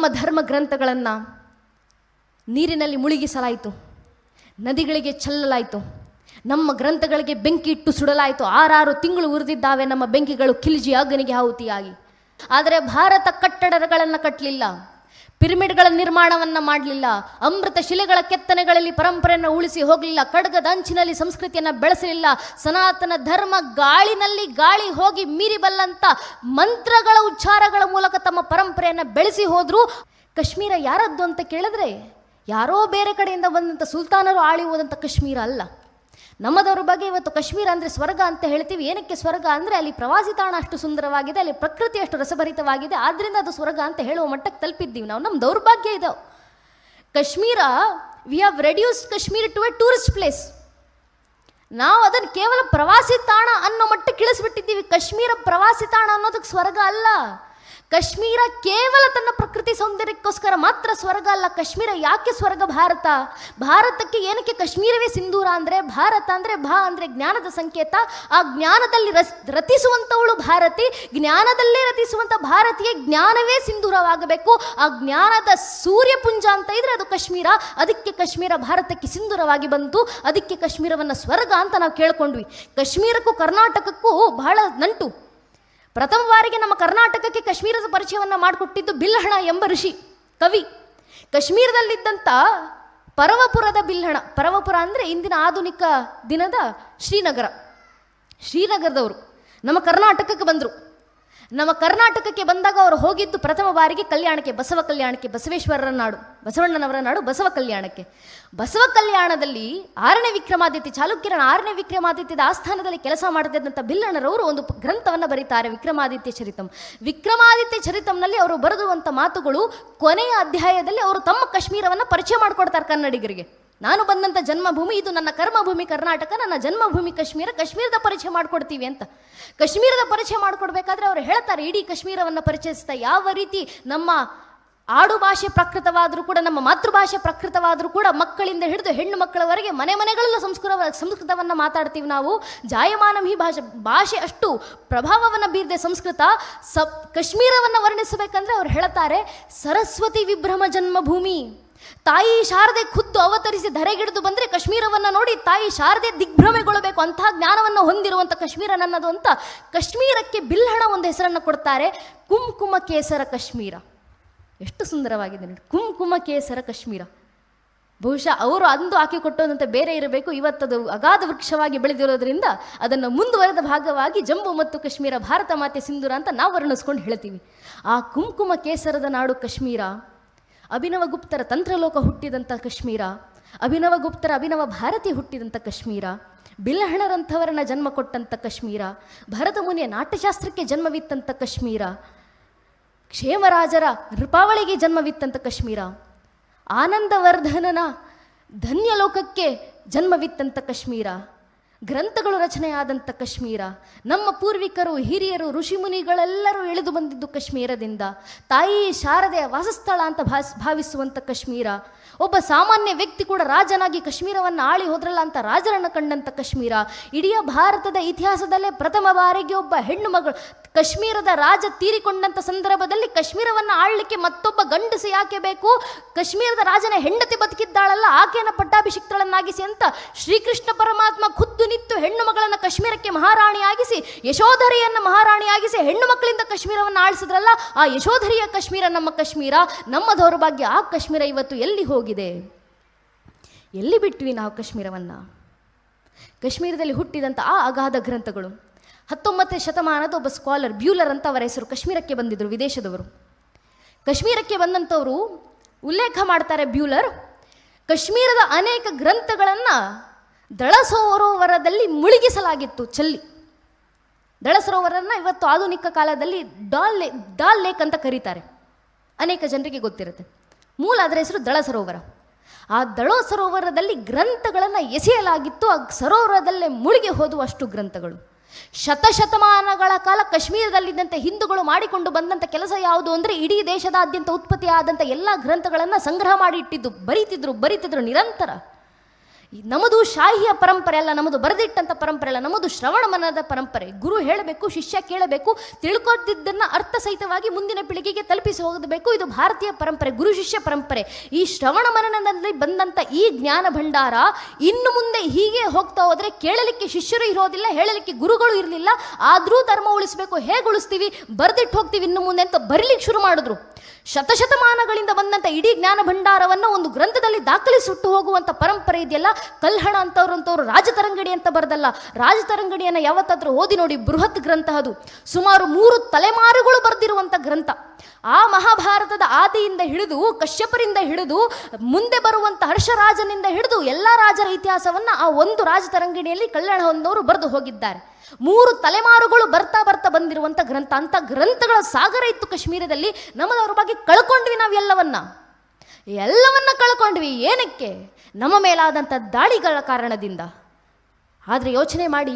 ನಮ್ಮ ಧರ್ಮ ಗ್ರಂಥಗಳನ್ನು ನೀರಿನಲ್ಲಿ ಮುಳುಗಿಸಲಾಯಿತು, ನದಿಗಳಿಗೆ ಚೆಲ್ಲಲಾಯಿತು, ನಮ್ಮ ಗ್ರಂಥಗಳಿಗೆ ಬೆಂಕಿ ಇಟ್ಟು ಸುಡಲಾಯಿತು. 6 ತಿಂಗಳು ಉರಿದಿದ್ದಾವೆ ನಮ್ಮ ಬೆಂಕಿಗಳು ಖಿಲ್ಜಿ ಅಗ್ನಿಗೆ ಆಹುತಿಯಾಗಿ. ಆದರೆ ಭಾರತ ಕಟ್ಟಡಗಳನ್ನು ಕಟ್ಟಲಿಲ್ಲ, ಪಿರಮಿಡ್ಗಳ ನಿರ್ಮಾಣವನ್ನು ಮಾಡಲಿಲ್ಲ, ಅಮೃತ ಶಿಲೆಗಳ ಕೆತ್ತನೆಗಳಲ್ಲಿ ಪರಂಪರೆಯನ್ನು ಉಳಿಸಿ ಹೋಗಲಿಲ್ಲ, ಖಡ್ಗದ ಅಂಚಿನಲ್ಲಿ ಸಂಸ್ಕೃತಿಯನ್ನು ಬೆಳೆಸಲಿಲ್ಲ. ಸನಾತನ ಧರ್ಮ ಗಾಳಿನಲ್ಲಿ ಗಾಳಿ ಹೋಗಿ ಮೀರಿಬಲ್ಲಂಥ ಮಂತ್ರಗಳ ಉಚ್ಚಾರಗಳ ಮೂಲಕ ತಮ್ಮ ಪರಂಪರೆಯನ್ನು ಬೆಳೆಸಿ ಹೋದ್ರು. ಕಾಶ್ಮೀರ ಯಾರದ್ದು ಅಂತ ಕೇಳಿದ್ರೆ ಯಾರೋ ಬೇರೆ ಕಡೆಯಿಂದ ಬಂದಂಥ ಸುಲ್ತಾನರು ಆಳಿ ಹೋದಂಥ ಕಾಶ್ಮೀರ ಅಲ್ಲ. ನಮ್ಮದವ್ರ ಬಗ್ಗೆ ಇವತ್ತು ಕಾಶ್ಮೀರ ಅಂದರೆ ಸ್ವರ್ಗ ಅಂತ ಹೇಳ್ತೀವಿ. ಏನಕ್ಕೆ ಸ್ವರ್ಗ ಅಂದರೆ ಅಲ್ಲಿ ಪ್ರವಾಸಿ ತಾಣ ಅಷ್ಟು ಸುಂದರವಾಗಿದೆ, ಅಲ್ಲಿ ಪ್ರಕೃತಿ ಅಷ್ಟು ರಸಭರಿತವಾಗಿದೆ, ಆದ್ದರಿಂದ ಅದು ಸ್ವರ್ಗ ಅಂತ ಹೇಳುವ ಮಟ್ಟಕ್ಕೆ ತಲುಪಿದ್ದೀವಿ ನಾವು. ನಮ್ಮ ದೌರ್ಭಾಗ್ಯ ಇದಾವೆ. Kashmir, we have reduced Kashmir to a tourist place. ನಾವು ಅದನ್ನು ಕೇವಲ ಪ್ರವಾಸಿ ತಾಣ ಅನ್ನೋ ಮಟ್ಟಕ್ಕೆ ಇಳಿಸ್ಬಿಟ್ಟಿದ್ದೀವಿ. ಕಾಶ್ಮೀರ ಪ್ರವಾಸಿ ತಾಣ ಅನ್ನೋದಕ್ಕೆ ಸ್ವರ್ಗ ಅಲ್ಲ. ಕಾಶ್ಮೀರ ಕೇವಲ ತನ್ನ ಪ್ರಕೃತಿ ಸೌಂದರ್ಯಕ್ಕೋಸ್ಕರ ಮಾತ್ರ ಸ್ವರ್ಗ ಅಲ್ಲ. ಕಾಶ್ಮೀರ ಯಾಕೆ ಸ್ವರ್ಗ? ಭಾರತಕ್ಕೆ ಏನಕ್ಕೆ ಕಾಶ್ಮೀರವೇ ಸಿಂಧೂರ ಅಂದರೆ, ಭಾರತ ಅಂದರೆ ಭಾ ಅಂದರೆ ಜ್ಞಾನದ ಸಂಕೇತ. ಆ ಜ್ಞಾನದಲ್ಲಿ ರತಿಸುವಂಥವಳು ಭಾರತಿ, ಜ್ಞಾನದಲ್ಲೇ ರತಿಸುವಂಥ ಭಾರತೀಯ ಜ್ಞಾನವೇ ಸಿಂಧೂರವಾಗಬೇಕು. ಆ ಜ್ಞಾನದ ಸೂರ್ಯಪುಂಜ ಅಂತ ಇದ್ರೆ ಅದು ಕಾಶ್ಮೀರ. ಅದಕ್ಕೆ ಕಾಶ್ಮೀರ ಭಾರತಕ್ಕೆ ಸಿಂಧೂರವಾಗಿ ಬಂತು. ಅದಕ್ಕೆ ಕಾಶ್ಮೀರವನ್ನು ಸ್ವರ್ಗ ಅಂತ ನಾವು ಕೇಳ್ಕೊಂಡ್ವಿ. ಕಾಶ್ಮೀರಕ್ಕೂ ಕರ್ನಾಟಕಕ್ಕೂ ಬಹಳ ನಂಟು. ಪ್ರಥಮ ಬಾರಿಗೆ ನಮ್ಮ ಕರ್ನಾಟಕಕ್ಕೆ ಕಾಶ್ಮೀರದ ಪರಿಚಯವನ್ನು ಮಾಡಿಕೊಟ್ಟಿದ್ದು ಬಿಲ್ಹಣ ಎಂಬ ಋಷಿ ಕವಿ. ಕಾಶ್ಮೀರದಲ್ಲಿದ್ದಂಥ ಪರವಪುರದ ಬಿಲ್ಹಣ, ಪರವಪುರ ಅಂದರೆ ಇಂದಿನ ಆಧುನಿಕ ದಿನದ ಶ್ರೀನಗರದವರು ನಮ್ಮ ಕರ್ನಾಟಕಕ್ಕೆ ಬಂದರು. ನಮ್ಮ ಕರ್ನಾಟಕಕ್ಕೆ ಬಂದಾಗ ಅವರು ಹೋಗಿದ್ದು ಪ್ರಥಮ ಬಾರಿಗೆ ಕಲ್ಯಾಣಕ್ಕೆ, ಬಸವ ಕಲ್ಯಾಣಕ್ಕೆ, ಬಸವೇಶ್ವರರ ನಾಡು, ಬಸವಣ್ಣನವರ ನಾಡು ಬಸವ ಕಲ್ಯಾಣಕ್ಕೆ. ಬಸವ ಕಲ್ಯಾಣದಲ್ಲಿ 6ನೇ ವಿಕ್ರಮಾದಿತ್ಯ, ಚಾಲುಕ್ಯರ 6ನೇ ವಿಕ್ರಮಾದಿತ್ಯದ ಆಸ್ಥಾನದಲ್ಲಿ ಕೆಲಸ ಮಾಡ್ತಿದ್ದಂಥ ಬಿಲ್ಲಣ್ಣರವರು ಒಂದು ಗ್ರಂಥವನ್ನು ಬರೀತಾರೆ, ವಿಕ್ರಮಾದಿತ್ಯ ಚರಿತಂ. ವಿಕ್ರಮಾದಿತ್ಯ ಚರಿತಂನಲ್ಲಿ ಅವರು ಬರೆದುವಂಥ ಮಾತುಗಳು ಕೊನೆಯ ಅಧ್ಯಾಯದಲ್ಲಿ ಅವರು ತಮ್ಮ ಕಾಶ್ಮೀರವನ್ನು ಪರಿಚಯ ಮಾಡಿಕೊಡ್ತಾರೆ ಕನ್ನಡಿಗರಿಗೆ. ನಾನು ಬಂದಂಥ ಜನ್ಮಭೂಮಿ ಇದು, ನನ್ನ ಕರ್ಮಭೂಮಿ ಕರ್ನಾಟಕ, ನನ್ನ ಜನ್ಮಭೂಮಿ ಕಾಶ್ಮೀರ, ಕಾಶ್ಮೀರದ ಪರಿಚಯ ಮಾಡಿಕೊಡ್ತೀವಿ ಅಂತ. ಕಾಶ್ಮೀರದ ಪರಿಚಯ ಮಾಡಿಕೊಡ್ಬೇಕಾದ್ರೆ ಅವರು ಹೇಳ್ತಾರೆ, ಇಡೀ ಕಾಶ್ಮೀರವನ್ನು ಪರಿಚಯಿಸ್ತಾ ಯಾವ ರೀತಿ ನಮ್ಮ ಆಡು ಭಾಷೆ ಪ್ರಕೃತವಾದರೂ ಕೂಡ, ನಮ್ಮ ಮಾತೃಭಾಷೆ ಪ್ರಕೃತವಾದರೂ ಕೂಡ, ಮಕ್ಕಳಿಂದ ಹಿಡಿದು ಹೆಣ್ಣು ಮಕ್ಕಳವರೆಗೆ ಮನೆ ಮನೆಗಳೆಲ್ಲ ಸಂಸ್ಕೃತವನ್ನು ಮಾತಾಡ್ತೀವಿ ನಾವು. ಜಾಯಮಾನಂ ಈ ಭಾಷೆ ಅಷ್ಟು ಪ್ರಭಾವವನ್ನು ಬೀರಿದೆ ಸಂಸ್ಕೃತ. ಕಾಶ್ಮೀರವನ್ನು ವರ್ಣಿಸಬೇಕಂದ್ರೆ ಅವ್ರು ಹೇಳ್ತಾರೆ, ಸರಸ್ವತಿ ವಿಭ್ರಮ ಜನ್ಮಭೂಮಿ. ತಾಯಿ ಶಾರದೆ ಖುದ್ದು ಅವತರಿಸಿ ಧರೆಗಿಡಿದು ಬಂದರೆ ಕಾಶ್ಮೀರವನ್ನು ನೋಡಿ ತಾಯಿ ಶಾರದೆ ದಿಗ್ಭ್ರಮೆಗೊಳ್ಳಬೇಕು, ಅಂತಹ ಜ್ಞಾನವನ್ನು ಹೊಂದಿರುವಂಥ ಕಾಶ್ಮೀರ ನನ್ನದು ಅಂತ ಕಾಶ್ಮೀರಕ್ಕೆ ಬಿಲ್ಹಣ ಒಂದು ಹೆಸರನ್ನು ಕೊಡ್ತಾರೆ, ಕುಂಕುಮ ಕೇಸರ ಕಾಶ್ಮೀರ. ಎಷ್ಟು ಸುಂದರವಾಗಿದೆ ನೋಡಿ, ಕುಂಕುಮ ಕೇಸರ ಕಾಶ್ಮೀರ. ಬಹುಶಃ ಅವರು ಅಂದು ಹಾಕಿಕೊಟ್ಟಂತೆ ಬೇರೆ ಇರಬೇಕು, ಇವತ್ತದು ಅಗಾಧ ವೃಕ್ಷವಾಗಿ ಬೆಳೆದಿರೋದ್ರಿಂದ ಅದನ್ನು ಮುಂದುವರೆದ ಭಾಗವಾಗಿ ಜಮ್ಮು ಮತ್ತು ಕಾಶ್ಮೀರ ಭಾರತ ಮಾತೆ ಸಿಂಧೂರ ಅಂತ ನಾವು ವರ್ಣಿಸ್ಕೊಂಡು ಹೇಳ್ತೀವಿ. ಆ ಕುಂಕುಮ ಕೇಸರದ ನಾಡು ಕಾಶ್ಮೀರ. ಅಭಿನವ ಗುಪ್ತರ ತಂತ್ರಲೋಕ ಹುಟ್ಟಿದಂಥ ಕಾಶ್ಮೀರ, ಅಭಿನವ ಗುಪ್ತರ ಅಭಿನವ ಭಾರತಿ ಹುಟ್ಟಿದಂಥ ಕಾಶ್ಮೀರ, ಬಿಲ್ಹಣರಂಥವರನ್ನ ಜನ್ಮ ಕೊಟ್ಟಂಥ ಕಾಶ್ಮೀರ, ಭರತ ಮುನಿಯ ನಾಟ್ಯಶಾಸ್ತ್ರಕ್ಕೆ ಜನ್ಮವಿತ್ತಂಥ ಕಾಶ್ಮೀರ, ಕ್ಷೇಮರಾಜರ ನೃಪಾವಳಿಗೆ ಜನ್ಮವಿತ್ತಂಥ ಕಾಶ್ಮೀರ, ಆನಂದವರ್ಧನನ ಧನ್ಯಲೋಕಕ್ಕೆ ಜನ್ಮವಿತ್ತಂಥ ಕಾಶ್ಮೀರ, ಗ್ರಂಥಗಳು ರಚನೆಯಾದಂಥ ಕಾಶ್ಮೀರ, ನಮ್ಮ ಪೂರ್ವಿಕರು ಹಿರಿಯರು ಋಷಿಮುನಿಗಳೆಲ್ಲರೂ ಇಳಿದು ಬಂದಿದ್ದು ಕಾಶ್ಮೀರದಿಂದ, ತಾಯಿ ಶಾರದೆಯ ವಾಸಸ್ಥಳ ಅಂತ ಭಾವಿಸುವಂಥ ಕಾಶ್ಮೀರ, ಒಬ್ಬ ಸಾಮಾನ್ಯ ವ್ಯಕ್ತಿ ಕೂಡ ರಾಜನಾಗಿ ಕಾಶ್ಮೀರವನ್ನು ಆಳಿ ಹೋದ್ರಲ್ಲ ಅಂತ ರಾಜರನ್ನು ಕಂಡಂಥ ಕಾಶ್ಮೀರ, ಇಡೀ ಭಾರತದ ಇತಿಹಾಸದಲ್ಲೇ ಪ್ರಥಮ ಬಾರಿಗೆ ಒಬ್ಬ ಹೆಣ್ಣು ಮಗಳು ಕಾಶ್ಮೀರದ ರಾಜ ತೀರಿಕೊಂಡಂಥ ಸಂದರ್ಭದಲ್ಲಿ ಕಾಶ್ಮೀರವನ್ನು ಆಳಲಿಕ್ಕೆ ಮತ್ತೊಬ್ಬ ಗಂಡಸು ಯಾಕೆ ಬೇಕು, ಕಾಶ್ಮೀರದ ರಾಜನ ಹೆಂಡತಿ ಬದುಕಿದ್ದಾಳಲ್ಲ ಆಕೆಯನ್ನು ಪಟ್ಟಾಭಿಷಿಕ್ತಳನ್ನಾಗಿಸಿ ಅಂತ ಶ್ರೀಕೃಷ್ಣ ಪರಮಾತ್ಮ ಖುದ್ದು ನಿತ್ತು ಹೆಣ್ಣು ಮಗಳನ್ನು ಕಾಶ್ಮೀರಕ್ಕೆ ಮಹಾರಾಣಿಯಾಗಿಸಿ, ಯಶೋಧರಿಯನ್ನು ಮಹಾರಾಣಿಯಾಗಿಸಿ ಹೆಣ್ಣು ಮಕ್ಕಳಿಂದ ಕಾಶ್ಮೀರವನ್ನು ಆಳಿಸಿದ್ರಲ್ಲ, ಆ ಯಶೋಧರಿಯ ಕಾಶ್ಮೀರ ನಮ್ಮ ಕಾಶ್ಮೀರ. ನಮ್ಮ ದೌರ್ಭಾಗ್ಯ ಆ ಕಾಶ್ಮೀರ ಇವತ್ತು ಎಲ್ಲಿ ಹೋಗಿದೆ? ಎಲ್ಲಿ ಬಿಟ್ವಿ ನಾವು ಕಾಶ್ಮೀರವನ್ನು? ಕಾಶ್ಮೀರದಲ್ಲಿ ಹುಟ್ಟಿದಂಥ ಆ ಅಗಾಧ ಗ್ರಂಥಗಳು. 19ನೇ ಶತಮಾನದ ಒಬ್ಬ ಸ್ಕಾಲರ್ ಬ್ಯೂಲರ್ ಅಂತ ಅವರ ಹೆಸರು, ಕಾಶ್ಮೀರಕ್ಕೆ ಬಂದಿದ್ದರು, ವಿದೇಶದವರು. ಕಾಶ್ಮೀರಕ್ಕೆ ಬಂದಂಥವರು ಉಲ್ಲೇಖ ಮಾಡ್ತಾರೆ ಬ್ಯೂಲರ್, ಕಾಶ್ಮೀರದ ಅನೇಕ ಗ್ರಂಥಗಳನ್ನು ದಳ ಸರೋವರದಲ್ಲಿ ಮುಳುಗಿಸಲಾಗಿತ್ತು, ಚೆಲ್ಲಿ. ದಳ ಸರೋವರನ್ನು ಇವತ್ತು ಆಧುನಿಕ ಕಾಲದಲ್ಲಿ ಡಾಲ್ ಲೇಕ್ ಅಂತ ಕರೀತಾರೆ, ಅನೇಕ ಜನರಿಗೆ ಗೊತ್ತಿರುತ್ತೆ. ಮೂಲ ಅದರ ಹೆಸರು ದಳ ಸರೋವರ. ಆ ದಳ ಸರೋವರದಲ್ಲಿ ಗ್ರಂಥಗಳನ್ನು ಎಸೆಯಲಾಗಿತ್ತು, ಆ ಸರೋವರದಲ್ಲೇ ಮುಳುಗಿ ಹೋದುವಷ್ಟು ಗ್ರಂಥಗಳು. ಶತಶತಮಾನಗಳ ಕಾಲ ಕಾಶ್ಮೀರದಲ್ಲಿದ್ದಂಥ ಹಿಂದೂಗಳು ಮಾಡಿಕೊಂಡು ಬಂದಂಥ ಕೆಲಸ ಯಾವುದು ಅಂದರೆ, ಇಡೀ ದೇಶದಾದ್ಯಂತ ಉತ್ಪತ್ತಿಯಾದಂಥ ಎಲ್ಲ ಗ್ರಂಥಗಳನ್ನು ಸಂಗ್ರಹ ಮಾಡಿ ಇಟ್ಟಿದ್ದು, ಬರೀತಿದ್ರು ನಿರಂತರ. ನಮ್ಮದು ಶಾಹಿಯ ಪರಂಪರೆ ಅಲ್ಲ, ನಮ್ಮದು ಬರೆದಿಟ್ಟಂಥ ಪರಂಪರೆ ಅಲ್ಲ, ನಮ್ಮದು ಶ್ರವಣ ಮನನದ ಪರಂಪರೆ. ಗುರು ಹೇಳಬೇಕು, ಶಿಷ್ಯ ಕೇಳಬೇಕು, ತಿಳ್ಕೊತಿದ್ದನ್ನು ಅರ್ಥಸಹಿತವಾಗಿ ಮುಂದಿನ ಪೀಳಿಗೆಗೆ ತಲುಪಿಸಿ ಹೋಗಬೇಕು. ಇದು ಭಾರತೀಯ ಪರಂಪರೆ, ಗುರು ಶಿಷ್ಯ ಪರಂಪರೆ. ಈ ಶ್ರವಣ ಮನನದಲ್ಲಿ ಬಂದಂಥ ಈ ಜ್ಞಾನ ಭಂಡಾರ ಇನ್ನು ಮುಂದೆ ಹೀಗೆ ಹೋಗ್ತಾ ಹೋದರೆ ಕೇಳಲಿಕ್ಕೆ ಶಿಷ್ಯರು ಇರೋದಿಲ್ಲ, ಹೇಳಲಿಕ್ಕೆ ಗುರುಗಳು ಇರಲಿಲ್ಲ. ಆದರೂ ಧರ್ಮ ಉಳಿಸಬೇಕು, ಹೇಗೆ ಉಳಿಸ್ತೀವಿ, ಬರೆದಿಟ್ಟು ಹೋಗ್ತೀವಿ ಇನ್ನು ಮುಂದೆ ಅಂತ ಬರೀಲಿಕ್ಕೆ ಶುರು ಮಾಡಿದ್ರು. ಶತಶತಮಾನಗಳಿಂದ ಬಂದಂಥ ಇಡೀ ಜ್ಞಾನ ಭಂಡಾರವನ್ನು ಒಂದು ಗ್ರಂಥದಲ್ಲಿ ದಾಖಲಿಸುಟ್ಟು ಹೋಗುವಂಥ ಪರಂಪರೆ ಇದೆಯಲ್ಲ. ಕಲ್ಹಣ ಅಂತವ್ರು ರಾಜತರಂಗಡಿ ಅಂತ ಬರೆದಲ್ಲ, ರಾಜತರಂಗಡಿಯನ್ನು ಯಾವತ್ತಾದ್ರೂ ಓದಿ ನೋಡಿ. ಬೃಹತ್ ಗ್ರಂಥ ಅದು, ಸುಮಾರು 3 ತಲೆಮಾರುಗಳು ಬರೆದಿರುವಂಥ ಗ್ರಂಥ. ಆ ಮಹಾಭಾರತದ ಆದಿಯಿಂದ ಹಿಡಿದು ಕಶ್ಯಪರಿಂದ ಹಿಡಿದು ಮುಂದೆ ಬರುವಂಥ ಹರ್ಷರಾಜನಿಂದ ಹಿಡಿದು ಎಲ್ಲ ರಾಜರ ಇತಿಹಾಸವನ್ನು ಆ ಒಂದು ರಾಜತರಂಗಿಣಿಯಲ್ಲಿ ಕಲ್ಯಾಣ ಹೊಂದವರು ಬರೆದು ಹೋಗಿದ್ದಾರೆ. 3 ತಲೆಮಾರುಗಳು ಬರ್ತಾ ಬರ್ತಾ ಬಂದಿರುವಂಥ ಗ್ರಂಥ. ಅಂಥ ಗ್ರಂಥಗಳ ಸಾಗರ ಇತ್ತು ಕಾಶ್ಮೀರದಲ್ಲಿ. ನಮ್ಮದವ್ರ ಬಗ್ಗೆ ಕಳ್ಕೊಂಡ್ವಿ, ನಾವು ಎಲ್ಲವನ್ನ ಕಳ್ಕೊಂಡ್ವಿ. ಏನಕ್ಕೆ? ನಮ್ಮ ಮೇಲಾದಂಥ ದಾಳಿಗಳ ಕಾರಣದಿಂದ. ಆದರೆ ಯೋಚನೆ ಮಾಡಿ,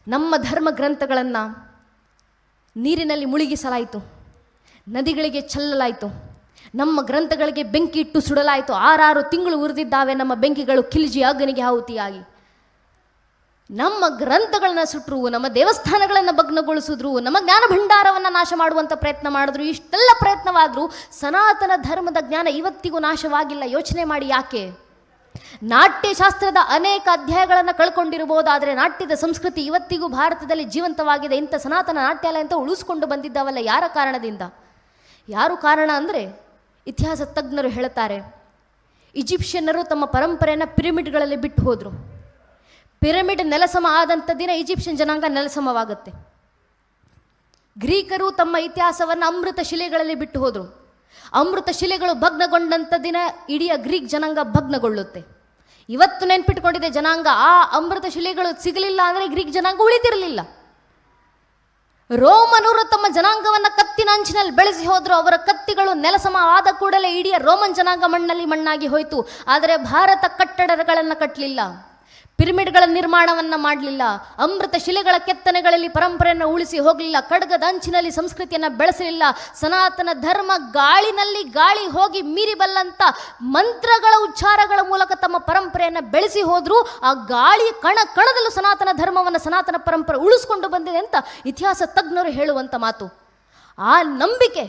ನಮ್ಮ ಧರ್ಮ ಗ್ರಂಥಗಳನ್ನು ನೀರಿನಲ್ಲಿ ಮುಳುಗಿಸಲಾಯಿತು, ನದಿಗಳಿಗೆ ಚೆಲ್ಲಲಾಯಿತು, ನಮ್ಮ ಗ್ರಂಥಗಳಿಗೆ ಬೆಂಕಿ ಇಟ್ಟು ಸುಡಲಾಯಿತು. 6 ತಿಂಗಳು ಉರಿದಿದ್ದಾವೆ ನಮ್ಮ ಬೆಂಕಿಗಳು ಖಿಲ್ಜಿ ಅಗ್ನಿಗೆ ಆಹುತಿಯಾಗಿ. ನಮ್ಮ ಗ್ರಂಥಗಳನ್ನ ಸುಟ್ಟರು, ನಮ್ಮ ದೇವಸ್ಥಾನಗಳನ್ನು ಭಗ್ನಗೊಳಿಸಿದ್ರು, ನಮ್ಮ ಜ್ಞಾನ ಭಂಡಾರವನ್ನು ನಾಶ ಮಾಡುವಂಥ ಪ್ರಯತ್ನ ಮಾಡಿದ್ರು. ಇಷ್ಟೆಲ್ಲ ಪ್ರಯತ್ನವಾದರೂ ಸನಾತನ ಧರ್ಮದ ಜ್ಞಾನ ಇವತ್ತಿಗೂ ನಾಶವಾಗಿಲ್ಲ. ಯೋಚನೆ ಮಾಡಿ, ಯಾಕೆ? ನಾಟ್ಯಶಾಸ್ತ್ರದ ಅನೇಕ ಅಧ್ಯಾಯಗಳನ್ನು ಕಳ್ಕೊಂಡಿರಬಹುದು, ಆದರೆ ನಾಟ್ಯದ ಸಂಸ್ಕೃತಿ ಇವತ್ತಿಗೂ ಭಾರತದಲ್ಲಿ ಜೀವಂತವಾಗಿದೆ. ಇಂಥ ಸನಾತನ ನಾಟ್ಯಾಲಯ ಅಂತ ಉಳಿಸ್ಕೊಂಡು ಬಂದಿದ್ದಾವಲ್ಲ, ಯಾರ ಕಾರಣದಿಂದ? ಯಾರು ಕಾರಣ ಅಂದರೆ ಇತಿಹಾಸ ತಜ್ಞರು ಹೇಳುತ್ತಾರೆ, ಈಜಿಪ್ಷಿಯನ್ನರು ತಮ್ಮ ಪರಂಪರೆಯನ್ನು ಪಿರಮಿಡ್ಗಳಲ್ಲಿ ಬಿಟ್ಟು ಹೋದರು. ಪಿರಮಿಡ್ ನೆಲಸಮ ಆದಂಥ ದಿನ ಈಜಿಪ್ಷಿಯನ್ ಜನಾಂಗ ನೆಲಸಮವಾಗುತ್ತೆ. ಗ್ರೀಕರು ತಮ್ಮ ಇತಿಹಾಸವನ್ನು ಅಮೃತ ಶಿಲೆಗಳಲ್ಲಿ ಬಿಟ್ಟು ಹೋದರು. ಅಮೃತ ಶಿಲೆಗಳು ಭಗ್ನಗೊಂಡಂಥ ದಿನ ಇಡೀ ಗ್ರೀಕ್ ಜನಾಂಗ ಭಗ್ನಗೊಳ್ಳುತ್ತೆ. ಇವತ್ತು ನೆನ್ಪಿಟ್ಕೊಂಡಿದೆ ಜನಾಂಗ, ಆ ಅಮೃತ ಶಿಲೆಗಳು ಸಿಗಲಿಲ್ಲ ಅಂದರೆ ಗ್ರೀಕ್ ಜನಾಂಗ ಉಳಿತಿರಲಿಲ್ಲ. ರೋಮನರು ತಮ್ಮ ಜನಾಂಗವನ್ನು ಕತ್ತಿನ ಅಂಚಿನಲ್ಲಿ ಬೆಳೆಸಿ ಹೋದರು. ಅವರ ಕತ್ತಿಗಳು ನೆಲಸಮ ಆದ ಕೂಡಲೇ ಇಡೀ ರೋಮನ್ ಜನಾಂಗ ಮಣ್ಣಲ್ಲಿ ಮಣ್ಣಾಗಿ ಹೋಯಿತು. ಆದರೆ ಭಾರತ ಕಟ್ಟಡಗಳನ್ನು ಕಟ್ಟಲಿಲ್ಲ, ಪಿರಮಿಡ್ಗಳ ನಿರ್ಮಾಣವನ್ನು ಮಾಡಲಿಲ್ಲ, ಅಮೃತ ಶಿಲೆಗಳ ಕೆತ್ತನೆಗಳಲ್ಲಿ ಪರಂಪರೆಯನ್ನು ಉಳಿಸಿ ಹೋಗಲಿಲ್ಲ, ಖಡ್ಗದ ಅಂಚಿನಲ್ಲಿ ಸಂಸ್ಕೃತಿಯನ್ನು ಬೆಳೆಸಲಿಲ್ಲ. ಸನಾತನ ಧರ್ಮ ಗಾಳಿನಲ್ಲಿ ಗಾಳಿ ಹೋಗಿ ಮೀರಿಬಲ್ಲಂಥ ಮಂತ್ರಗಳ ಉಚ್ಚಾರಗಳ ಮೂಲಕ ತಮ್ಮ ಪರಂಪರೆಯನ್ನು ಬೆಳೆಸಿ ಹೋದರೂ ಆ ಗಾಳಿ ಕಣದಲ್ಲೂ ಸನಾತನ ಧರ್ಮವನ್ನು, ಸನಾತನ ಪರಂಪರೆ ಉಳಿಸ್ಕೊಂಡು ಬಂದಿದೆ ಅಂತ ಇತಿಹಾಸ ತಜ್ಞರು ಹೇಳುವಂಥ ಮಾತು. ಆ ನಂಬಿಕೆ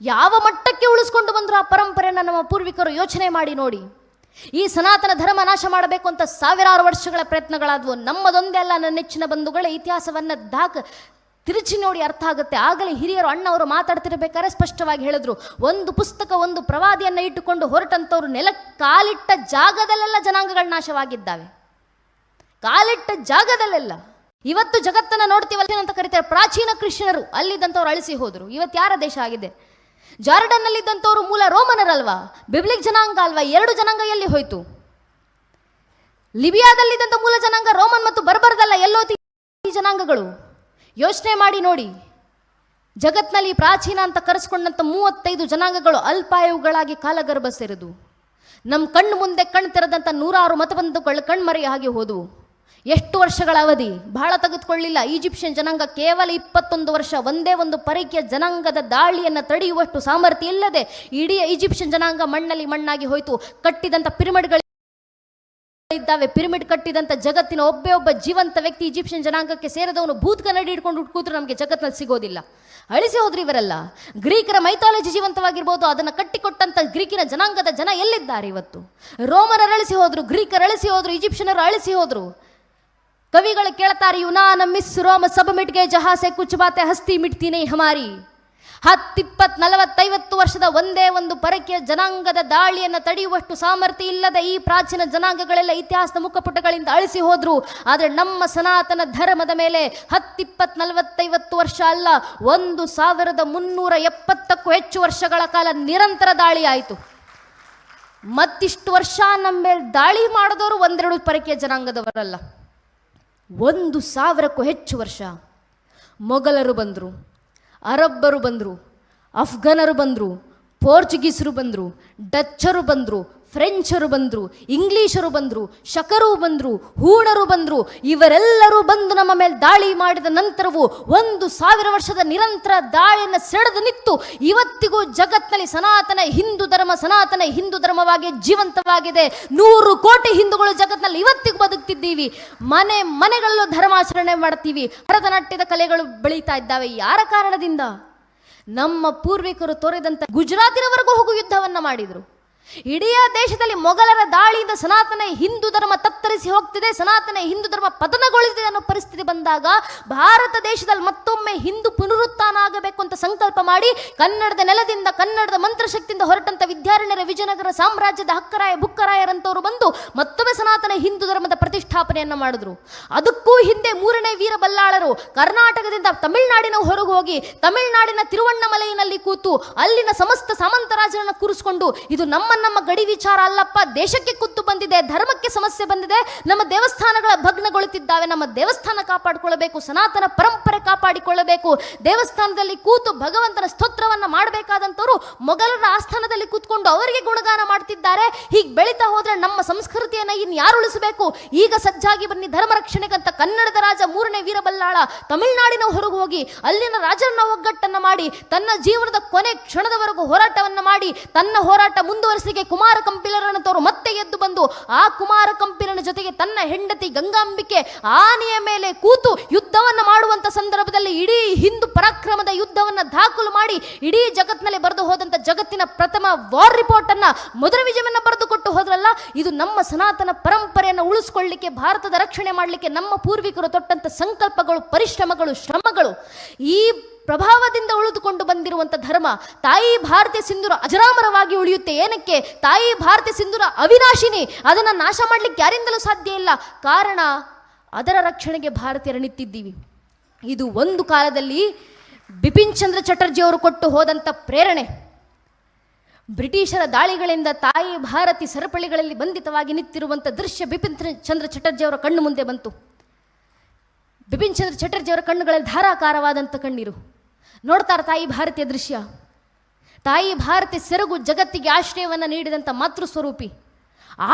ಯಾವ ಮಟ್ಟಕ್ಕೆ ಉಳಿಸ್ಕೊಂಡು ಬಂದರೂ ಆ ಪರಂಪರೆಯನ್ನು ನಮ್ಮ ಪೂರ್ವಿಕರು ಯೋಚನೆ ಮಾಡಿ ನೋಡಿ. ಈ ಸನಾತನ ಧರ್ಮ ನಾಶ ಮಾಡಬೇಕು ಅಂತ ಸಾವಿರಾರು ವರ್ಷಗಳ ಪ್ರಯತ್ನಗಳಾದವು. ನಮ್ಮದೊಂದೇ ಅಲ್ಲ ನನ್ನ ನೆಚ್ಚಿನ ಬಂಧುಗಳೇ, ಇತಿಹಾಸವನ್ನು ತಿರುಚಿ ನೋಡಿ ಅರ್ಥ ಆಗುತ್ತೆ. ಆಗಲೇ ಹಿರಿಯರು ಅಣ್ಣವರು ಮಾತಾಡ್ತಿರ್ಬೇಕಾದ್ರೆ ಸ್ಪಷ್ಟವಾಗಿ ಹೇಳಿದ್ರು, ಒಂದು ಪುಸ್ತಕ, ಒಂದು ಪ್ರವಾದಿಯನ್ನು ಇಟ್ಟುಕೊಂಡು ಹೊರಟಂಥವ್ರು ಕಾಲಿಟ್ಟ ಜಾಗದಲ್ಲೆಲ್ಲ ಜನಾಂಗಗಳು ನಾಶವಾಗಿದ್ದಾವೆ. ಕಾಲಿಟ್ಟ ಜಾಗದಲ್ಲೆಲ್ಲ. ಇವತ್ತು ಜಗತ್ತನ್ನು ನೋಡ್ತೀವಲ್ಲ ಅಂತ ಕರೀತಾರೆ. ಪ್ರಾಚೀನ ಕ್ರಿಶ್ಚಿಯನರು ಅಲ್ಲಿದ್ದಂಥವ್ರು ಅಳಿಸಿ ಹೋದರು. ಇವತ್ತು ಯಾರ ದೇಶ ಆಗಿದೆ? ಜಾರ್ಡನ್ನಲ್ಲಿದ್ದಂಥವ್ರು ಮೂಲ ರೋಮನರಲ್ವಾ, ಬಿಬ್ಲಿಕ್ ಜನಾಂಗ ಅಲ್ವಾ? 2 ಜನಾಂಗ ಎಲ್ಲಿ ಹೋಯ್ತು? ಲಿಬಿಯಾದಲ್ಲಿದ್ದಂಥ ಮೂಲ ಜನಾಂಗ ರೋಮನ್ ಮತ್ತು ಬರ್ಬರ್ದಲ್ಲ, ಎಲ್ಲೋತಿ ಈ ಜನಾಂಗಗಳು? ಯೋಚನೆ ಮಾಡಿ ನೋಡಿ. ಜಗತ್ನಲ್ಲಿ ಪ್ರಾಚೀನ ಅಂತ ಕರೆಸ್ಕೊಂಡಂಥ 35 ಜನಾಂಗಗಳು ಅಲ್ಪಾಯುಗಳಾಗಿ ಕಾಲಗರ್ಭ ಸೇರಿದು. ನಮ್ಮ ಕಣ್ಣು ಮುಂದೆ ಕಣ್ಣು ತೆರೆದಂಥ 106 ಮತಬಂಧುಗಳು ಕಣ್ಮರೆಯಾಗಿ ಹೋದವು. ಎಷ್ಟು ವರ್ಷಗಳ ಅವಧಿ? ಬಹಳ ತೆಗೆದುಕೊಳ್ಳಿಲ್ಲ. ಈಜಿಪ್ಷಿಯನ್ ಜನಾಂಗ ಕೇವಲ 21 ವರ್ಷ. ಒಂದೇ ಒಂದು ಪರೀಕ್ಷೆಯ ಜನಾಂಗದ ದಾಳಿಯನ್ನು ತಡೆಯುವಷ್ಟು ಸಾಮರ್ಥ್ಯ ಇಲ್ಲದೆ ಇಡೀ ಈಜಿಪ್ಷಿಯನ್ ಜನಾಂಗ ಮಣ್ಣಲ್ಲಿ ಮಣ್ಣಾಗಿ ಹೋಯಿತು. ಕಟ್ಟಿದಂಥ ಪಿರಮಿಡ್ಗಳು ಇದ್ದಾವೆ. ಪಿರಮಿಡ್ ಕಟ್ಟಿದಂಥ ಜಗತ್ತಿನ ಒಬ್ಬ ಜೀವಂತ ವ್ಯಕ್ತಿ ಈಜಿಪ್ಷಿಯನ್ ಜನಾಂಗಕ್ಕೆ ಸೇರಿದವನು ಭೂತ್ ಕನ್ನಡಿ ಹಿಡ್ಕೊಂಡು ಕೂತ್ರು ನಮಗೆ ಜಗತ್ತಿನಲ್ಲಿ ಸಿಗೋದಿಲ್ಲ. ಅಳಿಸಿ ಹೋದ್ರು ಇವರೆಲ್ಲ. ಗ್ರೀಕರ ಮೈಥಾಲಜಿ ಜೀವಂತವಾಗಿರ್ಬೋದು, ಅದನ್ನು ಕಟ್ಟಿಕೊಟ್ಟಂಥ ಗ್ರೀಕಿನ ಜನಾಂಗದ ಜನ ಎಲ್ಲಿದ್ದಾರೆ ಇವತ್ತು? ರೋಮನರು ಅಳಿಸಿ ಹೋದ್ರು, ಗ್ರೀಕರು ಅಳಿಸಿ ಹೋದ್ರು, ಈಜಿಪ್ಷಿಯನರು ಅಳಿಸಿ ಹೋದ್ರು. ಕವಿಗಳು ಕೇಳ್ತಾರೆ, ಯುನಾನ್ ಮಿಸ್ ರೋಮ ಸಬ್ ಮಿಟ್ಗೆ ಜಹಾಸೆ ಕುಚ್ ಬಾತೆ ಹಸ್ತಿ ಮಿಟ್ತಿ ನೈ ಹಮಾರಿ. 10, 20, 40, 50 ವರ್ಷದ ಒಂದೇ ಒಂದು ಪರಕೀಯ ಜನಾಂಗದ ದಾಳಿಯನ್ನು ತಡೆಯುವಷ್ಟು ಸಾಮರ್ಥ್ಯ ಇಲ್ಲದ ಈ ಪ್ರಾಚೀನ ಜನಾಂಗಗಳೆಲ್ಲ ಇತಿಹಾಸದ ಮುಖಪುಟಗಳಿಂದ ಅಳಿಸಿ ಹೋದ್ರು. ಆದರೆ ನಮ್ಮ ಸನಾತನ ಧರ್ಮದ ಮೇಲೆ 10, 20, 40, 50 ವರ್ಷ ಅಲ್ಲ, 1370ಕ್ಕೂ ಹೆಚ್ಚು ವರ್ಷಗಳ ಕಾಲ ನಿರಂತರ ದಾಳಿ ಆಯಿತು. ಮತ್ತಿಷ್ಟು ವರ್ಷ ನಮ್ಮ ಮೇಲೆ ದಾಳಿ ಮಾಡಿದವರು 1-2 ಪರಕೀಯ ಜನಾಂಗದವರಲ್ಲ, 1000ಕ್ಕೂ ಹೆಚ್ಚು ವರ್ಷ. ಮೊಘಲರು ಬಂದರು, ಅರಬ್ಬರು ಬಂದರು, ಅಫ್ಘನರು ಬಂದರು, ಪೋರ್ಚುಗೀಸರು ಬಂದರು, ಡಚ್ಚರು ಬಂದರು, ಫ್ರೆಂಚರು ಬಂದರು, ಇಂಗ್ಲೀಷರು ಬಂದರು, ಶಕರು ಬಂದರು, ಹೂಣರು ಬಂದರು. ಇವರೆಲ್ಲರೂ ಬಂದು ನಮ್ಮ ಮೇಲೆ ದಾಳಿ ಮಾಡಿದ ನಂತರವೂ 1000 ವರ್ಷದ ನಿರಂತರ ದಾಳಿಯನ್ನು ಸೆಳೆದು ನಿಂತು ಇವತ್ತಿಗೂ ಜಗತ್ತಿನಲ್ಲಿ ಸನಾತನ ಹಿಂದೂ ಧರ್ಮವಾಗಿ ಜೀವಂತವಾಗಿದೆ. 100 ಕೋಟಿ ಹಿಂದೂಗಳು ಜಗತ್ತಿನಲ್ಲಿ ಇವತ್ತಿಗೂ ಬದುಕ್ತಿದ್ದೀವಿ. ಮನೆಗಳಲ್ಲೂ ಧರ್ಮಾಚರಣೆ ಮಾಡ್ತೀವಿ. ಭರತನಾಟ್ಯದ ಕಲೆಗಳು ಬೆಳೀತಾ ಇದ್ದಾವೆ. ಯಾರ ಕಾರಣದಿಂದ? ನಮ್ಮ ಪೂರ್ವಿಕರು ತೋರಿದಂತ ಗುಜರಾತಿನವರೆಗೂ ಹೋಗಿ ಯುದ್ಧವನ್ನ ಮಾಡಿದರು. ಇಡೀ ದೇಶದಲ್ಲಿ ಮೊಘಲರ ದಾಳಿಯಿಂದ ಸನಾತನ ಹಿಂದೂ ಧರ್ಮ ತತ್ತರಿಸಿ ಹೋಗ್ತಿದೆ, ಸನಾತನ ಹಿಂದೂ ಧರ್ಮ ಪತನಗೊಳ್ಳಿದೆ ಅನ್ನೋ ಪರಿಸ್ಥಿತಿ ಬಂದಾಗ ಭಾರತ ದೇಶದಲ್ಲಿ ಮತ್ತೊಮ್ಮೆ ಹಿಂದೂ ಪುನರುತ್ಥಾನ ಆಗಬೇಕು ಅಂತ ಸಂಕಲ್ಪ ಮಾಡಿ ಕನ್ನಡದ ನೆಲದಿಂದ, ಕನ್ನಡದ ಮಂತ್ರಶಕ್ತಿಯಿಂದ ಹೊರಟಂತ ವಿದ್ಯಾರಣ್ಯರ ವಿಜಯನಗರ ಸಾಮ್ರಾಜ್ಯದ ಹಕ್ಕರಾಯ ಬುಕ್ಕರಾಯರಂತವರು ಬಂದು ಮತ್ತೊಮ್ಮೆ ಸನಾತನ ಹಿಂದೂ ಧರ್ಮದ ಪ್ರತಿಷ್ಠಾಪನೆಯನ್ನ ಮಾಡಿದ್ರು. ಅದಕ್ಕೂ ಹಿಂದೆ 3ನೇ ವೀರ ಬಲ್ಲಾಳರು ಕರ್ನಾಟಕದಿಂದ ತಮಿಳುನಾಡಿನ ಹೊರಗೆ ಹೋಗಿ ತಮಿಳುನಾಡಿನ ತಿರುವಣ್ಣಮಲೆಯಲ್ಲಿ ಕೂತು ಅಲ್ಲಿನ ಸಮಸ್ತ ಸಾಮಂತರಾಜರನ್ನು ಕೂರಿಸಿಕೊಂಡು ಇದು ನಮ್ಮ ಗಡಿ ವಿಚಾರ ಅಲ್ಲಪ್ಪ, ದೇಶಕ್ಕೆ ಕುತ್ತು ಬಂದಿದೆ, ಧರ್ಮಕ್ಕೆ ಸಮಸ್ಯೆ ಬಂದಿದೆ, ನಮ್ಮ ದೇವಸ್ಥಾನಗಳ ಭಗ್ನಗೊಳ್ಳುತ್ತಿದ್ದಾವೆ, ನಮ್ಮ ದೇವಸ್ಥಾನ ಕಾಪಾಡಿಕೊಳ್ಳಬೇಕು, ಸನಾತನ ಪರಂಪರೆ ಕಾಪಾಡಿಕೊಳ್ಳಬೇಕು, ದೇವಸ್ಥಾನದಲ್ಲಿ ಕೂತು ಭಗವಂತನ ಸ್ತೋತ್ರವನ್ನ ಮಾಡಬೇಕಾದಂತವರು ಮೊಘಲರ ಆಸ್ಥಾನದಲ್ಲಿ ಕೂತ್ಕೊಂಡು ಅವರಿಗೆ ಗುಣಗಾನ ಮಾಡ್ತಿದ್ದಾರೆ. ಹೀಗೆ ಬೆಳೀತಾ ಹೋದ್ರೆ ನಮ್ಮ ಸಂಸ್ಕೃತಿಯನ್ನ ಇನ್ನು ಯಾರು ಉಳಿಸಬೇಕು? ಈಗ ಸಜ್ಜಾಗಿ ಬನ್ನಿ ಧರ್ಮ ರಕ್ಷಣೆಗಂತ ಕನ್ನಡದ ರಾಜ 3ನೇ ವೀರಬಲ್ಲಾಳ ತಮಿಳುನಾಡಿನ ಹೊರಗೆ ಹೋಗಿ ಅಲ್ಲಿನ ರಾಜರನ್ನ ಒಗ್ಗಟ್ಟನ್ನ ಮಾಡಿ ತನ್ನ ಜೀವನದ ಕೊನೆ ಕ್ಷಣದವರೆಗೂ ಹೋರಾಟವನ್ನ ಮಾಡಿ ತನ್ನ ಹೋರಾಟ ಮುಂದುವರಿಸಿ ಕುಮಾರ ಕಂಪಿಲರನ್ನವರು ಮತ್ತೆ ಎದ್ದು ಬಂದು ಆ ಕುಮಾರ ಕಂಪಿಲನ ಜೊತೆಗೆ ತನ್ನ ಹೆಂಡತಿ ಗಂಗಾಂಬಿಕೆ ಆನೆಯ ಮೇಲೆ ಕೂತು ಯುದ್ಧವನ್ನ ಮಾಡುವಂತ ಸಂದರ್ಭದಲ್ಲಿ ಇಡೀ ಹಿಂದೂ ಪರಾಕ್ರಮದ ಯುದ್ಧವನ್ನ ದಾಖಲು ಮಾಡಿ ಇಡೀ ಜಗತ್ತಿನಲ್ಲಿ ಬರೆದು ಹೋದಂತ ಜಗತ್ತಿನ ಪ್ರಥಮ ವಾರ್ ರಿಪೋರ್ಟ್ ಅನ್ನ ಮಧುರ ವಿಜಯವನ್ನ ಬರೆದು ಕೊಟ್ಟು ಹೋದ್ರಲ್ಲ. ಇದು ನಮ್ಮ ಸನಾತನ ಪರಂಪರೆಯನ್ನು ಉಳಿಸಿಕೊಳ್ಳಲಿಕ್ಕೆ, ಭಾರತದ ರಕ್ಷಣೆ ಮಾಡಲಿಕ್ಕೆ ನಮ್ಮ ಪೂರ್ವಿಕರು ತೊಟ್ಟಂತ ಸಂಕಲ್ಪಗಳು, ಪರಿಶ್ರಮಗಳು, ಶ್ರಮಗಳು. ಈ ಪ್ರಭಾವದಿಂದ ಉಳಿದುಕೊಂಡು ಬಂದಿರುವಂಥ ಧರ್ಮ ತಾಯಿ ಭಾರತೀಯ ಸಿಂಧೂರ ಅಜರಾಮರವಾಗಿ ಉಳಿಯುತ್ತೆ. ಏನಕ್ಕೆ? ತಾಯಿ ಭಾರತೀಯ ಸಿಂಧೂರ ಅವಿನಾಶಿನಿ, ಅದನ್ನು ನಾಶ ಮಾಡಲಿಕ್ಕೆ ಯಾರಿಂದಲೂ ಸಾಧ್ಯ ಇಲ್ಲ. ಕಾರಣ ಅದರ ರಕ್ಷಣೆಗೆ ಭಾರತೀಯರು ನಿಂತಿದ್ದೀವಿ. ಇದು ಒಂದು ಕಾಲದಲ್ಲಿ ಬಿಪಿನ್ ಚಂದ್ರ ಚಟರ್ಜಿ ಅವರು ಕೊಟ್ಟು ಹೋದಂಥ ಪ್ರೇರಣೆ. ಬ್ರಿಟಿಷರ ದಾಳಿಗಳಿಂದ ತಾಯಿ ಭಾರತಿ ಸರಪಳಿಗಳಲ್ಲಿ ಬಂಧಿತವಾಗಿ ನಿಂತಿರುವಂಥ ದೃಶ್ಯ ಬಿಪಿನ್ ಚಂದ್ರ ಚಟರ್ಜಿ ಅವರ ಕಣ್ಣು ಮುಂದೆ ಬಂತು. ಬಿಪಿನ್ ಚಂದ್ರ ಚಟರ್ಜಿ ಅವರ ಕಣ್ಣುಗಳಲ್ಲಿ ಧಾರಾಕಾರವಾದಂಥ ಕಣ್ಣೀರು. ನೋಡ್ತಾರೆ ತಾಯಿ ಭಾರತೀಯ ದೃಶ್ಯ. ತಾಯಿ ಭಾರತಿ ಸೆರಗು ಜಗತ್ತಿಗೆ ಆಶ್ರಯವನ್ನು ನೀಡಿದಂಥ ಮಾತೃ ಸ್ವರೂಪಿ.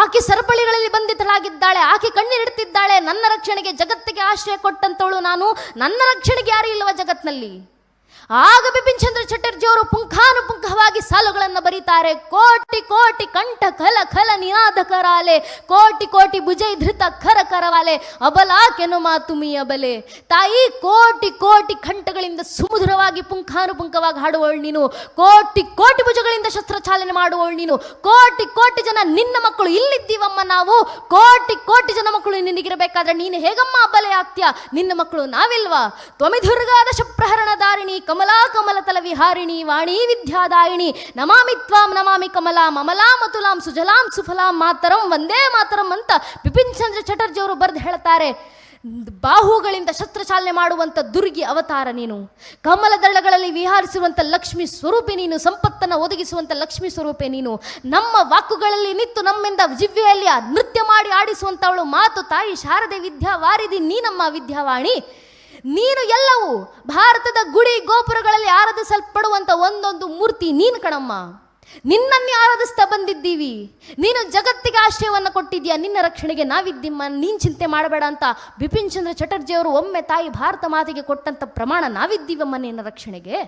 ಆಕೆ ಸರಪಳಿಗಳಲ್ಲಿ ಬಂಧಿತಳಾಗಿದ್ದಾಳೆ, ಆಕೆ ಕಣ್ಣೀರಿಡ್ತಿದ್ದಾಳೆ. ನನ್ನ ರಕ್ಷಣೆಗೆ ಜಗತ್ತಿಗೆ ಆಶ್ರಯ ಕೊಟ್ಟಂತವಳು ನಾನು, ನನ್ನ ರಕ್ಷಣೆಗೆ ಯಾರು ಇಲ್ಲವ ಜಗತ್ತಿನಲ್ಲಿ? ಆಗ ಬಿಪಿನ್ ಚಂದ್ರ ಚಟರ್ಜಿ ಅವರು ಪುಂಖಾನುಪುಂಖವಾಗಿ ಸಾಲುಗಳನ್ನು ಬರೀತಾರೆ. ಕೋಟಿ ಕೋಟಿ ಕಂಠ ಖಲ ಖಲ ನಿನಾದ ಕರಾಲೆ, ಕೋಟಿ ಕೋಟಿ ಭುಜೈ ಧೃತ ಖರ ಕರವಾಲೆ, ಅಬಲ ಕೆನುಮ ತುಮಿ ಅಬಲೆ. ತಾಯಿ, ಕೋಟಿ ಕೋಟಿ ಕಂಠಗಳಿಂದ ಸುಮಧುರವಾಗಿ ಪುಂಖಾನುಪುಂಖವಾಗಿ ಹಾಡುವವಳು ನೀನು, ಕೋಟಿ ಕೋಟಿ ಭುಜಗಳಿಂದ ಶಸ್ತ್ರಚಾಲನೆ ಮಾಡುವವಳು ನೀನು. ಕೋಟಿ ಕೋಟಿ ಜನ ನಿನ್ನ ಮಕ್ಕಳು ಇಲ್ಲಿದ್ದೀವಮ್ಮ ನಾವು. ಕೋಟಿ ಕೋಟಿ ಜನ ಮಕ್ಕಳು ನಿನಗಿರಬೇಕಾದ್ರೆ ನೀನು ಹೇಗಮ್ಮ ಅಬಲೆ ಆಗ್ತೀಯ? ನಿನ್ನ ಮಕ್ಕಳು ನಾವಿಲ್ವಾ? ತ್ವಮಿದುರ್ಗಾ ದಶ ಪ್ರಹರಣ ದಾರಿಣಿ ಕಮಲಾ ಕಮಲತಲ ವಿಹಾರಿಣಿ ವಾಣಿ ವಿದ್ಯಾದಾಯಿಣಿ ನಮಾಮಿ ತ್ವಾಂ ನಮಾಮಿ ಕಮಲಾ ಮಮಲಾಂ ಅತುಲಾಂ ಸುಜಲಾಂ ಸುಫಲಾಂ ಮಾತರಂ ವಂದೇ ಮಾತರಂ ಅಂತ ಬಿಪಿನ್ ಚಂದ್ರ ಚಟರ್ಜಿ ಅವರು ಬರೆದು ಹೇಳ್ತಾರೆ. ಬಾಹುಗಳಿಂದ ಶಸ್ತ್ರಚಾಲನೆ ಮಾಡುವಂಥ ದುರ್ಗಿ ಅವತಾರ ನೀನು. ಕಮಲ ದಳಗಳಲ್ಲಿ ವಿಹಾರಿಸುವಂಥ ಲಕ್ಷ್ಮೀ ಸ್ವರೂಪಿ ನೀನು. ಸಂಪತ್ತನ್ನು ಒದಗಿಸುವಂಥ ಲಕ್ಷ್ಮೀ ಸ್ವರೂಪಿ ನೀನು. ನಮ್ಮ ವಾಕುಗಳಲ್ಲಿ ನಿಂತು ನಮ್ಮಿಂದ ಜಿವ್ವೆಯಲ್ಲಿ ನೃತ್ಯ ಮಾಡಿ ಆಡಿಸುವಂಥವಳು ಮಾತು ತಾಯಿ ಶಾರದೆ ವಿದ್ಯಾವಾರಿಧಿ ನೀನಮ್ಮ ವಿದ್ಯಾವಾಣಿ. ನೀನು ಎಲ್ಲವೂ. ಭಾರತದ ಗುಡಿ ಗೋಪುರಗಳಲ್ಲಿ ಆರಾಧಿಸಲ್ಪಡುವಂಥ ಒಂದೊಂದು ಮೂರ್ತಿ ನೀನು ಕಣಮ್ಮ. ನಿನ್ನನ್ನೇ ಆರಾಧಿಸ್ತಾ ಬಂದಿದ್ದೀವಿ. ನೀನು ಜಗತ್ತಿಗೆ ಆಶ್ರಯವನ್ನು ಕೊಟ್ಟಿದ್ದೀಯಾ, ನಿನ್ನ ರಕ್ಷಣೆಗೆ ನಾವಿದ್ದೀಮ್ಮ, ನೀನು ಚಿಂತೆ ಮಾಡಬೇಡ ಅಂತ ಬಿಪಿನ್ ಚಂದ್ರ ಚಟರ್ಜಿ ಅವರು ಒಮ್ಮೆ ತಾಯಿ ಭಾರತ ಮಾತೆಗೆ ಕೊಟ್ಟಂಥ ಪ್ರಮಾಣ ನಾವಿದ್ದೀವಮ್ಮ ನಿನ್ನ ರಕ್ಷಣೆಗೆ.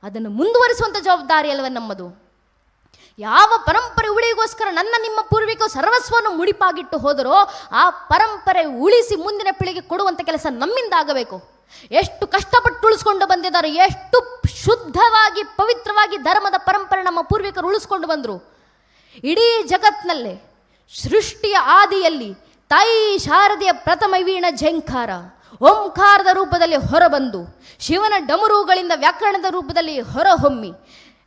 ಅದನ್ನು ಮುಂದುವರಿಸುವಂಥ ಜವಾಬ್ದಾರಿ ಅಲ್ವ ನಮ್ಮದು. ಯಾವ ಪರಂಪರೆ ಉಳಿಗೋಸ್ಕರ ನನ್ನ ನಿಮ್ಮ ಪೂರ್ವಿಕರು ಸರ್ವಸ್ವವನ್ನು ಮುಡಿಪಾಗಿಟ್ಟು ಹೋದರೋ ಆ ಪರಂಪರೆ ಉಳಿಸಿ ಮುಂದಿನ ಪೀಳಿಗೆ ಕೊಡುವಂಥ ಕೆಲಸ ನಮ್ಮಿಂದ ಆಗಬೇಕು. ಎಷ್ಟು ಕಷ್ಟಪಟ್ಟು ಉಳಿಸ್ಕೊಂಡು ಬಂದಿದ್ದಾರೆ, ಎಷ್ಟು ಶುದ್ಧವಾಗಿ ಪವಿತ್ರವಾಗಿ ಧರ್ಮದ ಪರಂಪರೆ ನಮ್ಮ ಪೂರ್ವಿಕರು ಉಳಿಸ್ಕೊಂಡು ಬಂದರು. ಇಡೀ ಜಗತ್ತಿನಲ್ಲೇ ಸೃಷ್ಟಿಯ ಆದಿಯಲ್ಲಿ ತಾಯಿ ಶಾರದೆಯ ಪ್ರಥಮ ವೀಣ ಝಂಕಾರ ಓಂಕಾರದ ರೂಪದಲ್ಲಿ ಹೊರಬಂದು ಶಿವನ ಡಮರುಗಳಿಂದ ವ್ಯಾಕರಣದ ರೂಪದಲ್ಲಿ ಹೊರಹೊಮ್ಮಿ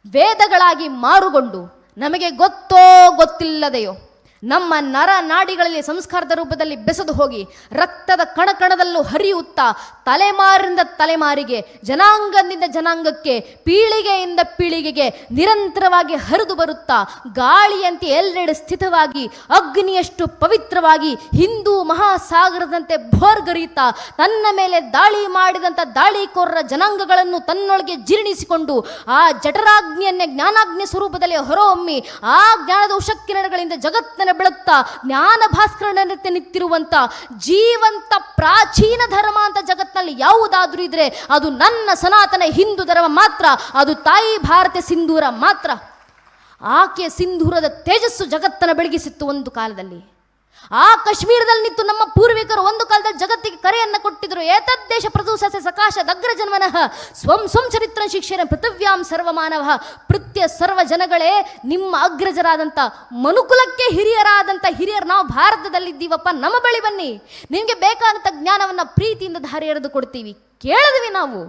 ವೇದಗಳಾಗಿ ಮಾರುಗೊಂಡು ನಮಗೆ ಗೊತ್ತೋ ಗೊತ್ತಿಲ್ಲದೆಯೋ ನಮ್ಮ ನರ ನಾಡಿಗಳಲ್ಲಿ ಸಂಸ್ಕಾರದ ರೂಪದಲ್ಲಿ ಬೆಸೆದು ಹೋಗಿ ರಕ್ತದ ಕಣಕಣದಲ್ಲೂ ಹರಿಯುತ್ತಾ ತಲೆಮಾರಿನಿಂದ ತಲೆಮಾರಿಗೆ, ಜನಾಂಗದಿಂದ ಜನಾಂಗಕ್ಕೆ, ಪೀಳಿಗೆಯಿಂದ ಪೀಳಿಗೆಗೆ ನಿರಂತರವಾಗಿ ಹರಿದು ಬರುತ್ತಾ ಗಾಳಿಯಂತೆ ಎಲ್ಲೆಡೆ ಸ್ಥಿತವಾಗಿ ಅಗ್ನಿಯಷ್ಟು ಪವಿತ್ರವಾಗಿ ಹಿಂದೂ ಮಹಾಸಾಗರದಂತೆ ಭೋರ್ಗರೀತಾ ತನ್ನ ಮೇಲೆ ದಾಳಿ ಮಾಡಿದಂಥ ದಾಳಿಕೋರರ ಜನಾಂಗಗಳನ್ನು ತನ್ನೊಳಗೆ ಜೀರ್ಣಿಸಿಕೊಂಡು ಆ ಜಠರಾಗ್ನಿಯನ್ನೇ ಜ್ಞಾನಾಗ್ನಿ ಸ್ವರೂಪದಲ್ಲಿ ಹೊರಹೊಮ್ಮಿ ಆ ಜ್ಞಾನದ ಉಷಕ್ಕಿರಣಗಳಿಂದ ಜಗತ್ತನ್ನು ಬೆಳಗ್ತಾ ಜ್ಞಾನ ಭಾಸ್ಕರನಂತೆ ನಿಂತಿರುವಂಥ ಜೀವಂತ ಪ್ರಾಚೀನ ಧರ್ಮ ಅಂತ ಜಗತ್ತಿನಲ್ಲಿ ಯಾವುದಾದ್ರೂ ಇದ್ರೆ ಅದು ನನ್ನ ಸನಾತನ ಹಿಂದೂ ಧರ್ಮ ಮಾತ್ರ. ಅದು ತಾಯಿ ಭಾರತೀಯ ಸಿಂಧೂರ ಮಾತ್ರ. ಆಕೆಯ ಸಿಂಧೂರದ ತೇಜಸ್ಸು ಜಗತ್ತನ್ನು ಬೆಳಗಿಸಿತ್ತು ಒಂದು ಕಾಲದಲ್ಲಿ. ಆ ಕಾಶ್ಮೀರದಲ್ಲಿ ನಿಂತು ನಮ್ಮ ಪೂರ್ವಿಕರು ಒಂದು ಕಾಲದಲ್ಲಿ ಜಗತ್ತಿಗೆ ಕರೆಯನ್ನು ಕೊಟ್ಟಿದ್ರು. ಏತದ್ದೇಶ ಪ್ರದೂಸಸ್ಯ ಸಕಾಶ ದಗ್ರಜನ್ಮನಃ ಸ್ವಂ ಸ್ವಂ ಚರಿತ್ರ ಶಿಕ್ಷಣ ಪೃಥಿವ್ಯಾಂ ಸರ್ವಮಾನವ. ಪೃಥ್ಯ ಸರ್ವ ಜನಗಳೇ, ನಿಮ್ಮ ಅಗ್ರಜರಾದಂಥ ಮನುಕುಲಕ್ಕೆ ಹಿರಿಯರಾದಂಥ ಹಿರಿಯರು ನಾವು ಭಾರತದಲ್ಲಿದ್ದೀವಪ್ಪ, ನಮ್ಮ ಬಳಿ ಬನ್ನಿ, ನಿಮಗೆ ಬೇಕಾದಂಥ ಜ್ಞಾನವನ್ನು ಪ್ರೀತಿಯಿಂದ ದಾರಿ ಎರೆದು ಕೊಡ್ತೀವಿ. ಕೇಳಿದ್ವಿ ನಾವು.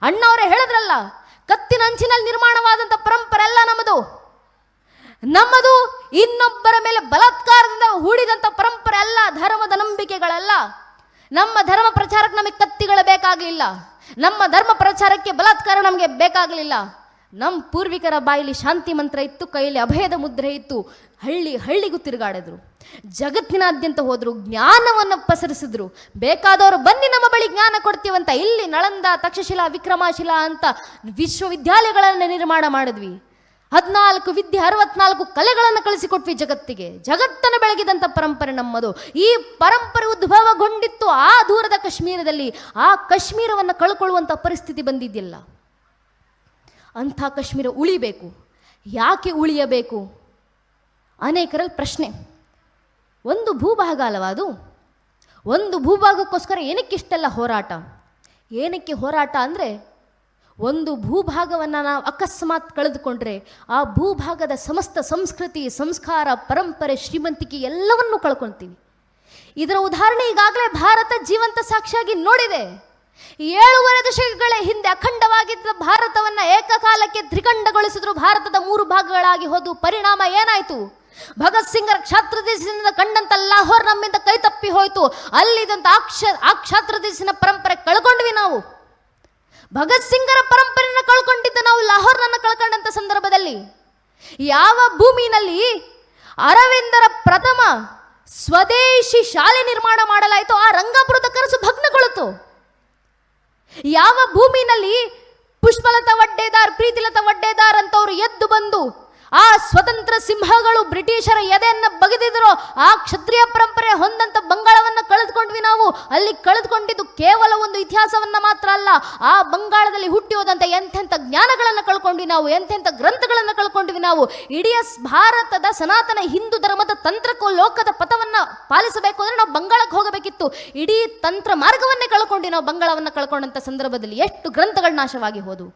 ಅಣ್ಣವರೇ ಹೇಳಿದ್ರಲ್ಲ, ಕತ್ತಿನ ಅಂಚಿನಲ್ಲಿ ನಿರ್ಮಾಣವಾದಂಥ ಪರಂಪರೆ ಎಲ್ಲ ನಮ್ಮದು ಇನ್ನೊಬ್ಬರ ಮೇಲೆ ಬಲಾತ್ಕಾರದಿಂದ ಹೂಡಿದಂಥ ಪರಂಪರೆ ಅಲ್ಲ, ಧರ್ಮದ ನಂಬಿಕೆಗಳಲ್ಲ. ನಮ್ಮ ಧರ್ಮ ಪ್ರಚಾರಕ್ಕೆ ನಮಗೆ ಕತ್ತಿಗಳು ಬೇಕಾಗಲಿಲ್ಲ, ನಮ್ಮ ಧರ್ಮ ಪ್ರಚಾರಕ್ಕೆ ಬಲಾತ್ಕಾರ ನಮಗೆ ಬೇಕಾಗಲಿಲ್ಲ. ನಮ್ಮ ಪೂರ್ವಿಕರ ಬಾಯಲ್ಲಿ ಶಾಂತಿ ಮಂತ್ರ ಇತ್ತು, ಕೈಯಲ್ಲಿ ಅಭಯದ ಮುದ್ರೆ ಇತ್ತು. ಹಳ್ಳಿಗೂ ತಿರುಗಾಡಿದ್ರು, ಜಗತ್ತಿನಾದ್ಯಂತ ಹೋದ್ರು, ಜ್ಞಾನವನ್ನು ಪಸರಿಸಿದ್ರು. ಬೇಕಾದವರು ಬನ್ನಿ ನಮ್ಮ ಬಳಿ ಜ್ಞಾನ ಕೊಡ್ತೀವಂತ ಇಲ್ಲಿ ನಳಂದ, ತಕ್ಷಶಿಲಾ, ವಿಕ್ರಮಶಿಲಾ ಅಂತ ವಿಶ್ವವಿದ್ಯಾಲಯಗಳನ್ನು ನಿರ್ಮಾಣ ಮಾಡಿದ್ವಿ. 14 ವಿದ್ಯೆ, 64 ಕಲೆಗಳನ್ನು ಕಳಿಸಿಕೊಟ್ವಿ ಜಗತ್ತಿಗೆ. ಜಗತ್ತನ್ನು ಬೆಳಗಿದಂಥ ಪರಂಪರೆ ನಮ್ಮದು. ಈ ಪರಂಪರೆ ಉದ್ಭವಗೊಂಡಿತ್ತು ಆ ದೂರದ ಕಾಶ್ಮೀರದಲ್ಲಿ. ಆ ಕಾಶ್ಮೀರವನ್ನು ಕಳ್ಕೊಳ್ಳುವಂಥ ಪರಿಸ್ಥಿತಿ ಬಂದಿದ್ದಿಲ್ಲ. ಅಂಥ ಕಾಶ್ಮೀರ ಉಳಿಬೇಕು. ಯಾಕೆ ಉಳಿಯಬೇಕು? ಅನೇಕರಲ್ಲಿ ಪ್ರಶ್ನೆ. ಒಂದು ಭೂಭಾಗ ಅಲ್ಲವಾ ಅದು? ಒಂದು ಭೂಭಾಗಕ್ಕೋಸ್ಕರ ಏನಕ್ಕಿಷ್ಟೆಲ್ಲ ಹೋರಾಟ? ಏನಕ್ಕೆ ಹೋರಾಟ ಅಂದರೆ, ಒಂದು ಭೂಭಾಗವನ್ನು ನಾವು ಅಕಸ್ಮಾತ್ ಕಳೆದುಕೊಂಡ್ರೆ ಆ ಭೂಭಾಗದ ಸಮಸ್ತ ಸಂಸ್ಕೃತಿ, ಸಂಸ್ಕಾರ, ಪರಂಪರೆ, ಶ್ರೀಮಂತಿಕೆ ಎಲ್ಲವನ್ನೂ ಕಳ್ಕೊಳ್ತೀವಿ. ಇದರ ಉದಾಹರಣೆ ಈಗಾಗಲೇ ಭಾರತ ಜೀವಂತ ಸಾಕ್ಷಿಯಾಗಿ ನೋಡಿದೆ. 7.5 ದಶಕಗಳ ಹಿಂದೆ ಅಖಂಡವಾಗಿದ್ದ ಭಾರತವನ್ನು ಏಕಕಾಲಕ್ಕೆ ತ್ರಿಖಂಡಗೊಳಿಸಿದ್ರು. ಭಾರತದ 3 ಭಾಗಗಳಾಗಿ ಹೋದು ಪರಿಣಾಮ ಏನಾಯಿತು? ಭಗತ್ ಸಿಂಗರ ಕ್ಷಾತ್ರ ದೇಶದಿಂದ ಕಂಡಂತ ಲಾಹೋರ್ ನಮ್ಮಿಂದ ಕೈ ತಪ್ಪಿ ಹೋಯಿತು. ಅಲ್ಲಿದ್ದಂಥ ಆ ಕ್ಷಾತ್ರ ದೇಶದ ಪರಂಪರೆ ಕಳ್ಕೊಂಡ್ವಿ ನಾವು. ಭಗತ್ ಸಿಂಗರ ಪರಂಪರೆಯನ್ನು ಕಳ್ಕೊಂಡಿದ್ದ ನಾವು ಲಾಹೋರ್ನನ್ನು ಕಳ್ಕೊಂಡಂಥ ಸಂದರ್ಭದಲ್ಲಿ ಯಾವ ಭೂಮಿನಲ್ಲಿ ಅರವಿಂದರ ಪ್ರಥಮ ಸ್ವದೇಶಿ ಶಾಲೆ ನಿರ್ಮಾಣ ಮಾಡಲಾಯಿತು ಆ ರಂಗಾಪುರದ ಕನಸು ಭಗ್ನಗೊಳ್ಳಿತು. ಯಾವ ಭೂಮಿನಲ್ಲಿ ಪುಷ್ಪಲತಾ ವಡ್ಡೇದಾರ್, ಪ್ರೀತಿಲತಾ ವಡ್ಡೇದಾರ್ ಅಂತವರು ಎದ್ದು ಬಂದು ಆ ಸ್ವತಂತ್ರ ಸಿಂಹಗಳು ಬ್ರಿಟಿಷರ ಎದೆಯನ್ನು ಬಗೆದಿದ್ರು, ಆ ಕ್ಷತ್ರಿಯ ಪರಂಪರೆ ಹೊಂದಂತ ಬಂಗಾಳವನ್ನು ಕಳೆದುಕೊಂಡ್ವಿ ನಾವು. ಅಲ್ಲಿ ಕಳೆದುಕೊಂಡಿದ್ದು ಕೇವಲ ಒಂದು ಇತಿಹಾಸವನ್ನು ಮಾತ್ರ ಅಲ್ಲ, ಆ ಬಂಗಾಳದಲ್ಲಿ ಹುಟ್ಟಿ ಹೋದಂಥ ಎಂತೆಂಥ ಜ್ಞಾನಗಳನ್ನು ಕಳ್ಕೊಂಡ್ವಿ ನಾವು, ಎಂತೆಂಥ ಗ್ರಂಥಗಳನ್ನು ಕಳ್ಕೊಂಡ್ವಿ ನಾವು. ಇಡೀ ಭಾರತದ ಸನಾತನ ಹಿಂದೂ ಧರ್ಮದ ತಂತ್ರಕ್ಕೂ ಲೋಕದ ಪಥವನ್ನು ಪಾಲಿಸಬೇಕು ಅಂದರೆ ನಾವು ಬಂಗಾಳಕ್ಕೆ ಹೋಗಬೇಕಿತ್ತು. ಇಡೀ ತಂತ್ರ ಮಾರ್ಗವನ್ನೇ ಕಳ್ಕೊಂಡ್ವಿ ನಾವು. ಬಂಗಾಳವನ್ನು ಕಳ್ಕೊಂಡಂಥ ಸಂದರ್ಭದಲ್ಲಿ ಎಷ್ಟು ಗ್ರಂಥಗಳು ನಾಶವಾಗಿ ಹೋದವು.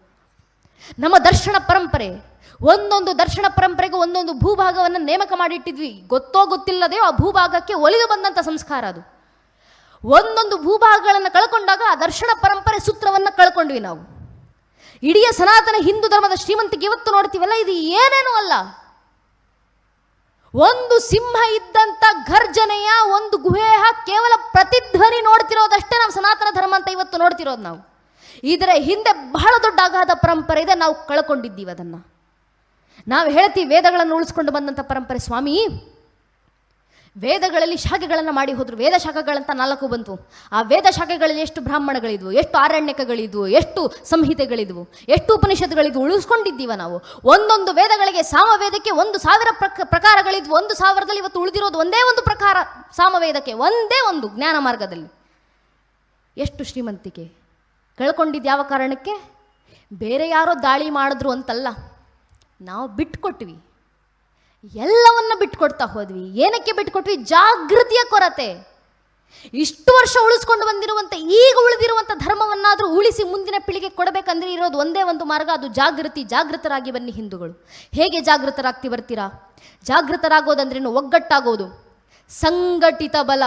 ನಮ್ಮ ದರ್ಶನ ಪರಂಪರೆ, ಒಂದೊಂದು ದರ್ಶನ ಪರಂಪರೆಗೂ ಒಂದೊಂದು ಭೂಭಾಗವನ್ನು ನೇಮಕ ಮಾಡಿಟ್ಟಿದ್ವಿ. ಗೊತ್ತೋ ಗೊತ್ತಿಲ್ಲದೆಯೋ ಆ ಭೂಭಾಗಕ್ಕೆ ಒಲಿದು ಬಂದಂಥ ಸಂಸ್ಕಾರ ಅದು. ಒಂದೊಂದು ಭೂಭಾಗಗಳನ್ನು ಕಳ್ಕೊಂಡಾಗ ಆ ದರ್ಶನ ಪರಂಪರೆ ಸೂತ್ರವನ್ನು ಕಳ್ಕೊಂಡ್ವಿ ನಾವು. ಇಡೀ ಸನಾತನ ಹಿಂದೂ ಧರ್ಮದ ಶ್ರೀಮಂತಿಕೆ ಇವತ್ತು ನೋಡ್ತೀವಲ್ಲ, ಇದು ಏನೇನೂ ಅಲ್ಲ. ಒಂದು ಸಿಂಹ ಇದ್ದಂಥ ಘರ್ಜನೆಯ ಒಂದು ಗುಹೆಯ ಕೇವಲ ಪ್ರತಿಧ್ವನಿ ನೋಡ್ತಿರೋದಷ್ಟೇ ನಾವು ಸನಾತನ ಧರ್ಮ ಅಂತ ಇವತ್ತು ನೋಡ್ತಿರೋದು ನಾವು. ಇದರ ಹಿಂದೆ ಬಹಳ ದೊಡ್ಡ ಅಗಾಧ ಪರಂಪರೆ ಇದೆ, ನಾವು ಕಳ್ಕೊಂಡಿದ್ದೀವಿ ಅದನ್ನು. ನಾವು ಹೇಳ್ತೀವಿ ವೇದಗಳನ್ನು ಉಳಿಸ್ಕೊಂಡು ಬಂದಂಥ ಪರಂಪರೆ. ಸ್ವಾಮಿ, ವೇದಗಳಲ್ಲಿ ಶಾಖೆಗಳನ್ನು ಮಾಡಿ ಹೋದ್ರು. ವೇದ ಶಾಖೆಗಳಂತ 4 ಬಂತು. ಆ ವೇದ ಶಾಖೆಗಳಲ್ಲಿ ಎಷ್ಟು ಬ್ರಾಹ್ಮಣಗಳಿದ್ವು, ಎಷ್ಟು ಆರಣ್ಯಕಗಳಿದ್ವು, ಎಷ್ಟು ಸಂಹಿತೆಗಳಿದ್ವು, ಎಷ್ಟು ಉಪನಿಷತ್ತುಗಳಿದ್ವು, ಉಳಿಸ್ಕೊಂಡಿದ್ದೀವ ನಾವು. ಒಂದೊಂದು ವೇದಗಳಿಗೆ, ಸಾಮವೇದಕ್ಕೆ 1,000 ಪ್ರಕಾರಗಳಿದ್ವು. 1,000ದಲ್ಲಿ ಇವತ್ತು ಉಳಿದಿರೋದು ಒಂದೇ ಒಂದು ಪ್ರಕಾರ ಸಾಮವೇದಕ್ಕೆ, ಒಂದೇ ಒಂದು ಜ್ಞಾನ ಮಾರ್ಗದಲ್ಲಿ. ಎಷ್ಟು ಶ್ರೀಮಂತಿಕೆ ಕಳ್ಕೊಂಡಿದ್ದು ಯಾವ ಕಾರಣಕ್ಕೆ? ಬೇರೆ ಯಾರೋ ದಾಳಿ ಮಾಡಿದ್ರು ಅಂತಲ್ಲ, ನಾವು ಬಿಟ್ಕೊಟ್ವಿ. ಎಲ್ಲವನ್ನ ಬಿಟ್ಕೊಡ್ತಾ ಹೋದ್ವಿ. ಏನಕ್ಕೆ ಬಿಟ್ಕೊಟ್ವಿ? ಜಾಗೃತಿಯ ಕೊರತೆ. ಇಷ್ಟು ವರ್ಷ ಉಳಿಸ್ಕೊಂಡು ಬಂದಿರುವಂಥ, ಈಗ ಉಳಿದಿರುವಂಥ ಧರ್ಮವನ್ನಾದರೂ ಉಳಿಸಿ ಮುಂದಿನ ಪೀಳಿಗೆ ಕೊಡಬೇಕಂದ್ರೆ ಇರೋದು ಒಂದೇ ಒಂದು ಮಾರ್ಗ, ಅದು ಜಾಗೃತಿ. ಜಾಗೃತರಾಗಿ ಬನ್ನಿ ಹಿಂದೂಗಳು. ಹೇಗೆ ಜಾಗೃತರಾಗ್ತಿ ಬರ್ತೀರಾ? ಜಾಗೃತರಾಗೋದಂದ್ರೇನು? ಒಗ್ಗಟ್ಟಾಗೋದು, ಸಂಘಟಿತ ಬಲ.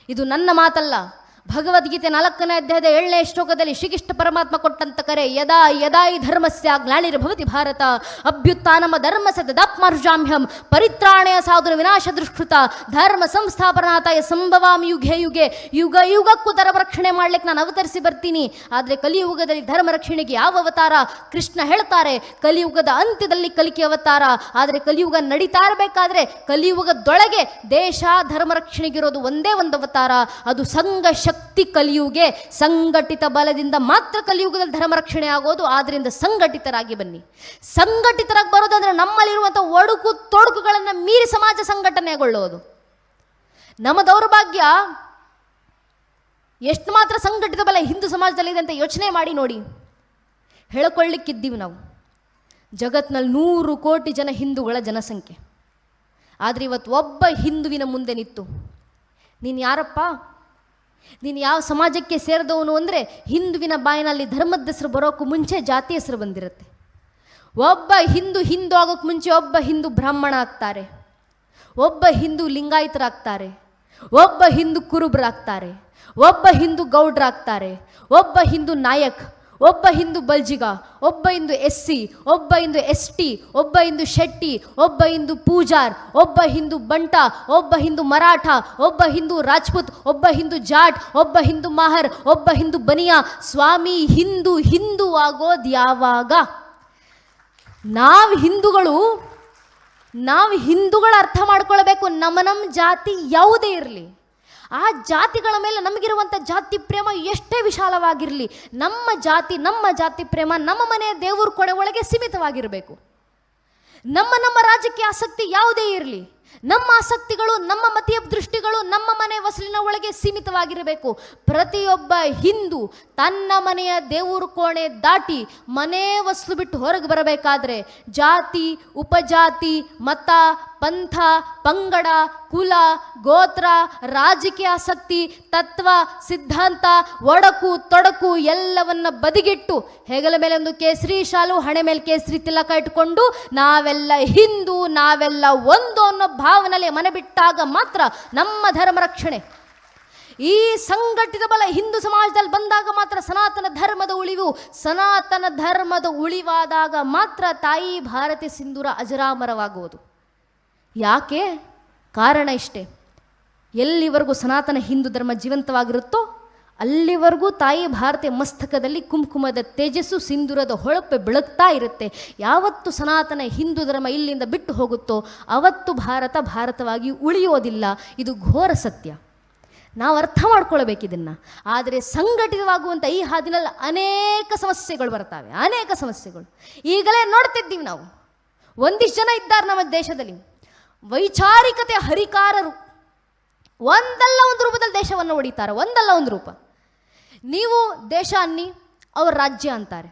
ಇದು ನನ್ನ ಮಾತಲ್ಲ, ಭಗವದ್ಗೀತೆ 4ನೇ ಅಧ್ಯಾಯದ 7ನೇ ಶ್ಲೋಕದಲ್ಲಿ ಶ್ರೀಕೃಷ್ಣ ಪರಮಾತ್ಮ ಕೊಟ್ಟಂತ ಕರೆ, ಯದಾ ಯದಾ ಈ ಧರ್ಮಸ್ಯ ಗ್ಲಾನಿರ್ಭವತಿ ಭಾರತ ಅಭ್ಯುತ್ಥಾನಮ ಧರ್ಮಸ್ಯ ತದಾತ್ಮಾರ್ಜಾಮ್ಯಹಂ ಪರಿತ್ರಾಣಯ ಸಾಧು ವಿನಾಶ ದುಷ್ಕೃತ ಧರ್ಮ ಸಂಸ್ಥಾಪನಾತಾಯ ಸಂಭವಾಮಿ ಯುಗೆ ಯುಗೆ, ಯುಗ ಯುಗಕ್ಕೂ ಧರ್ಮ ರಕ್ಷಣೆ ಮಾಡ್ಲಿಕ್ಕೆ ನಾನು ಅವತರಿಸಿ ಬರ್ತೀನಿ. ಆದರೆ ಕಲಿಯುಗದಲ್ಲಿ ಧರ್ಮ ರಕ್ಷಣೆಗೆ ಯಾವ ಅವತಾರ? ಕೃಷ್ಣ ಹೇಳ್ತಾರೆ ಕಲಿಯುಗದ ಅಂತ್ಯದಲ್ಲಿ ಕಲಿಕೆ ಅವತಾರ. ಆದರೆ ಕಲಿಯುಗ ನಡೀತಾ ಇರಬೇಕಾದ್ರೆ ಕಲಿಯುಗದೊಳಗೆ ದೇಶ ಧರ್ಮ ರಕ್ಷಣೆಗಿರೋದು ಒಂದೇ ಒಂದು ಅವತಾರ, ಅದು ಸಂಘ ಶಕ್ತಿ ಕಲಿಯುಗೆ. ಸಂಘಟಿತ ಬಲದಿಂದ ಮಾತ್ರ ಕಲಿಯುಗದಲ್ಲಿ ಧರ್ಮ ರಕ್ಷಣೆ ಆಗೋದು. ಆದ್ರಿಂದ ಸಂಘಟಿತರಾಗಿ ಬನ್ನಿ. ಸಂಘಟಿತರಾಗಿ ಬರೋದಂದ್ರೆ ನಮ್ಮಲ್ಲಿರುವಂಥ ಒಡುಕು ತೊಡಕುಗಳನ್ನು ಮೀರಿ ಸಮಾಜ ಸಂಘಟನೆಗೊಳ್ಳೋದು. ನಮ್ಮ ದೌರ್ಭಾಗ್ಯ ಎಷ್ಟು ಮಾತ್ರ ಸಂಘಟಿತ ಬಲ ಹಿಂದೂ ಸಮಾಜದಲ್ಲಿದೆ ಅಂತ ಯೋಚನೆ ಮಾಡಿ ನೋಡಿ. ಹೇಳ್ಕೊಳ್ಳಿಕ್ಕಿದ್ದೀವಿ ನಾವು. ಜಗತ್ನಲ್ಲಿ 100 ಕೋಟಿ ಜನ ಹಿಂದೂಗಳ ಜನಸಂಖ್ಯೆ. ಆದರೆ ಇವತ್ತು ಒಬ್ಬ ಹಿಂದುವಿನ ಮುಂದೆ ನಿಂತು ನೀನು ಯಾರಪ್ಪ, ನೀನು ಯಾವ ಸಮಾಜಕ್ಕೆ ಸೇರಿದವನು ಅಂದರೆ ಹಿಂದುವಿನ ಬಾಯಿನಲ್ಲಿ ಧರ್ಮದ ಹೆಸರು ಬರೋಕ್ಕೂ ಮುಂಚೆ ಜಾತಿ ಹೆಸರು ಬಂದಿರುತ್ತೆ. ಒಬ್ಬ ಹಿಂದೂ ಆಗೋಕ್ಕೆ ಮುಂಚೆ ಒಬ್ಬ ಹಿಂದೂ ಬ್ರಾಹ್ಮಣ ಆಗ್ತಾರೆ, ಒಬ್ಬ ಹಿಂದೂ ಲಿಂಗಾಯತರಾಗ್ತಾರೆ, ಒಬ್ಬ ಹಿಂದೂ ಕುರುಬರಾಗ್ತಾರೆ, ಒಬ್ಬ ಹಿಂದೂ ಗೌಡ್ರಾಗ್ತಾರೆ, ಒಬ್ಬ ಹಿಂದೂ ನಾಯಕ್, ಒಬ್ಬ ಹಿಂದೂ ಬಲ್ಜಿಗ, ಒಬ್ಬ ಹಿಂದೂ SC, ಒಬ್ಬ ಹಿಂದೂ ST, ಒಬ್ಬ ಹಿಂದೂ ಶೆಟ್ಟಿ, ಒಬ್ಬ ಹಿಂದೂ ಪೂಜಾರ್, ಒಬ್ಬ ಹಿಂದೂ ಬಂಟ, ಒಬ್ಬ ಹಿಂದೂ ಮರಾಠ, ಒಬ್ಬ ಹಿಂದೂ ರಾಜ್ಪೂತ್, ಒಬ್ಬ ಹಿಂದೂ ಜಾಟ್, ಒಬ್ಬ ಹಿಂದೂ ಮಾಹರ್, ಒಬ್ಬ ಹಿಂದೂ ಬನಿಯಾ. ಸ್ವಾಮಿ, ಹಿಂದೂ ಆಗೋದು ಯಾವಾಗ? ನಾವು ಹಿಂದೂಗಳು ಅರ್ಥ ಮಾಡ್ಕೊಳ್ಬೇಕು. ನಮ್ಮ ಜಾತಿ ಯಾವುದೇ ಇರಲಿ, ಆ ಜಾತಿಗಳ ಮೇಲೆ ನಮಗಿರುವಂಥ ಜಾತಿ ಪ್ರೇಮ ಎಷ್ಟೇ ವಿಶಾಲವಾಗಿರಲಿ, ನಮ್ಮ ಜಾತಿ ಪ್ರೇಮ ನಮ್ಮ ಮನೆಯ ದೇವ್ರ ಕೊಡೆ ಒಳಗೆ ಸೀಮಿತವಾಗಿರಬೇಕು. ನಮ್ಮ ರಾಜ್ಯಕ್ಕೆ ಆಸಕ್ತಿ ಯಾವುದೇ ಇರಲಿ, ನಮ್ಮ ಆಸಕ್ತಿಗಳು, ನಮ್ಮ ಮತೀಯ ದೃಷ್ಟಿಗಳು ನಮ್ಮ ಮನೆ ವಸಲಿನ ಒಳಗೆ ಸೀಮಿತವಾಗಿರಬೇಕು. ಪ್ರತಿಯೊಬ್ಬ ಹಿಂದೂ ತನ್ನ ಮನೆಯ ದೇವರು ಕೋಣೆ ದಾಟಿ ಮನೆ ವಸ್ತು ಬಿಟ್ಟು ಹೊರಗೆ ಬರಬೇಕಾದ್ರೆ ಜಾತಿ, ಉಪಜಾತಿ, ಮತ, ಪಂಥ, ಪಂಗಡ, ಕುಲ, ಗೋತ್ರ, ರಾಜಕೀಯ ಆಸಕ್ತಿ, ತತ್ವ, ಸಿದ್ಧಾಂತ, ಒಡಕು ತೊಡಕು ಎಲ್ಲವನ್ನ ಬದಿಗಿಟ್ಟು ಹೆಗಲ ಮೇಲೆ ಒಂದು ಕೇಸರಿ ಶಾಲು, ಹಣೆ ಮೇಲೆ ಕೇಸರಿ ತಿಲಕ ಇಟ್ಕೊಂಡು ನಾವೆಲ್ಲ ಹಿಂದೂ, ನಾವೆಲ್ಲ ಒಂದು ಅನ್ನೋ ಭಾವನೆಯಲ್ಲಿ ಮನೆ ಬಿಟ್ಟಾಗ ಮಾತ್ರ ನಮ್ಮ ಧರ್ಮ ರಕ್ಷಣೆ. ಈ ಸಂಘಟಿತ ಬಲ ಹಿಂದೂ ಸಮಾಜದಲ್ಲಿ ಬಂದಾಗ ಮಾತ್ರ ಸನಾತನ ಧರ್ಮದ ಉಳಿವಾದಾಗ ಮಾತ್ರ ತಾಯಿ ಭಾರತಿ ಸಿಂಧೂರ ಅಜರಾಮರವಾಗುವುದು. ಯಾಕೆ? ಕಾರಣ ಇಷ್ಟೇ, ಎಲ್ಲಿವರೆಗೂ ಸನಾತನ ಹಿಂದೂ ಧರ್ಮ ಜೀವಂತವಾಗಿರುತ್ತೋ ಅಲ್ಲಿವರೆಗೂ ತಾಯಿ ಭಾರತೀಯ ಮಸ್ತಕದಲ್ಲಿ ಕುಂಕುಮದ ತೇಜಸ್ಸು, ಸಿಂಧೂರದ ಹೊಳಪೆ ಬೆಳಗ್ತಾ ಇರುತ್ತೆ. ಯಾವತ್ತು ಸನಾತನ ಹಿಂದೂ ಧರ್ಮ ಇಲ್ಲಿಂದ ಬಿಟ್ಟು ಹೋಗುತ್ತೋ ಅವತ್ತು ಭಾರತವಾಗಿ ಉಳಿಯೋದಿಲ್ಲ. ಇದು ಘೋರ ಸತ್ಯ. ನಾವು ಅರ್ಥ ಮಾಡ್ಕೊಳ್ಬೇಕಿದನ್ನು. ಆದರೆ ಸಂಘಟಿತವಾಗುವಂಥ ಈ ಹಾದಿನಲ್ಲಿ ಅನೇಕ ಸಮಸ್ಯೆಗಳು ಬರ್ತವೆ, ಅನೇಕ ಸಮಸ್ಯೆಗಳು ಈಗಲೇ ನೋಡ್ತಿದ್ದೀವಿ ನಾವು. ಒಂದಿಷ್ಟು ಜನ ಇದ್ದಾರೆ ನಮ್ಮ ದೇಶದಲ್ಲಿ ವೈಚಾರಿಕತೆ ಹರಿಕಾರರು, ಒಂದಲ್ಲ ಒಂದು ರೂಪದಲ್ಲಿ ದೇಶವನ್ನು ಹೊಡಿತಾರೆ, ಒಂದಲ್ಲ ಒಂದು ರೂಪ. ನೀವು ದೇಶ ಅನ್ನಿ ಅವ್ರ ರಾಜ್ಯ ಅಂತಾರೆ,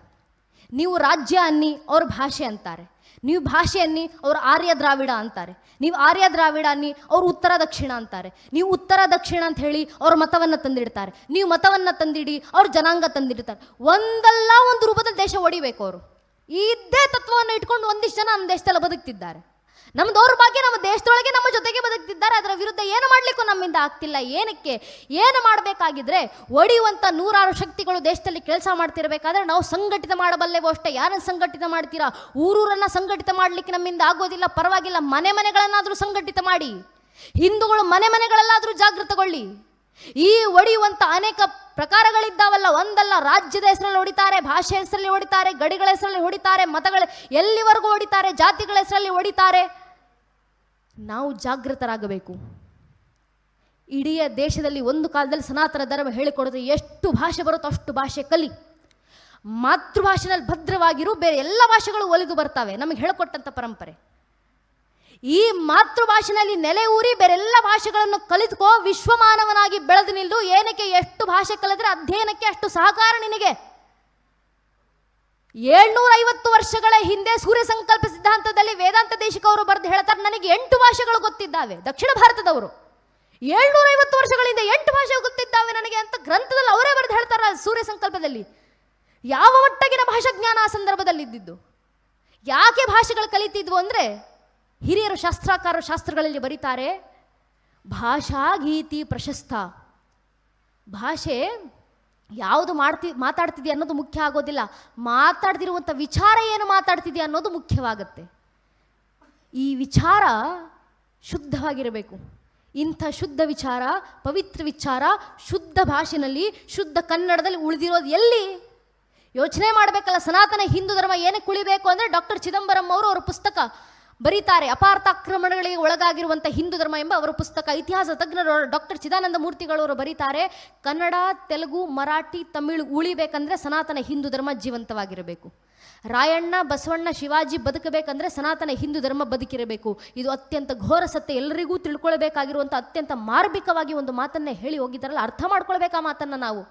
ನೀವು ರಾಜ್ಯ ಅನ್ನಿ ಅವ್ರ ಭಾಷೆ ಅಂತಾರೆ, ನೀವು ಭಾಷೆ ಅನ್ನಿ ಅವ್ರು ಆರ್ಯ ದ್ರಾವಿಡ ಅಂತಾರೆ, ನೀವು ಆರ್ಯ ದ್ರಾವಿಡ ಅನ್ನಿ ಅವ್ರು ಉತ್ತರ ದಕ್ಷಿಣ ಅಂತಾರೆ, ನೀವು ಉತ್ತರ ದಕ್ಷಿಣ ಅಂತ ಹೇಳಿ ಅವ್ರ ಮತವನ್ನು ತಂದಿಡ್ತಾರೆ, ನೀವು ಮತವನ್ನು ತಂದಿಡಿ ಅವ್ರ ಜನಾಂಗ ತಂದಿಡ್ತಾರೆ. ಒಂದಲ್ಲ ಒಂದು ರೂಪದಲ್ಲಿ ದೇಶ ಹೊಡಿಬೇಕು ಅವರು. ಇದೇ ತತ್ವವನ್ನು ಇಟ್ಕೊಂಡು ಒಂದಿಷ್ಟು ಜನ ನಮ್ಮ ದೇಶದಲ್ಲಿ ಬದುಕ್ತಿದ್ದಾರೆ. ನಮ್ಮ ದೌರ್ಭಾಗ್ಯ ನಮ್ಮ ದೇಶದೊಳಗೆ ನಮ್ಮ ಜೊತೆಗೆ ಬದುಕ್ತಿದ್ದಾರೆ. ಅದರ ವಿರುದ್ಧ ಏನು ಮಾಡಲಿಕ್ಕೂ ನಮ್ಮಿಂದ ಆಗ್ತಿಲ್ಲ. ಏನಕ್ಕೆ? ಏನು ಮಾಡಬೇಕಾಗಿದ್ರೆ ಒಡೆಯುವಂಥ 100 ಶಕ್ತಿಗಳು ದೇಶದಲ್ಲಿ ಕೆಲಸ ಮಾಡ್ತಿರ್ಬೇಕಾದ್ರೆ ನಾವು ಸಂಘಟಿತ ಮಾಡಬಲ್ಲೆವೋ ಅಷ್ಟೇ. ಯಾರನ್ನು ಸಂಘಟಿತ ಮಾಡ್ತೀರಾ? ಊರೂರನ್ನು ಸಂಘಟಿತ ಮಾಡಲಿಕ್ಕೆ ನಮ್ಮಿಂದ ಆಗೋದಿಲ್ಲ, ಪರವಾಗಿಲ್ಲ. ಮನೆಗಳನ್ನಾದರೂ ಸಂಘಟಿತ ಮಾಡಿ. ಹಿಂದೂಗಳು ಮನೆಗಳಲ್ಲಾದರೂ ಜಾಗೃತಗೊಳ್ಳಿ. ಈ ಒಡೆಯುವಂಥ ಅನೇಕ ಪ್ರಕಾರಗಳಿದ್ದಾವಲ್ಲ, ಒಂದಲ್ಲ, ರಾಜ್ಯದ ಹೆಸರಲ್ಲಿ ಹೊಡಿತಾರೆ, ಭಾಷೆ ಹೆಸರಲ್ಲಿ ಹೊಡಿತಾರೆ, ಗಡಿಗಳ ಹೆಸರಲ್ಲಿ ಹೊಡಿತಾರೆ, ಮತಗಳ ಎಲ್ಲಿವರೆಗೂ ಹೊಡಿತಾರೆ, ಜಾತಿಗಳ ಹೆಸರಲ್ಲಿ ಹೊಡಿತಾರೆ. ನಾವು ಜಾಗೃತರಾಗಬೇಕು. ಇಡೀ ದೇಶದಲ್ಲಿ ಒಂದು ಕಾಲದಲ್ಲಿ ಸನಾತನ ಧರ್ಮ ಹೇಳಿಕೊಡೋದು ಎಷ್ಟು ಭಾಷೆ ಬರುತ್ತೋ ಅಷ್ಟು ಭಾಷೆ ಕಲಿ. ಮಾತೃಭಾಷೆನಲ್ಲಿ ಭದ್ರವಾಗಿರು, ಬೇರೆ ಎಲ್ಲ ಭಾಷೆಗಳು ಒಲಿದು ಬರ್ತವೆ, ನಮಗೆ ಹೇಳಿಕೊಟ್ಟಂಥ ಪರಂಪರೆ. ಈ ಮಾತೃಭಾಷೆನಲ್ಲಿ ನೆಲೆ ಊರಿ ಬೇರೆಲ್ಲ ಭಾಷೆಗಳನ್ನು ಕಲಿತುಕೋ, ವಿಶ್ವಮಾನವನಾಗಿ ಬೆಳೆದು ನಿಲ್ಲು. ಏನಕ್ಕೆ? ಎಷ್ಟು ಭಾಷೆ ಕಲಿದ್ರೆ ಅಧ್ಯಯನಕ್ಕೆ ಅಷ್ಟು ಸಹಕಾರ ನಿನಗೆ. 750 ವರ್ಷಗಳ ಹಿಂದೆ ಸೂರ್ಯ ಸಂಕಲ್ಪ ಸಿದ್ಧಾಂತದಲ್ಲಿ ವೇದಾಂತ ದೇಶಿಕವರು ಬರೆದು ಹೇಳ್ತಾರೆ, ನನಗೆ 8 ಭಾಷೆಗಳು ಗೊತ್ತಿದ್ದಾವೆ. ದಕ್ಷಿಣ ಭಾರತದವರು 750 ವರ್ಷಗಳಿಂದ 8 ಭಾಷೆ ಗೊತ್ತಿದ್ದಾವೆ ನನಗೆ ಅಂತ ಗ್ರಂಥದಲ್ಲಿ ಅವರೇ ಬರೆದು ಹೇಳ್ತಾರೆ. ಸೂರ್ಯ ಸಂಕಲ್ಪದಲ್ಲಿ ಯಾವ ಮಟ್ಟಗಿನ ಭಾಷಾ ಜ್ಞಾನ ಆ ಸಂದರ್ಭದಲ್ಲಿ ಇದ್ದಿದ್ದು. ಯಾಕೆ ಭಾಷೆಗಳು ಕಲಿತಿದ್ವು ಅಂದರೆ, ಹಿರಿಯರು ಶಾಸ್ತ್ರಗಳಲ್ಲಿ ಬರೀತಾರೆ, ಭಾಷಾ ಗೀತಿ ಪ್ರಶಸ್ತ. ಭಾಷೆ ಯಾವುದು ಮಾತಾಡ್ತಿದ್ಯಾ ಅನ್ನೋದು ಮುಖ್ಯ ಆಗೋದಿಲ್ಲ, ಮಾತಾಡ್ತಿರುವಂಥ ವಿಚಾರ ಏನು ಮಾತಾಡ್ತಿದ್ಯಾ ಅನ್ನೋದು ಮುಖ್ಯವಾಗುತ್ತೆ. ಈ ವಿಚಾರ ಶುದ್ಧವಾಗಿರಬೇಕು. ಇಂಥ ಶುದ್ಧ ವಿಚಾರ, ಪವಿತ್ರ ವಿಚಾರ ಶುದ್ಧ ಭಾಷೆಯಲ್ಲಿ, ಶುದ್ಧ ಕನ್ನಡದಲ್ಲಿ ಉಳಿದಿರೋದು ಎಲ್ಲಿ? ಯೋಚನೆ ಮಾಡಬೇಕಲ್ಲ. ಸನಾತನ ಹಿಂದೂ ಧರ್ಮ ಏನಕ್ಕೆ ಉಳಿಬೇಕು ಅಂದರೆ ಡಾಕ್ಟರ್ ಚಿದಂಬರಂ ಅವರು ಅವರ ಪುಸ್ತಕ ಬರೀತಾರೆ. ಅಪಾರ್ಥ ಆಕ್ರಮಣಗಳಿಗೆ ಒಳಗಾಗಿರುವಂಥ ಹಿಂದೂ ಧರ್ಮ ಎಂಬ ಅವರ ಪುಸ್ತಕ. ಇತಿಹಾಸ ತಜ್ಞರು ಡಾಕ್ಟರ್ ಚಿದಾನಂದ ಮೂರ್ತಿಗಳವರು ಬರೀತಾರೆ, ಕನ್ನಡ, ತೆಲುಗು, ಮರಾಠಿ, ತಮಿಳು ಉಳಿಬೇಕಂದ್ರೆ ಸನಾತನ ಹಿಂದೂ ಧರ್ಮ ಜೀವಂತವಾಗಿರಬೇಕು. ರಾಯಣ್ಣ, ಬಸವಣ್ಣ, ಶಿವಾಜಿ ಬದುಕಬೇಕಂದ್ರೆ ಸನಾತನ ಹಿಂದೂ ಧರ್ಮ ಬದುಕಿರಬೇಕು. ಇದು ಅತ್ಯಂತ ಘೋರ ಸತ್ಯ, ಎಲ್ಲರಿಗೂ ತಿಳ್ಕೊಳ್ಬೇಕಾಗಿರುವಂಥ ಅತ್ಯಂತ ಮಾರ್ಮಿಕವಾಗಿ ಒಂದು ಮಾತನ್ನೇ ಹೇಳಿ ಹೋಗಿದ್ದಾರಲ್ಲ, ಅರ್ಥ ಮಾಡ್ಕೊಳ್ಬೇಕು ಆ ಮಾತನ್ನು ನಾವು.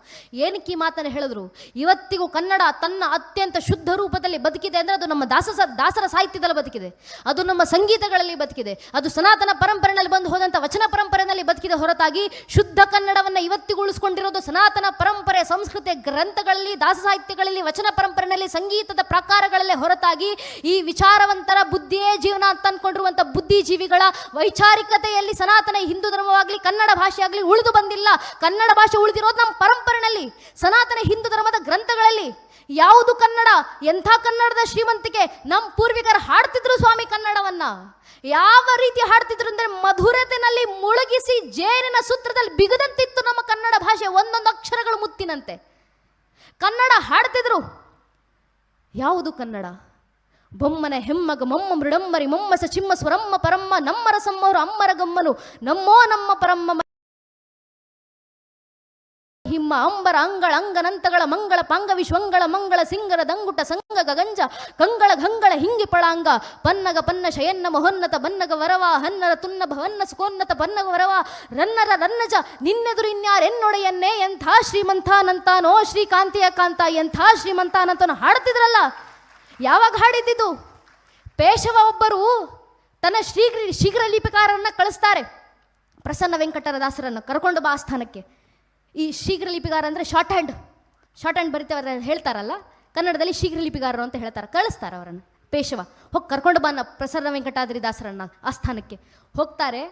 ಏನಕ್ಕೆ ಈ ಮಾತನ್ನು ಹೇಳಿದ್ರು? ಇವತ್ತಿಗೂ ಕನ್ನಡ ತನ್ನ ಅತ್ಯಂತ ಶುದ್ಧ ರೂಪದಲ್ಲಿ ಬದುಕಿದೆ ಅಂದರೆ ಅದು ನಮ್ಮ ದಾಸರ ಸಾಹಿತ್ಯದಲ್ಲಿ ಬದುಕಿದೆ, ಅದು ನಮ್ಮ ಸಂಗೀತಗಳಲ್ಲಿ ಬದುಕಿದೆ, ಅದು ಸನಾತನ ಪರಂಪರೆಯಲ್ಲಿ ಬಂದು ಹೋದಂಥ ವಚನ ಪರಂಪರೆಯಲ್ಲಿ ಬದುಕಿದೆ. ಹೊರತಾಗಿ ಶುದ್ಧ ಕನ್ನಡವನ್ನು ಇವತ್ತಿಗೂ ಉಳಿಸ್ಕೊಂಡಿರೋದು ಸನಾತನ ಪರಂಪರೆ, ಸಂಸ್ಕೃತಿ ಗ್ರಂಥಗಳಲ್ಲಿ, ದಾಸ ಸಾಹಿತ್ಯಗಳಲ್ಲಿ, ವಚನ ಪರಂಪರೆಯಲ್ಲಿ, ಸಂಗೀತದ ಪ್ರಕಾರಗಳಲ್ಲೇ ಹೊರತಾಗಿ ಈ ವಿಚಾರವಂತರ ಬುದ್ಧಿಯೇ ಜೀವನ ಅಂತ ಅಂದ್ಕೊಂಡಿರುವಂಥ ಬುದ್ಧಿಜೀವಿಗಳ ವೈಚಾರಿಕತೆಯಲ್ಲಿ ಸನಾತನ ಹಿಂದೂ ಧರ್ಮವಾಗಲಿ ಕನ್ನಡ ಭಾಷೆ ಆಗಲಿ ಉಳಿದು ಬಂದಿಲ್ಲ. ಕನ್ನಡ ಭಾಷೆ ಉಳಿದಿರೋದು ನಮ್ಮ ಪರಂಪರೆಯಲ್ಲಿ, ಸನಾತನ ಹಿಂದೂ ಧರ್ಮದ ಗ್ರಂಥಗಳಲ್ಲಿ. ಯಾವುದು ಕನ್ನಡ? ಎಂಥ ಕನ್ನಡದ ಶ್ರೀಮಂತಿಕೆ! ನಮ್ಮ ಪೂರ್ವಿಕರು ಹಾಡ್ತಿದ್ರು ಸ್ವಾಮಿ ಕನ್ನಡವನ್ನ. ಯಾವ ರೀತಿ ಹಾಡ್ತಿದ್ರು ಅಂದರೆ ಮಧುರತೆಯಲ್ಲಿ ಮುಳುಗಿಸಿ ಜೇನಿನ ಸೂತ್ರದಲ್ಲಿ ಬಿಗದಂತಿತ್ತು ನಮ್ಮ ಕನ್ನಡ ಭಾಷೆ, ಒಂದೊಂದು ಅಕ್ಷರಗಳು ಮುತ್ತಿನಂತೆ ಕನ್ನಡ ಹಾಡ್ತಿದ್ರು. ಯಾವುದು ಕನ್ನಡ? ಬೊಮ್ಮನ ಹೆಮ್ಮಗ ಮೊಮ್ಮ ಮೃಡಂಬರಿ ಮೊಮ್ಮಸ ಚಿಮ್ಮ ಸ್ವರಮ್ಮ ಪರಮ್ಮ ನಮ್ಮರ ಸಮ್ಮವರು ಅಮ್ಮರ ಗಮ್ಮನು ನಮ್ಮೋ ನಮ್ಮ ಪರಮ್ಮ ಹಿಮ್ಮ ಅಂಬರ ಅಂಗಳ ಅಂಗನಂತಗಳ ಮಂಗಳ ಪಾಂಗ ವಿಶ್ವಂಗಳ ಮಂಗಳ ಸಿಂಗರ ದಂಗುಟ ಸಂಗ ಗಂಜ ಕಂಗಳ ಗಂಗಳ ಹಿಂಗಿ ಪಳಾಂಗ ಪನ್ನಗ ಪನ್ನ ಶಯನ್ನ ಮಹೋನ್ನತ ಬನ್ನಗ ವರವ ಹನ್ನರ ತುನ್ನ ಭವನ್ನ ಸುಕೋನ್ನತ ಪನ್ನಗ ವರವ ರನ್ನರ ರನ್ನಜ ನಿನ್ನೆದುರು ಇನ್ಯಾರೆನ್ನೊಡೆಯನ್ನೇ ಎಂಥ ಶ್ರೀಮಂತಾನಂತಾನೋ ಶ್ರೀಕಾಂತಿಯ ಕಾಂತ ಎಂಥ ಶ್ರೀಮಂತಾನಂತಾನೋ ಹಾಡ್ತಿದ್ರಲ್ಲ. ಯಾವಾಗ ಹಾಡಿದ್ದು? ಪೇಶವ ಒಬ್ಬರು ತನ್ನ ಶೀಘ್ರ ಲಿಪಿಕಾರರನ್ನ ಕಳಿಸ್ತಾರೆ. ಪ್ರಸನ್ನ ವೆಂಕಟರ ದಾಸರನ್ನು ಕರ್ಕೊಂಡು ಬಾ ಆಸ್ಥಾನಕ್ಕೆ. ಈ ಶೀಘ್ರ ಲಿಪಿಗಾರ ಅಂದರೆ ಶಾರ್ಟ್ ಹ್ಯಾಂಡ್ ಬರೀತವ್ರ ಹೇಳ್ತಾರಲ್ಲ, ಕನ್ನಡದಲ್ಲಿ ಶೀಘ್ರ ಲಿಪಿಗಾರರು ಅಂತ ಹೇಳ್ತಾರೆ. ಕಳಿಸ್ತಾರೆ ಅವರನ್ನು ಪೇಶವ. ಹೋಗಿ ಕರ್ಕೊಂಡು ಬಾ ಪ್ರಸನ್ನ ವೆಂಕಟಾದ್ರಿ ದಾಸರನ್ನ ಆಸ್ಥಾನಕ್ಕೆ. ಹೋಗ್ತಾರೆ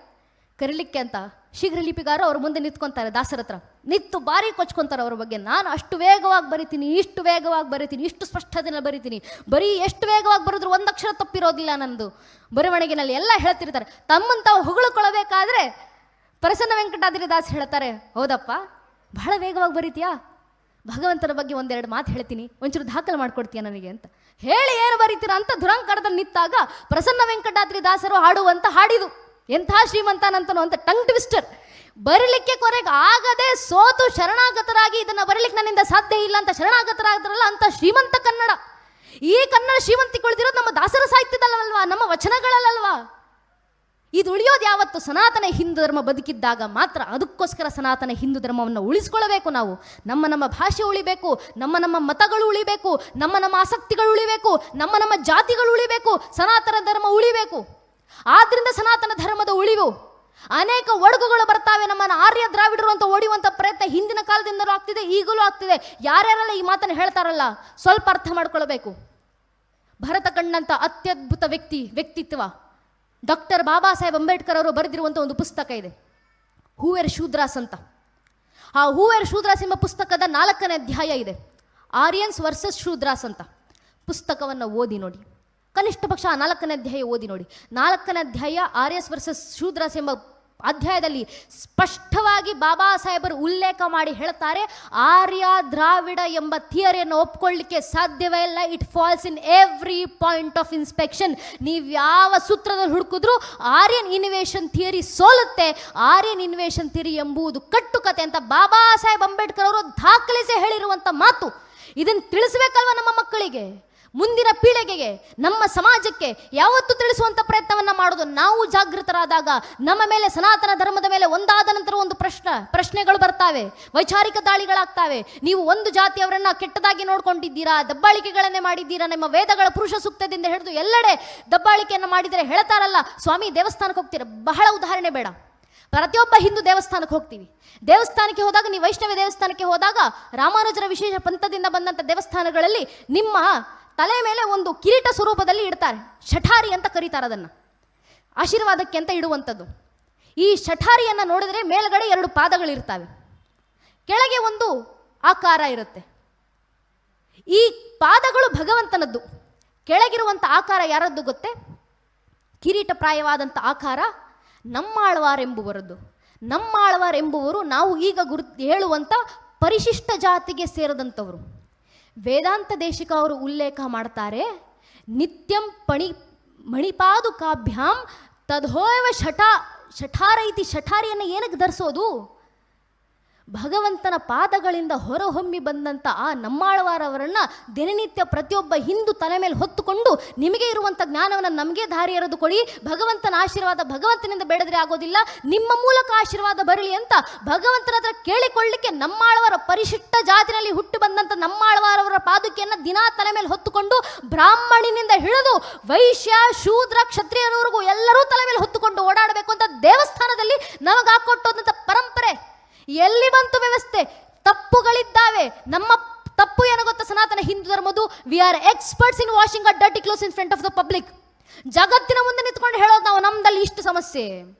ಕರೀಲಿಕ್ಕೆ ಅಂತ. ಶೀಘ್ರ ಲಿಪಿಗಾರರು ಅವ್ರ ಮುಂದೆ ನಿಂತ್ಕೊತಾರೆ, ದಾಸರ ಹತ್ರ ನಿಂತು ಭಾರಿ ಕೊಚ್ಕೊತಾರೆ ಅವ್ರ ಬಗ್ಗೆ. ನಾನು ಅಷ್ಟು ವೇಗವಾಗಿ ಬರಿತೀನಿ, ಇಷ್ಟು ವೇಗವಾಗಿ ಬರಿತೀನಿ, ಇಷ್ಟು ಸ್ಪಷ್ಟತೆಯಲ್ಲಿ ಬರಿತೀನಿ, ಬರೀ ಎಷ್ಟು ವೇಗವಾಗಿ ಬರೆದ್ರು ಒಂದು ಅಕ್ಷರ ತಪ್ಪಿರೋದಿಲ್ಲ ನಂದು ಬರವಣಿಗೆನಲ್ಲಿ ಎಲ್ಲ ಹೇಳ್ತಿರ್ತಾರೆ. ತಮ್ಮನ್ನು ತಾವು ಹೊಗಳ್ಕೊಳ್ಬೇಕಾದ್ರೆ ಪ್ರಸನ್ನ ವೆಂಕಟಾದ್ರಿ ದಾಸ್ ಹೇಳ್ತಾರೆ, ಹೌದಪ್ಪ ಬಹಳ ವೇಗವಾಗಿ ಬರೀತೀಯಾ, ಭಗವಂತನ ಬಗ್ಗೆ ಒಂದೆರಡು ಮಾತು ಹೇಳ್ತೀನಿ, ಒಂಚೂರು ದಾಖಲೆ ಮಾಡ್ಕೊಡ್ತೀಯ ನನಗೆ ಅಂತ ಹೇಳಿ ಏನು ಬರೀತೀರಾ ಅಂತ ದುರಂಕಾರದಲ್ಲಿ ನಿಂತಾಗ ಪ್ರಸನ್ನ ವೆಂಕಟಾದ್ರಿ ದಾಸರು ಹಾಡುವಂತ ಹಾಡಿದು ಎಂಥ ಶ್ರೀಮಂತನಂತನೋ ಅಂತ ಟಂಗ್ ಟ್ವಿಸ್ಟರ್. ಬರಲಿಕ್ಕೆ ಕೊನೆಗೆ ಆಗದೆ ಸೋತು ಶರಣಾಗತರಾಗಿ ಇದನ್ನು ಬರಲಿಕ್ಕೆ ನನ್ನಿಂದ ಸಾಧ್ಯ ಇಲ್ಲ ಅಂತ ಶರಣಾಗತರಾಗ್ತಾರಲ್ಲ, ಅಂತ ಶ್ರೀಮಂತ ಕನ್ನಡ. ಈ ಕನ್ನಡ ಶ್ರೀಮಂತಿಗೊಳಿದಿರೋದು ನಮ್ಮ ದಾಸರ ಸಾಹಿತ್ಯದಲ್ಲಲ್ವಾ, ನಮ್ಮ ವಚನಗಳಲ್ಲಲ್ವಾ. ಇದು ಉಳಿಯೋದು ಯಾವತ್ತು? ಸನಾತನ ಹಿಂದೂ ಧರ್ಮ ಬದುಕಿದ್ದಾಗ ಮಾತ್ರ. ಅದಕ್ಕೋಸ್ಕರ ಸನಾತನ ಹಿಂದೂ ಧರ್ಮವನ್ನು ಉಳಿಸ್ಕೊಳ್ಬೇಕು ನಾವು. ನಮ್ಮ ಭಾಷೆ ಉಳಿಬೇಕು, ನಮ್ಮ ಮತಗಳು ಉಳಿಬೇಕು, ನಮ್ಮ ಆಸಕ್ತಿಗಳು ಉಳಿಬೇಕು, ನಮ್ಮ ಜಾತಿಗಳು ಉಳಿಬೇಕು, ಸನಾತನ ಧರ್ಮ ಉಳಿಬೇಕು. ಆದ್ರಿಂದ ಸನಾತನ ಧರ್ಮದ ಉಳಿವು ಅನೇಕ ಒಡಗುಗಳು ಬರ್ತಾವೆ. ನಮ್ಮನ್ನು ಆರ್ಯ ದ್ರಾವಿಡರು ಅಂತ ಓಡಿಯುವಂಥ ಪ್ರಯತ್ನ ಹಿಂದಿನ ಕಾಲದಿಂದಲೂ ಆಗ್ತಿದೆ, ಈಗಲೂ ಆಗ್ತಿದೆ. ಯಾರ್ಯಾರೆಲ್ಲ ಈ ಮಾತನ್ನು ಹೇಳ್ತಾರಲ್ಲ ಸ್ವಲ್ಪ ಅರ್ಥ ಮಾಡ್ಕೊಳ್ಬೇಕು. ಭರತ ಕಂಡಂಥ ಅತ್ಯದ್ಭುತ ವ್ಯಕ್ತಿತ್ವ ಡಾಕ್ಟರ್ ಬಾಬಾ ಸಾಹೇಬ್ ಅಂಬೇಡ್ಕರ್ ಅವರು ಬರೆದಿರುವಂಥ ಒಂದು ಪುಸ್ತಕ ಇದೆ, ಹೂವೆರ್ ಶೂದ್ರಾಸ್ ಅಂತ. ಆ ಹೂವೆರ್ ಶೂದ್ರಾಸ್ ಎಂಬ ಪುಸ್ತಕದ 4ನೇ ಅಧ್ಯಾಯ ಇದೆ, ಆರ್ಯನ್ಸ್ ವರ್ಸಸ್ ಶೂದ್ರಾಸ್ ಅಂತ. ಪುಸ್ತಕವನ್ನು ಓದಿ ನೋಡಿ, ಕನಿಷ್ಠ ಪಕ್ಷ ಆ 4ನೇ ಅಧ್ಯಾಯ ಓದಿ ನೋಡಿ. 4ನೇ ಅಧ್ಯಾಯ ಆರ್ಯಸ್ ವರ್ಸಸ್ ಶೂದ್ರಾಸ್ ಎಂಬ ಅಧ್ಯಾಯದಲ್ಲಿ ಸ್ಪಷ್ಟವಾಗಿ ಬಾಬಾ ಸಾಹೇಬರು ಉಲ್ಲೇಖ ಮಾಡಿ ಹೇಳ್ತಾರೆ, ಆರ್ಯ ದ್ರಾವಿಡ ಎಂಬ ಥಿಯರಿಯನ್ನು ಒಪ್ಕೊಳ್ಳಿಕ್ಕೆ ಸಾಧ್ಯವೇ ಇಲ್ಲ. It falls in every point of inspection. ನೀವು ಯಾವ ಸೂತ್ರದಲ್ಲಿ ಹುಡುಕಿದ್ರು ಆರ್ಯನ್ ಇನ್ವೇಷನ್ ಥಿಯರಿ ಸೋಲುತ್ತೆ. ಆರ್ಯನ್ ಇನ್ವೇಷನ್ ಥಿಯರಿ ಎಂಬುದು ಕಟ್ಟುಕತೆ ಅಂತ ಬಾಬಾ ಸಾಹೇಬ್ ಅಂಬೇಡ್ಕರ್ ಅವರು ದಾಖಲಿಸಿ ಹೇಳಿರುವಂಥ ಮಾತು. ಇದನ್ನು ತಿಳಿಸ್ಬೇಕಲ್ವ ನಮ್ಮ ಮಕ್ಕಳಿಗೆ, ಮುಂದಿನ ಪೀಳಿಗೆಗೆ, ನಮ್ಮ ಸಮಾಜಕ್ಕೆ ಯಾವತ್ತೂ ತಿಳಿಸುವಂಥ ಪ್ರಯತ್ನವನ್ನು ಮಾಡೋದು. ನಾವು ಜಾಗೃತರಾದಾಗ ನಮ್ಮ ಮೇಲೆ, ಸನಾತನ ಧರ್ಮದ ಮೇಲೆ ಒಂದಾದ ನಂತರ ಒಂದು ಪ್ರಶ್ನೆಗಳು ಬರ್ತಾವೆ, ವೈಚಾರಿಕ ದಾಳಿಗಳಾಗ್ತಾವೆ. ನೀವು ಒಂದು ಜಾತಿಯವರನ್ನ ಕೆಟ್ಟದಾಗಿ ನೋಡ್ಕೊಂಡಿದ್ದೀರಾ, ದಬ್ಬಾಳಿಕೆಗಳನ್ನೇ ಮಾಡಿದ್ದೀರಾ, ನಿಮ್ಮ ವೇದಗಳ ಪುರುಷ ಸೂಕ್ತದಿಂದ ಹಿಡಿದು ಎಲ್ಲೆಡೆ ದಬ್ಬಾಳಿಕೆಯನ್ನು ಮಾಡಿದರೆ ಹೇಳ್ತಾರಲ್ಲ, ಸ್ವಾಮಿ ದೇವಸ್ಥಾನಕ್ಕೆ ಹೋಗ್ತೀರಾ, ಬಹಳ ಉದಾಹರಣೆ ಬೇಡ, ಪ್ರತಿಯೊಬ್ಬ ಹಿಂದೂ ದೇವಸ್ಥಾನಕ್ಕೆ ಹೋಗ್ತೀವಿ. ದೇವಸ್ಥಾನಕ್ಕೆ ಹೋದಾಗ, ನೀವು ವೈಷ್ಣವ ದೇವಸ್ಥಾನಕ್ಕೆ ಹೋದಾಗ, ರಾಮಾನುಜರ ವಿಶೇಷ ಪಂಥದಿಂದ ಬಂದಂಥ ದೇವಸ್ಥಾನಗಳಲ್ಲಿ ನಿಮ್ಮ ತಲೆ ಮೇಲೆ ಒಂದು ಕಿರೀಟ ಸ್ವರೂಪದಲ್ಲಿ ಇಡ್ತಾರೆ. ಶಠಾರಿ ಅಂತ ಕರೀತಾರೆ ಅದನ್ನು, ಆಶೀರ್ವಾದಕ್ಕೆ ಅಂತ ಇಡುವಂಥದ್ದು. ಈ ಶಠಾರಿಯನ್ನು ನೋಡಿದ್ರೆ ಮೇಲ್ಗಡೆ 2 ಪಾದಗಳಿರ್ತವೆ, ಕೆಳಗೆ ಒಂದು ಆಕಾರ ಇರುತ್ತೆ. ಈ ಪಾದಗಳು ಭಗವಂತನದ್ದು. ಕೆಳಗಿರುವಂಥ ಆಕಾರ ಯಾರದ್ದು ಗೊತ್ತೇ? ಕಿರೀಟಪ್ರಾಯವಾದಂಥ ಆಕಾರ ನಮ್ಮಾಳ್ವಾರೆಂಬುವರದ್ದು. ನಮ್ಮಾಳ್ವಾರೆಂಬುವರು ನಾವು ಈಗ ಹೇಳುವಂಥ ಪರಿಶಿಷ್ಟ ಜಾತಿಗೆ ಸೇರಿದಂಥವರು. ವೇದಾಂತ ದೇಶಿಕ ಅವರು ಉಲ್ಲೇಖ ಮಾಡ್ತಾರೆ, ನಿತ್ಯಂ ಮಣಿಪಾದುಕಾಭ್ಯಾಂ ತಥೋವ ಶಠಾರೈತಿ. ಶಠಾರಿಯನ್ನು ಏನಕ್ಕೆ ಧರಿಸೋದು? ಭಗವಂತನ ಪಾದಗಳಿಂದ ಹೊರಹೊಮ್ಮಿ ಬಂದಂಥ ಆ ನಮ್ಮಾಳ್ವಾರವರನ್ನು ದಿನನಿತ್ಯ ಪ್ರತಿಯೊಬ್ಬ ಹಿಂದೂ ತಲೆ ಮೇಲೆ ಹೊತ್ತುಕೊಂಡು, ನಿಮಗೆ ಇರುವಂಥ ಜ್ಞಾನವನ್ನು ನಮಗೆ ದಾರಿ ಎರೆದು ಕೊಡಿ, ಭಗವಂತನ ಆಶೀರ್ವಾದ ಭಗವಂತನಿಂದ ಬೇಡದ್ರೆ ಆಗೋದಿಲ್ಲ, ನಿಮ್ಮ ಮೂಲಕ ಆಶೀರ್ವಾದ ಬರಲಿ ಅಂತ ಭಗವಂತನ ಹತ್ರ ಕೇಳಿಕೊಳ್ಳಲಿಕ್ಕೆ ನಮ್ಮಾಳ್ವಾರ ಪರಿಶಿಷ್ಟ ಜಾತಿನಲ್ಲಿ ಹುಟ್ಟು ಬಂದಂಥ ನಮ್ಮಾಳ್ವಾರವರ ಪಾದುಕೆಯನ್ನು ದಿನಾ ತಲೆ ಮೇಲೆ ಹೊತ್ತುಕೊಂಡು ಬ್ರಾಹ್ಮಣಿನಿಂದ ಹಿಡಿದು ವೈಶ್ಯ ಶೂದ್ರ ಕ್ಷತ್ರಿಯರವರೆಗೂ ಎಲ್ಲರೂ ತಲೆ ಮೇಲೆ ಹೊತ್ತುಕೊಂಡು ಓಡಾಡಬೇಕು ಅಂತ ದೇವಸ್ಥಾನದಲ್ಲಿ ನಮಗೆ ಹಾಕೊಟ್ಟೋದಂಥ ಪರಂಪರೆ. ಎಲ್ಲಿ ಬಂತು ವ್ಯವಸ್ಥೆ? ತಪ್ಪುಗಳಿದ್ದಾವೆ. ನಮ್ಮ ತಪ್ಪು ಏನು ಗೊತ್ತಾ? ಸನಾತನ ಹಿಂದೂ ಧರ್ಮದ್ದು we are experts in washing a dirty clothes in front of the public. ಜಗತ್ತಿನ ಮುಂದೆ ನಿಂತ್ಕೊಂಡು ಹೇಳೋದು ನಾವು, ನಮ್ದಲ್ಲಿ ಇಷ್ಟು ಸಮಸ್ಯೆ,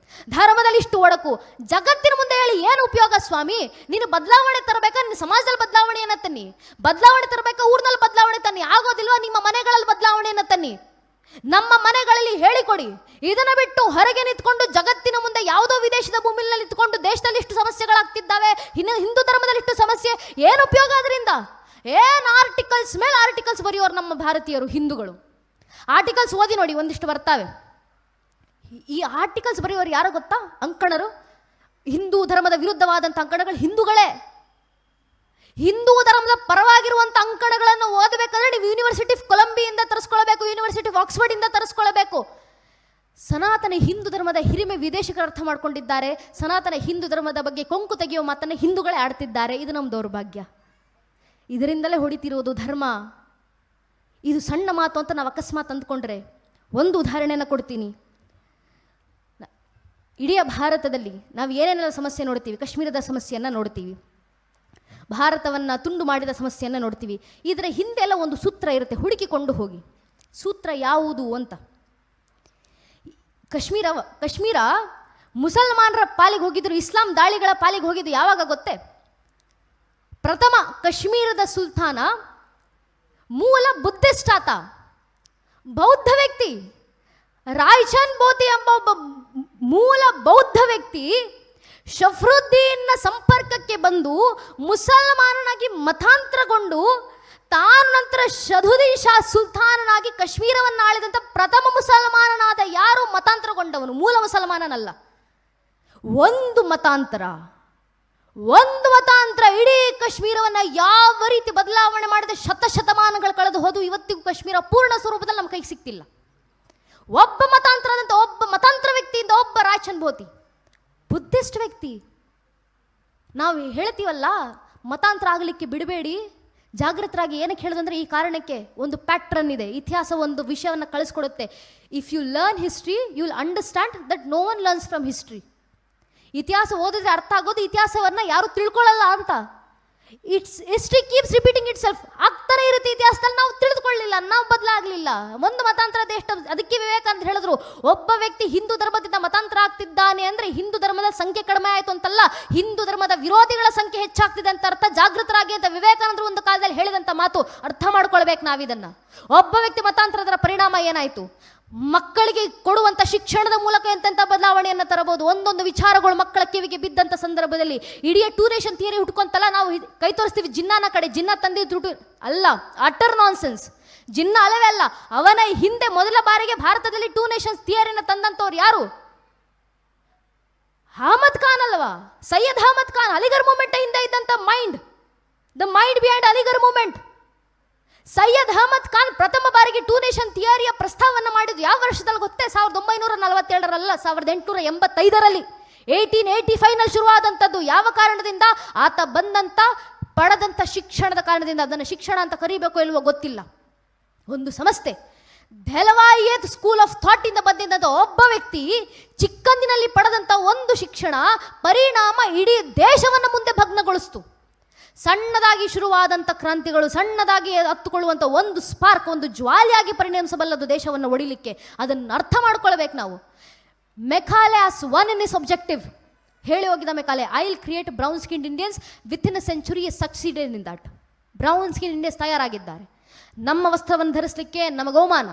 ಧರ್ಮದಲ್ಲಿ ಇಷ್ಟು ಒಡಕು. ಜಗತ್ತಿನ ಮುಂದೆ ಹೇಳಿ ಏನು ಉಪಯೋಗ ಸ್ವಾಮಿ? ನೀನು ಬದಲಾವಣೆ ತರಬೇಕಾ? ನಿನ್ನ ಸಮಾಜದಲ್ಲಿ ಬದಲಾವಣೆಯನ್ನು ತನ್ನಿ. ಬದಲಾವಣೆ ತರಬೇಕಾ? ಊರಿನಲ್ಲಿ ಬದಲಾವಣೆ ತನ್ನಿ. ಆಗೋದಿಲ್ವಾ? ನಿಮ್ಮ ಮನೆಗಳಲ್ಲಿ ಬದಲಾವಣೆಯನ್ನು ತನ್ನಿ. ನಮ್ಮ ಮನೆಗಳಲ್ಲಿ ಹೇಳಿಕೊಡಿ. ಇದನ್ನು ಬಿಟ್ಟು ಹೊರಗೆ ನಿಂತ್ಕೊಂಡು ಜಗತ್ತಿನ ಮುಂದೆ ಯಾವುದೋ ವಿದೇಶದ ಭೂಮಿಯಲ್ಲಿ ನಿಂತ್ಕೊಂಡು ದೇಶದಲ್ಲಿ ಇಷ್ಟು ಸಮಸ್ಯೆಗಳಾಗ್ತಿದ್ದಾವೆ, ಇನ್ನು ಹಿಂದೂ ಧರ್ಮದಲ್ಲಿ ಇಷ್ಟು ಸಮಸ್ಯೆ, ಏನು ಉಪಯೋಗ ಅದರಿಂದ? ಏನು ಆರ್ಟಿಕಲ್ಸ್ ಮೇಲೆ ಆರ್ಟಿಕಲ್ಸ್ ಬರೆಯೋರು ನಮ್ಮ ಭಾರತೀಯರು, ಹಿಂದೂಗಳು. ಆರ್ಟಿಕಲ್ಸ್ ಓದಿ ನೋಡಿ, ಒಂದಿಷ್ಟು ಬರ್ತಾವೆ. ಈ ಆರ್ಟಿಕಲ್ಸ್ ಬರೆಯೋರು ಯಾರು ಗೊತ್ತಾ? ಅಂಕಣರು. ಹಿಂದೂ ಧರ್ಮದ ವಿರುದ್ಧವಾದಂಥ ಅಂಕಣಗಳು ಹಿಂದೂಗಳೇ. ಹಿಂದೂ ಧರ್ಮದ ಪರವಾಗಿರುವಂಥ ಅಂಕಣಗಳನ್ನು ಓದಬೇಕಂದ್ರೆ ನೀವು ಯೂನಿವರ್ಸಿಟಿ ಆಫ್ ಕೊಲಂಬಿಯಿಂದ ತರಿಸ್ಕೊಳ್ಬೇಕು, ಯೂನಿವರ್ಸಿಟಿ ಆಫ್ ಆಕ್ಸ್ಫರ್ಡ್ ಇಂದ ತರಿಸ್ಕೊಳ್ಬೇಕು. ಸನಾತನ ಹಿಂದೂ ಧರ್ಮದ ಹಿರಿಮೆ ವಿದೇಶಿಗರು ಅರ್ಥ ಮಾಡ್ಕೊಂಡಿದ್ದಾರೆ. ಸನಾತನ ಹಿಂದೂ ಧರ್ಮದ ಬಗ್ಗೆ ಕೊಂಕು ತೆಗೆಯುವ ಮಾತನ್ನು ಹಿಂದೂಗಳೇ ಆಡ್ತಿದ್ದಾರೆ. ಇದು ನಮ್ಮ ದೌರ್ಭಾಗ್ಯ. ಇದರಿಂದಲೇ ಹೊಡಿತಿರೋದು ಧರ್ಮ. ಇದು ಸಣ್ಣ ಮಾತು ಅಂತ ನಾವು ಅಕಸ್ಮಾತ್ ಅಂದ್ಕೊಂಡ್ರೆ, ಒಂದು ಉದಾಹರಣೆಯನ್ನು ಕೊಡ್ತೀನಿ. ಇಡೀ ಭಾರತದಲ್ಲಿ ನಾವು ಏನೇನೆಲ್ಲ ಸಮಸ್ಯೆ ನೋಡ್ತೀವಿ. ಕಾಶ್ಮೀರದ ಸಮಸ್ಯೆಯನ್ನು ನೋಡ್ತೀವಿ, ಭಾರತವನ್ನು ತುಂಡು ಮಾಡಿದ ಸಮಸ್ಯೆಯನ್ನು ನೋಡ್ತೀವಿ. ಇದರ ಹಿಂದೆಲ್ಲ ಒಂದು ಸೂತ್ರ ಇರುತ್ತೆ, ಹುಡುಕಿಕೊಂಡು ಹೋಗಿ. ಸೂತ್ರ ಯಾವುದು ಅಂತ. ಕಾಶ್ಮೀರ ಮುಸಲ್ಮಾನರ ಪಾಲಿಗೆ ಹೋಗಿದ್ರು, ಇಸ್ಲಾಂ ದಾಳಿಗಳ ಪಾಲಿಗೆ ಹೋಗಿದ್ದು ಯಾವಾಗ ಗೊತ್ತೇ? ಪ್ರಥಮ ಕಾಶ್ಮೀರದ ಸುಲ್ತಾನ ಮೂಲ ಬುದ್ಧಿಸ್ಟ್ ಆತ, ಬೌದ್ಧ ವ್ಯಕ್ತಿ. ರಾಯ್ಚಂದ್ ಬೋತಿ ಎಂಬ ಒಬ್ಬ ಮೂಲ ಬೌದ್ಧ ವ್ಯಕ್ತಿ ಶಫ್ರುದ್ದೀನ್ನ ಸಂಪರ್ಕಕ್ಕೆ ಬಂದು ಮುಸಲ್ಮಾನನಾಗಿ ಮತಾಂತರಗೊಂಡು ತಾನು ನಂತರ ಶಧುದ್ದೀನ್ ಶಾ ಸುಲ್ತಾನನಾಗಿ ಕಾಶ್ಮೀರವನ್ನು ಆಳಿದಂಥ ಪ್ರಥಮ ಮುಸಲ್ಮಾನನಾದ. ಯಾರು ಮತಾಂತರಗೊಂಡವನು? ಮೂಲ ಮುಸಲ್ಮಾನನಲ್ಲ. ಒಂದು ಮತಾಂತರ ಇಡೀ ಕಾಶ್ಮೀರವನ್ನು ಯಾವ ರೀತಿ ಬದಲಾವಣೆ ಮಾಡಿದ, ಶತಮಾನಗಳು ಕಳೆದು ಹೋದು ಇವತ್ತಿಗೂ ಕಾಶ್ಮೀರ ಪೂರ್ಣ ಸ್ವರೂಪದಲ್ಲಿ ನಮ್ಮ ಕೈಗೆ ಸಿಕ್ತಿಲ್ಲ. ಒಬ್ಬ ಮತಾಂತರದಂತ ಒಬ್ಬ ಮತಾಂತರ ವ್ಯಕ್ತಿಯಿಂದ ಒಬ್ಬ ರಾಯ್ಚಂದ್ ಬೋತಿ ಬುದ್ಧಿಸ್ಟ್ ವ್ಯಕ್ತಿ. ನಾವು ಹೇಳ್ತೀವಲ್ಲ, ಮತಾಂತರ ಆಗಲಿಕ್ಕೆ ಬಿಡಬೇಡಿ, ಜಾಗೃತರಾಗಿ. ಏನಕ್ಕೆ ಹೇಳೋದಂದ್ರೆ ಈ ಕಾರಣಕ್ಕೆ, ಒಂದು ಪ್ಯಾಟ್ರನ್ ಇದೆ. ಇತಿಹಾಸ ಒಂದು ವಿಷಯವನ್ನು ಕಳಿಸ್ಕೊಡುತ್ತೆ. If you learn history you will understand that no one learns from history. ಇತಿಹಾಸ ಓದಿದ್ರೆ ಅರ್ಥ ಆಗೋದು ಇತಿಹಾಸವನ್ನು ಯಾರು ತಿಳ್ಕೊಳ್ಳಲ್ಲ ಅಂತ. History keeps repeating itself. ಆಗ್ತಾನೆ ಇರುತ್ತೆ ಇತಿಹಾಸದಲ್ಲಿ. ನಾವು ತಿಳಿದುಕೊಳ್ಳಲಿಲ್ಲ, ನಾವು ಬದಲಾಗಲಿಲ್ಲ. ಒಂದು ಮತಾಂತರದ ಎಷ್ಟು, ಅದಕ್ಕೆ ವಿವೇಕಾನಂದ ಹೇಳಿದ್ರು, ಒಬ್ಬ ವ್ಯಕ್ತಿ ಹಿಂದೂ ಧರ್ಮದಿಂದ ಮತಾಂತರ ಆಗ್ತಿದ್ದಾನೆ ಅಂದರೆ ಹಿಂದೂ ಧರ್ಮದ ಸಂಖ್ಯೆ ಕಡಿಮೆ ಆಯಿತು ಅಂತಲ್ಲ, ಹಿಂದೂ ಧರ್ಮದ ವಿರೋಧಿಗಳ ಸಂಖ್ಯೆ ಹೆಚ್ಚಾಗ್ತಿದೆ ಅಂತ ಅರ್ಥ. ಜಾಗೃತರಾಗಿ ಅಂತ ವಿವೇಕಾನಂದರು ಒಂದು ಕಾಲದಲ್ಲಿ ಹೇಳಿದಂಥ ಮಾತು ಅರ್ಥ ಮಾಡ್ಕೊಳ್ಬೇಕು ನಾವಿದನ್ನು. ಒಬ್ಬ ವ್ಯಕ್ತಿ ಮತಾಂತರದ ಪರಿಣಾಮ ಏನಾಯಿತು? ಮಕ್ಕಳಿಗೆ ಕೊಡುವಂಥ ಶಿಕ್ಷಣದ ಮೂಲಕ ಎಂತೆಂಥ ಬದಲಾವಣೆಯನ್ನು ತರಬಹುದು. ಒಂದೊಂದು ವಿಚಾರಗಳು ಮಕ್ಕಳ ಕಿವಿಗೆ ಬಿದ್ದಂಥ ಸಂದರ್ಭದಲ್ಲಿ ಇಡೀ ಟೂ ನೇಷನ್ ಥಿಯರಿ ಹುಟ್ಕೊಂತಲ್ಲ, ನಾವು ಕೈ ತೋರಿಸ್ತೀವಿ ಜಿನ್ನಾನ ಕಡೆ. ಜಿನ್ನ ತಂದಿದ್ದು ಅಲ್ಲ, ಅಟರ್ ನಾನ್ಸೆನ್ಸ್. ಜಿನ್ನ ಅಲ್ಲವೇ ಅಲ್ಲ. ಅವನ ಹಿಂದೆ ಮೊದಲ ಬಾರಿಗೆ ಭಾರತದಲ್ಲಿ ಟೂ ನೇಷನ್ಸ್ ಥಿಯರಿನ ತಂದಂಥವ್ರು ಯಾರು? ಅಹಮದ್ ಖಾನ್ ಅಲ್ವಾ? ಸೈಯದ್ ಅಹಮದ್ ಖಾನ್. ಅಲಿಗರ್ ಮೂವ್ಮೆಂಟ್ ಹಿಂದೆ ಇದ್ದಂಥ the mind behind Aligarh movement. Syed Ahmed Khan ಪ್ರಥಮ ಬಾರಿಗೆ ಟೂ ನೇಷನ್ ಥಿಯರಿಯ ಪ್ರಸ್ತಾವವನ್ನು ಮಾಡಿದ್ದು ಯಾವ ವರ್ಷದಲ್ಲಿ ಗೊತ್ತೇ? 1947ರಲ್ಲ, 1885ರಲ್ಲಿ, 1885ನಲ್ಲಿ ಶುರುವಾದಂಥದ್ದು. ಯಾವ ಕಾರಣದಿಂದ? ಆತ ಪಡೆದಂಥ ಶಿಕ್ಷಣದ ಕಾರಣದಿಂದ. ಅದನ್ನು ಶಿಕ್ಷಣ ಅಂತ ಕರೀಬೇಕು ಇಲ್ವೋ ಗೊತ್ತಿಲ್ಲ. ಒಂದು ಸಂಸ್ಥೆ ಡೆಲವಾಯಿಯತ್ ಸ್ಕೂಲ್ ಆಫ್ ಥಾಟ್ ಇಂದ ಬಂದಿದ್ದಂಥ ಒಬ್ಬ ವ್ಯಕ್ತಿ ಚಿಕ್ಕಂದಿನಲ್ಲಿ ಪಡೆದಂಥ ಒಂದು ಶಿಕ್ಷಣ ಪರಿಣಾಮ ಇಡೀ ದೇಶವನ್ನು ಮುಂದೆ ಭಗ್ನಗೊಳಿಸ್ತು. ಸಣ್ಣದಾಗಿ ಶುರುವಾದಂಥ ಕ್ರಾಂತಿಗಳು ಸಣ್ಣದಾಗಿ ಹತ್ತುಕೊಳ್ಳುವಂಥ ಒಂದು ಸ್ಪಾರ್ಕ್, ಒಂದು ಜ್ವಾಲೆಯಾಗಿ ಪರಿಣಮಿಸಬಲ್ಲದು ದೇಶವನ್ನು ಒಡಿಲಿಕ್ಕೆ. ಅದನ್ನು ಅರ್ಥ ಮಾಡ್ಕೊಳ್ಬೇಕು ನಾವು. Macaulay has won in his objective. ಹೇಳಿ ಹೋಗಿದ Macaulay, I will create brown skin Indians within a century succeeded in that. Brown skin Indians ತಯಾರಾಗಿದ್ದಾರೆ. ನಮ್ಮ ವಸ್ತ್ರವನ್ನು ಧರಿಸಲಿಕ್ಕೆ ನಮಗೆ ಅವಮಾನ.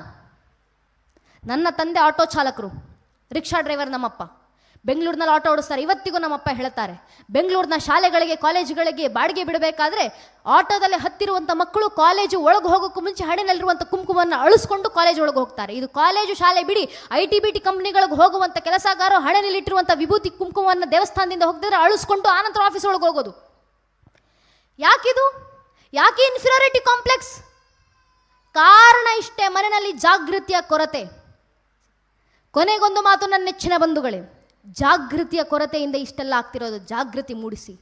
ನನ್ನ ತಂದೆ ಆಟೋ ಚಾಲಕರು, ರಿಕ್ಷಾ ಡ್ರೈವರ್ ನಮ್ಮಪ್ಪ. ಬೆಂಗಳೂರಿನಲ್ಲಿ ಆಟೋ ಓಡಿಸ್ತಾರೆ. ಇವತ್ತಿಗೂ ನಮ್ಮಪ್ಪ ಹೇಳ್ತಾರೆ, ಬೆಂಗಳೂರಿನ ಶಾಲೆಗಳಿಗೆ ಕಾಲೇಜುಗಳಿಗೆ ಬಾಡಿಗೆ ಬಿಡಬೇಕಾದ್ರೆ ಆಟೋದಲ್ಲಿ ಹತ್ತಿರುವಂಥ ಮಕ್ಕಳು ಕಾಲೇಜು ಒಳಗೆ ಹೋಗೋಕ್ಕೂ ಮುಂಚೆ ಹಣೆಯಲ್ಲಿರುವಂಥ ಕುಂಕುಮವನ್ನು ಅಳಿಸ್ಕೊಂಡು ಕಾಲೇಜ್ ಒಳಗೆ ಹೋಗ್ತಾರೆ. ಇದು ಕಾಲೇಜು ಶಾಲೆ ಬಿಡಿ, IT-BT ಕಂಪ್ನಿಗಳಿಗೆ ಹೋಗುವಂಥ ಕೆಲಸಗಾರರು ಹಣೆಯಲ್ಲಿಟ್ಟಿರುವಂಥ ವಿಭೂತಿ ಕುಂಕುಮವನ್ನು ದೇವಸ್ಥಾನದಿಂದ ಹೋಗ್ತಿದ್ರೆ ಅಳಿಸ್ಕೊಂಡು ಆನಂತರ ಆಫೀಸ್ ಒಳಗೆ ಹೋಗೋದು. ಯಾಕಿದು? ಯಾಕೆ ಇನ್ಫೀರಿಯಾರಿಟಿ ಕಾಂಪ್ಲೆಕ್ಸ್? ಕಾರಣ ಇಷ್ಟೇ, ಮನೆಯಲ್ಲಿ ಜಾಗೃತಿಯ ಕೊರತೆ. ಕೊನೆಗೊಂದು ಮಾತು ನನ್ನ ನೆಚ್ಚಿನ ಬಂಧುಗಳೇ, ಜಾಗೃತಿಯ ಕೊರತೆಯಿಂದ ಇಷ್ಟೆಲ್ಲ ಆಗ್ತಿರೋದು. ಜಾಗೃತಿ ಮೂಡಿಸಿ.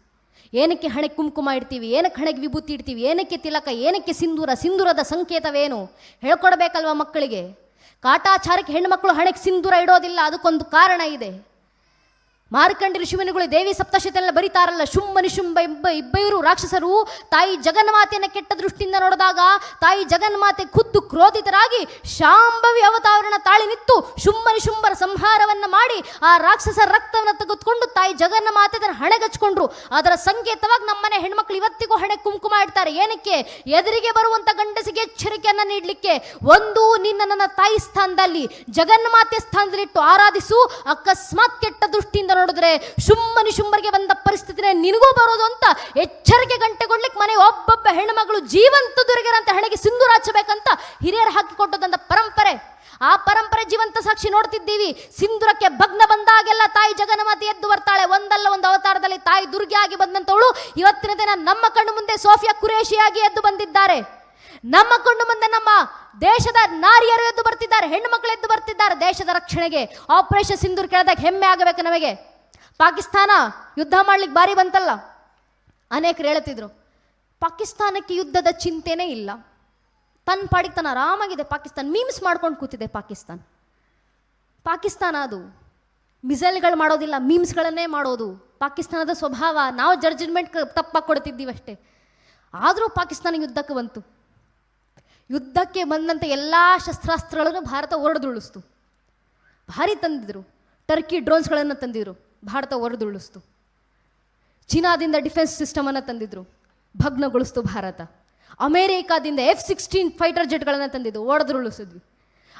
ಏನಕ್ಕೆ ಹಣೆಗೆ ಕುಂಕುಮ ಇಡ್ತೀವಿ, ಏನಕ್ಕೆ ಹಣೆಗೆ ವಿಭೂತಿ ಇಡ್ತೀವಿ, ಏನಕ್ಕೆ ತಿಲಕ, ಏನಕ್ಕೆ ಸಿಂಧೂರ, ಸಿಂಧೂರದ ಸಂಕೇತವೇನು ಹೇಳ್ಕೊಡ್ಬೇಕಲ್ವ ಮಕ್ಕಳಿಗೆ. ಕಾಟಾಚಾರಕ್ಕೆ ಹೆಣ್ಣುಮಕ್ಕಳು ಹಣೆಗೆ ಸಿಂಧೂರ ಇಡೋದಿಲ್ಲ, ಅದಕ್ಕೊಂದು ಕಾರಣ ಇದೆ. ಮಾರ್ಕಂಡಿ ಋಷಿಮುನಿಗಳು ದೇವಿ ಸಪ್ತಶತಿಯೆಲ್ಲ ಬರೀತಾರಲ್ಲ, ಶುಂಭ ನಿಶುಂಭ ಇಬ್ಬರು ರಾಕ್ಷಸರು ತಾಯಿ ಜಗನ್ಮಾತೆಯನ್ನು ಕೆಟ್ಟ ದೃಷ್ಟಿಯಿಂದ ನೋಡಿದಾಗ ತಾಯಿ ಜಗನ್ಮಾತೆ ಖುದ್ದು ಕ್ರೋಧಿತರಾಗಿ ಶಾಂಭವಿ ಅವತಾರಣ ತಾಳಿ ನಿಂತು ಶುಂಭ ನಿಶುಂಭರ ಸಂಹಾರವನ್ನು ಮಾಡಿ ಆ ರಾಕ್ಷಸರ ರಕ್ತವನ್ನು ತೆಗೆದುಕೊಂಡು ತಾಯಿ ಜಗನ್ಮಾತೆ ಅದನ್ನು ಹಣೆಗಚ್ಕೊಂಡ್ರು. ಅದರ ಸಂಕೇತವಾಗಿ ನಮ್ಮನೆ ಹೆಣ್ಮಕ್ಳು ಇವತ್ತಿಗೂ ಹಣೆ ಕುಂಕುಮ ಇಡ್ತಾರೆ. ಏನಕ್ಕೆ? ಎದುರಿಗೆ ಬರುವಂಥ ಗಂಡಸಿಗೆ ಎಚ್ಚರಿಕೆಯನ್ನು ನೀಡಲಿಕ್ಕೆ. ಒಂದು, ನಿನ್ನ ನನ್ನ ತಾಯಿ ಸ್ಥಾನದಲ್ಲಿ ಜಗನ್ಮಾತೆ ಸ್ಥಾನದಲ್ಲಿಟ್ಟು ಆರಾಧಿಸು. ಅಕಸ್ಮಾತ್ ಕೆಟ್ಟ ದೃಷ್ಟಿಯಿಂದ ನೋಡಿದ್ರೆ ಶುಂಭ ನಿಶುಂಭರಿಗೆ ಬಂದ ಪರಿಸ್ಥಿತಿನೇ ನಿನಗೂ ಬರೋದು ಅಂತ ಎಚ್ಚರಿಕೆ ಗಂಟೆ ಕೊಡ್ಲಿಕ್ಕೆ ಮನೆ ಒಬ್ಬೊಬ್ಬ ಹೆಣ್ಣುಮಗಳು ಜೀವಂತದುರ್ಗರಂತ ಹಣೆಗೆ ಸಿಂಧೂರ ಹಚ್ಚಬೇಕಂತ ಹಿರಿಯರು ಹಾಕಿಕೊಟ್ಟದಂತ ಪರಂಪರೆ. ಆ ಪರಂಪರೆ ಜೀವಂತ ಸಾಕ್ಷಿ ನೋಡ್ತಿದ್ದೀವಿ. ಸಿಂಧೂರಕ್ಕೆ ಭಗ್ನ ಬಂದಾಗೆಲ್ಲ ತಾಯಿ ಜಗನ್ಮಾತೆ ಎದ್ದು ಬರ್ತಾಳೆ. ಒಂದಲ್ಲ ಒಂದು ಅವತಾರದಲ್ಲಿ ತಾಯಿ ದುರ್ಗಿಯಾಗಿ ಬಂದಂತವಳು ಇವತ್ತಿನ ದಿನ ನಮ್ಮ ಕಣ್ಣು ಮುಂದೆ ಸೋಫಿಯಾ ಕುರೇಶಿಯಾಗಿ ಎದ್ದು ಬಂದಿದ್ದಾರೆ. ನಮ್ಮ ಕಣ್ಣು ಮುಂದೆ ನಮ್ಮ ದೇಶದ ನಾರಿಯರು ಎದ್ದು ಬರ್ತಿದ್ದಾರೆ, ಹೆಣ್ಣು ಮಕ್ಕಳು ಎದ್ದು ಬರ್ತಿದ್ದಾರೆ ದೇಶದ ರಕ್ಷಣೆಗೆ. ಆಪರೇಷನ್ ಸಿಂಧೂರ್ ಕೇಳಿದಾಗ ಹೆಮ್ಮೆ ಆಗಬೇಕು ನಮಗೆ. ಪಾಕಿಸ್ತಾನ ಯುದ್ಧ ಮಾಡ್ಲಿಕ್ಕೆ ಬಾರಿ ಬಂತಲ್ಲ, ಅನೇಕರು ಹೇಳ್ತಿದ್ರು ಪಾಕಿಸ್ತಾನಕ್ಕೆ ಯುದ್ಧದ ಚಿಂತೆನೇ ಇಲ್ಲ, ತನ್ನ ಪಾಡಿಗೆ ತಾನು ಆರಾಮಾಗಿದೆ ಪಾಕಿಸ್ತಾನ. ಮೀಮ್ಸ್ ಮಾಡ್ಕೊಂಡು ಕೂತಿದೆ ಪಾಕಿಸ್ತಾನ ಅದು ಮಿಸೈಲ್ಗಳು ಮಾಡೋದಿಲ್ಲ, ಮೀಮ್ಸ್ಗಳನ್ನೇ ಮಾಡೋದು ಪಾಕಿಸ್ತಾನದ ಸ್ವಭಾವ. ನಾವು ಜಡ್ಜ್ಮೆಂಟ್ ತಪ್ಪಾಗಿ ಕೊಡ್ತಿದ್ದೀವಿ ಅಷ್ಟೇ. ಆದರೂ ಪಾಕಿಸ್ತಾನ ಯುದ್ಧಕ್ಕೆ ಬಂತು. ಯುದ್ಧಕ್ಕೆ ಬಂದಂಥ ಎಲ್ಲ ಶಸ್ತ್ರಾಸ್ತ್ರಗಳನ್ನು ಭಾರತ ಹೊರದುಳಿಸ್ತು. ಭಾರಿ ತಂದಿದ್ರು. ಟರ್ಕಿ ಡ್ರೋನ್ಸ್ಗಳನ್ನು ತಂದಿದ್ರು, ಭಾರತ ಹೊರದುಳಿಸ್ತು. ಚೀನಾದಿಂದ ಡಿಫೆನ್ಸ್ ಸಿಸ್ಟಮನ್ನು ತಂದಿದ್ರು, ಭಗ್ನಗೊಳಿಸ್ತು ಭಾರತ. ಅಮೇರಿಕಾದಿಂದ F-16 ಫೈಟರ್ ಜೆಟ್ಗಳನ್ನು ತಂದಿದ್ದು, ಹೊರದುರುಳಿಸಿದ್ವಿ.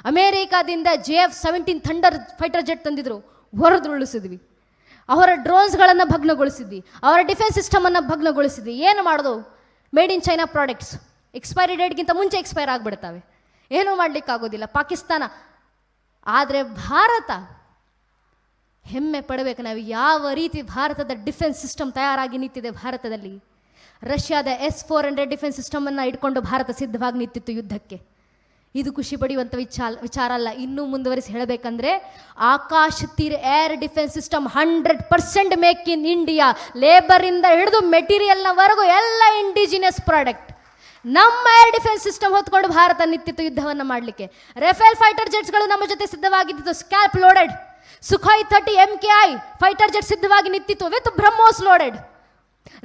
ಅಮೇರಿಕಾದಿಂದ JF-17 ಥಂಡರ್ ಫೈಟರ್ ಜೆಟ್ ತಂದಿದ್ರು, ಹೊರದುರುಳಿಸಿದ್ವಿ. ಅವರ ಡ್ರೋನ್ಸ್ಗಳನ್ನು ಭಗ್ನಗೊಳಿಸಿದ್ವಿ, ಅವರ ಡಿಫೆನ್ಸ್ ಸಿಸ್ಟಮನ್ನು ಭಗ್ನಗೊಳಿಸಿದ್ವಿ. ಏನು ಮಾಡೋದು? Made in China products expiry ಡೇಟ್ಗಿಂತ ಮುಂಚೆ ಎಕ್ಸ್ಪೈರ್ ಆಗಿಬಿಡ್ತವೆ, ಏನೂ ಮಾಡಲಿಕ್ಕಾಗೋದಿಲ್ಲ ಪಾಕಿಸ್ತಾನ. ಆದರೆ ಭಾರತ ಹೆಮ್ಮೆ ಪಡಬೇಕು ನಾವು, ಯಾವ ರೀತಿ ಭಾರತದ ಡಿಫೆನ್ಸ್ ಸಿಸ್ಟಮ್ ತಯಾರಾಗಿ ನಿಂತಿದೆ ಭಾರತದಲ್ಲಿ. ರಷ್ಯಾದ S-400 ಡಿಫೆನ್ಸ್ ಸಿಸ್ಟಮನ್ನು ಇಟ್ಕೊಂಡು ಭಾರತ ಸಿದ್ಧವಾಗಿ ನಿಂತಿತ್ತು ಯುದ್ಧಕ್ಕೆ. ಇದು ಖುಷಿ ಪಡೆಯುವಂಥ ವಿಚಾರ ಅಲ್ಲ. ಇನ್ನೂ ಮುಂದುವರಿಸಿ ಹೇಳಬೇಕಂದ್ರೆ Akashteer air defence system 100% make in India. ಲೇಬರಿಂದ ಹಿಡಿದು ಮೆಟೀರಿಯಲ್ನವರೆಗೂ ಎಲ್ಲ ಇಂಡಿಜಿನಿಯಸ್ ಪ್ರಾಡಕ್ಟ್. ನಮ್ಮ ಏರ್ ಡಿಫೆನ್ಸ್ ಸಿಸ್ಟಮ್ ಹೊತ್ಕೊಂಡು ಭಾರತ ನಿಂತಿತ್ತು ಯುದ್ಧವನ್ನು ಮಾಡಲಿಕ್ಕೆ. ರಫೇಲ್ ಫೈಟರ್ ಜೆಟ್ಸ್ಗಳು ನಮ್ಮ ಜೊತೆ ಸಿದ್ಧವಾಗಿದ್ದು, SCALP loaded. Sukhoi 30 MKI fighter jet ಸಿದ್ಧವಾಗಿ ನಿಂತಿತ್ತು ವಿತ್ ಬ್ರಹ್ಮೋಸ್ ಲೋಡೆಡ್.